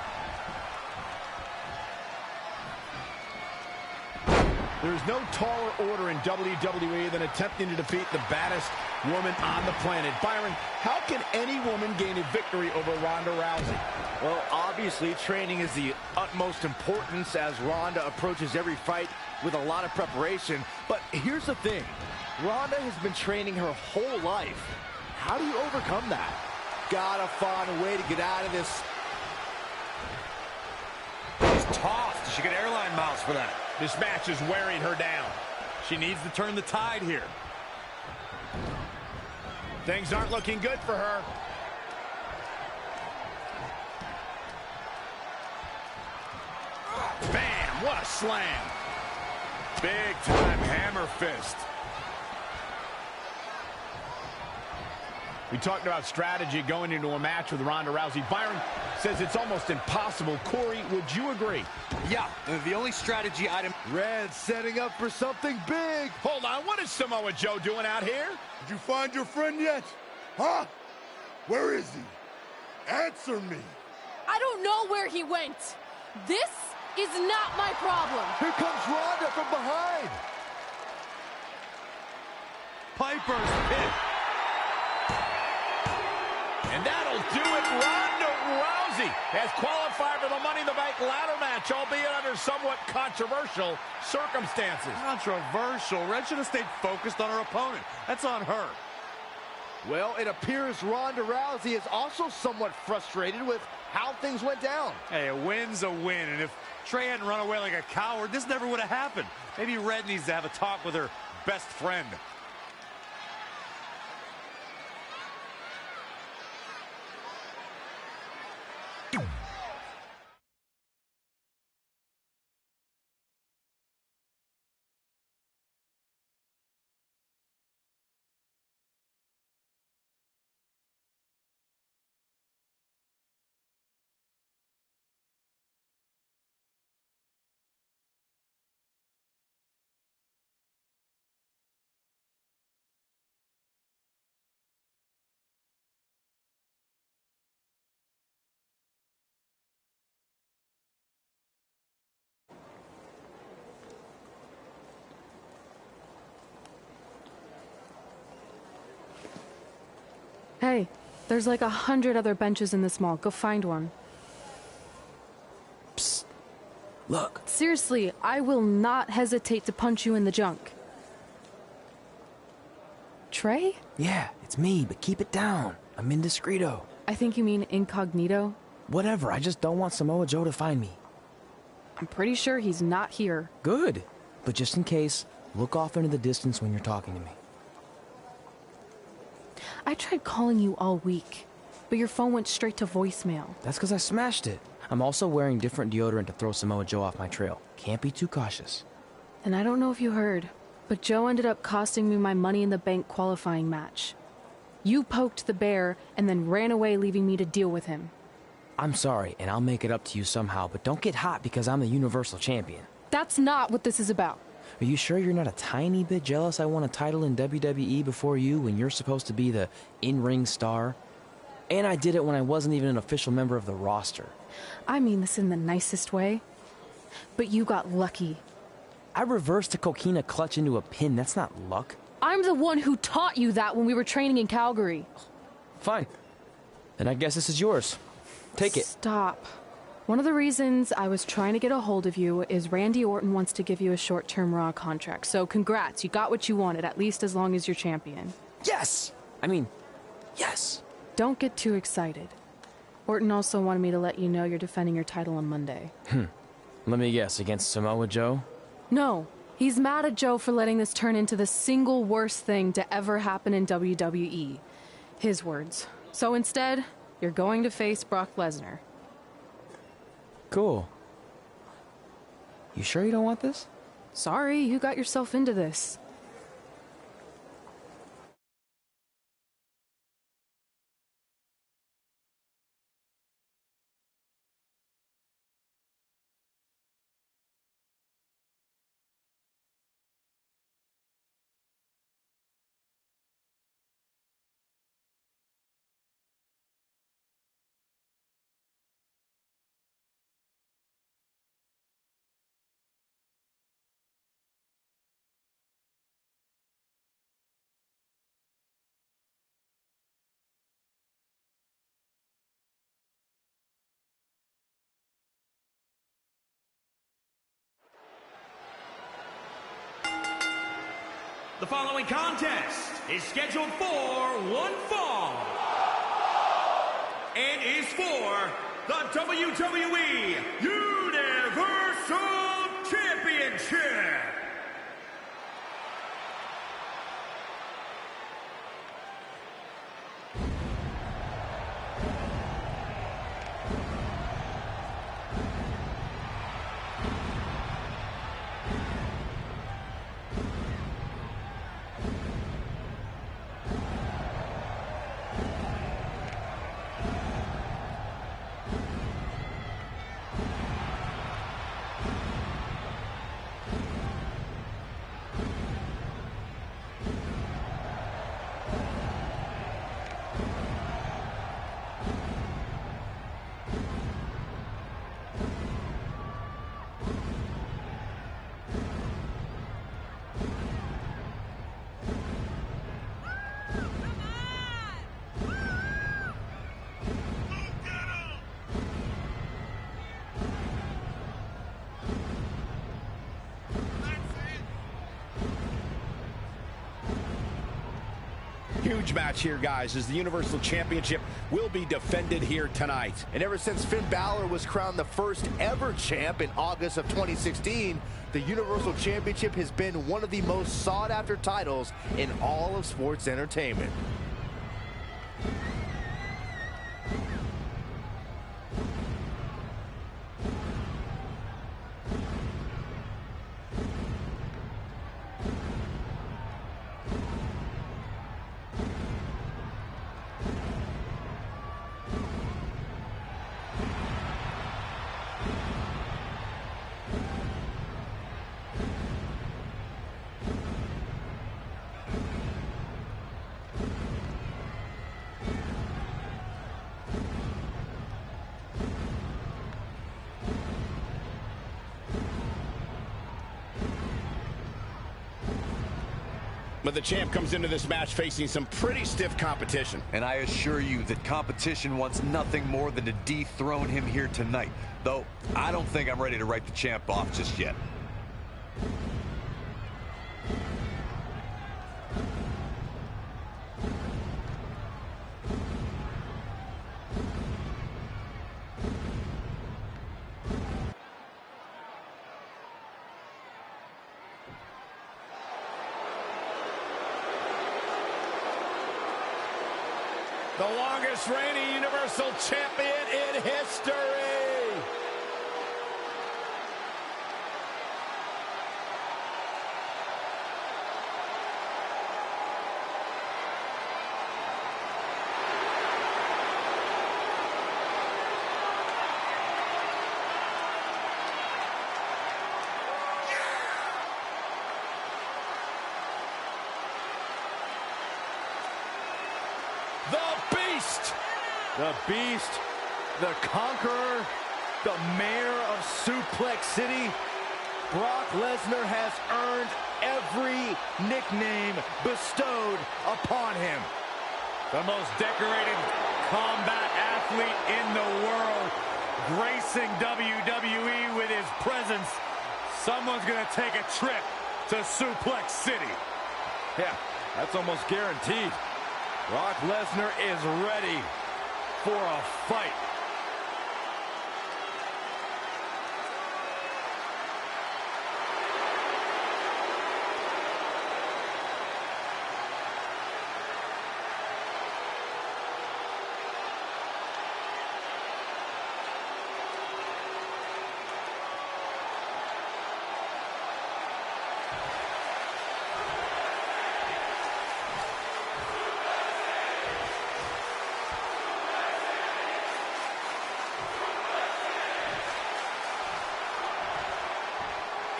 There's no taller order in WWE than attempting to defeat the baddest woman on the planet. Byron, how can any woman gain a victory over Ronda Rousey? Well, obviously, training is the utmost importance as Ronda approaches every fight with a lot of preparation. But here's the thing. Ronda has been training her whole life. How do you overcome that? Gotta find a way to get out of this. She's tossed. She get airline miles for that. This match is wearing her down. She needs to turn the tide here. Things aren't looking good for her. Bam! What a slam. Big time hammer fist. We talked about strategy going into a match with Ronda Rousey. Byron says it's almost impossible. Corey, would you agree? Yeah, the only strategy item... Red setting up for something big. Hold on, what is Samoa Joe doing out here? Did you find your friend yet? Huh? Where is he? Answer me. I don't know where he went. This is not my problem. Here comes Ronda from behind. Piper's pit. And that'll do it. Ronda Rousey has qualified for the Money in the Bank ladder match, albeit under somewhat controversial circumstances. Controversial? Red should have stayed focused on her opponent. That's on her. Well, it appears Ronda Rousey is also somewhat frustrated with how things went down. Hey, a win's a win, and if Trey hadn't run away like a coward, this never would have happened. Maybe Red needs to have a talk with her best friend. Hey, there's like 100 other benches in this mall. Go find one. Psst. Look. Seriously, I will not hesitate to punch you in the junk. Trey? Yeah, it's me, but keep it down. I'm indiscreto. I think you mean incognito. Whatever, I just don't want Samoa Joe to find me. I'm pretty sure he's not here. Good. But just in case, look off into the distance when you're talking to me. I tried calling you all week, but your phone went straight to voicemail. That's because I smashed it. I'm also wearing different deodorant to throw Samoa Joe off my trail. Can't be too cautious. And I don't know if you heard, but Joe ended up costing me my Money in the Bank qualifying match. You poked the bear and then ran away, leaving me to deal with him. I'm sorry, and I'll make it up to you somehow, but don't get hot because I'm the Universal Champion. That's not what this is about. Are you sure you're not a tiny bit jealous I won a title in WWE before you when you're supposed to be the in-ring star? And I did it when I wasn't even an official member of the roster. I mean this in the nicest way. But you got lucky. I reversed a coquina clutch into a pin. That's not luck. I'm the one who taught you that when we were training in Calgary. Fine. Then I guess this is yours. Take it. Stop. One of the reasons I was trying to get a hold of you is Randy Orton wants to give you a short-term Raw contract. So congrats, you got what you wanted, at least as long as you're champion. Yes! I mean, yes. Don't get too excited. Orton also wanted me to let you know you're defending your title on Monday. Let me guess, against Samoa Joe? No. He's mad at Joe for letting this turn into the single worst thing to ever happen in WWE. His words. So instead, you're going to face Brock Lesnar. Cool. You sure you don't want this? Sorry, you got yourself into this. The following contest is scheduled for one fall and is for the WWE Universal Championship. Huge match here, guys, as the Universal Championship will be defended here tonight. And ever since Finn Balor was crowned the first ever champ in August of 2016, the Universal Championship has been one of the most sought-after titles in all of sports entertainment. But the champ comes into this match facing some pretty stiff competition. And I assure you that competition wants nothing more than to dethrone him here tonight. Though, I don't think I'm ready to write the champ off just yet. The longest reigning Universal Champion in history. The Beast, the Conqueror, the Mayor of Suplex City. Brock Lesnar has earned every nickname bestowed upon him. The most decorated combat athlete in the world, gracing WWE with his presence. Someone's going to take a trip to Suplex City. Yeah, that's almost guaranteed. Brock Lesnar is ready for a fight.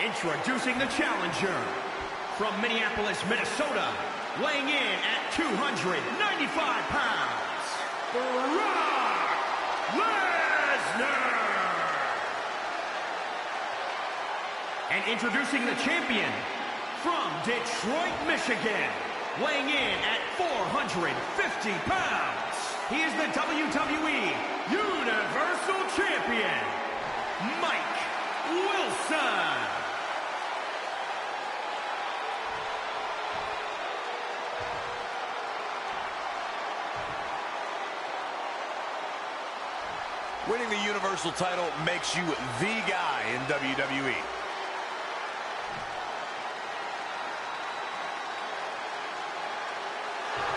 Introducing the challenger from Minneapolis, Minnesota, weighing in at 295 pounds, Brock Lesnar. And introducing the champion from Detroit, Michigan, weighing in at 450 pounds, he is the WWE Universal Champion, Mike Wilson. Winning the Universal title makes you the guy in WWE.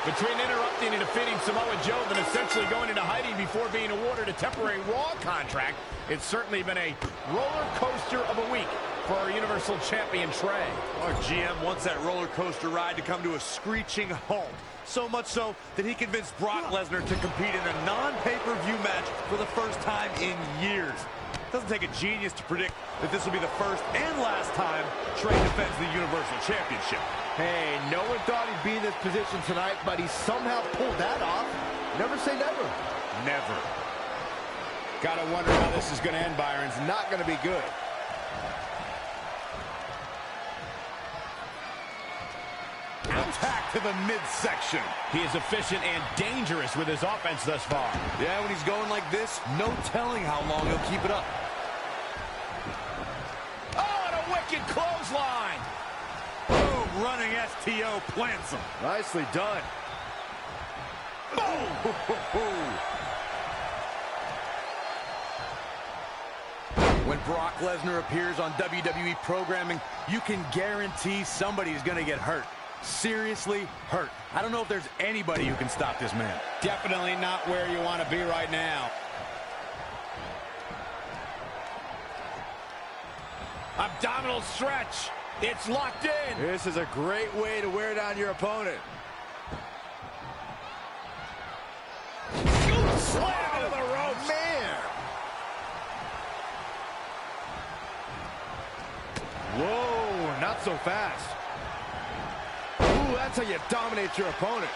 Between interrupting and defeating Samoa Joe, then essentially going into hiding before being awarded a temporary Raw contract, it's certainly been a roller coaster of a week for our Universal Champion Trey. Our GM wants that roller coaster ride to come to a screeching halt. So much so that he convinced Brock Lesnar to compete in a non-pay-per-view match for the first time in years. It doesn't take a genius to predict that this will be the first and last time Trey defends the Universal Championship. Hey, no one thought he'd be in this position tonight, but he somehow pulled that off. Never say never. Never. Gotta wonder how this is going to end, Byron. It's not going to be good. Attack to the midsection. He is efficient and dangerous with his offense thus far. Yeah, when he's going like this, no telling how long he'll keep it up. Oh, and a wicked clothesline. Boom, running STO plants him. Nicely done. When Brock Lesnar appears on WWE programming, you can guarantee somebody's going to get hurt. Seriously hurt. I don't know if there's anybody who can stop this man. Definitely not where you want to be right now. Abdominal stretch. It's locked in. This is a great way to wear down your opponent. Slam into the ropes. Man. Whoa, not so fast. Ooh, that's how you dominate your opponent.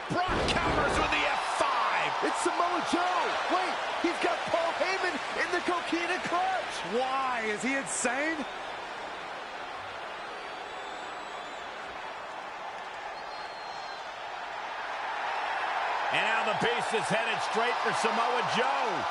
Brock counters with the F5. It's Samoa Joe. Wait, he's got Paul Heyman in the Coquina Clutch. Why? Is he insane? And now the Beast is headed straight for Samoa Joe.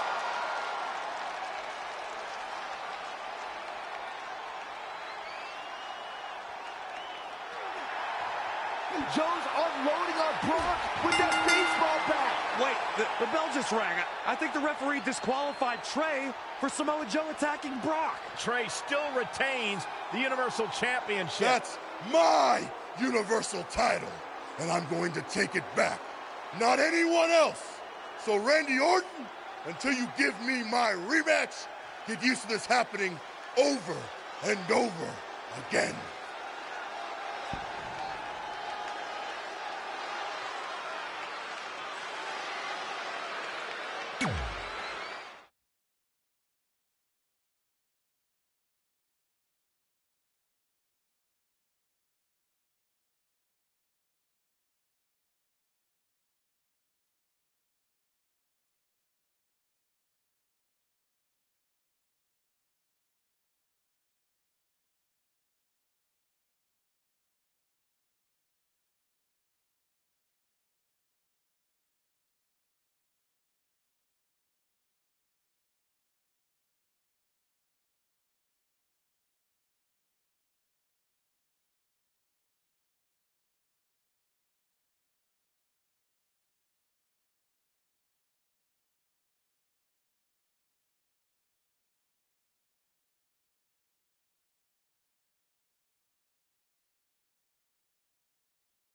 Joe's unloading on Brock with that baseball bat. Wait, the bell just rang. I think the referee disqualified Trey for Samoa Joe attacking Brock. Trey still retains the Universal Championship. That's my Universal title, and I'm going to take it back. Not anyone else. So Randy Orton, until you give me my rematch, get used to this happening over and over again.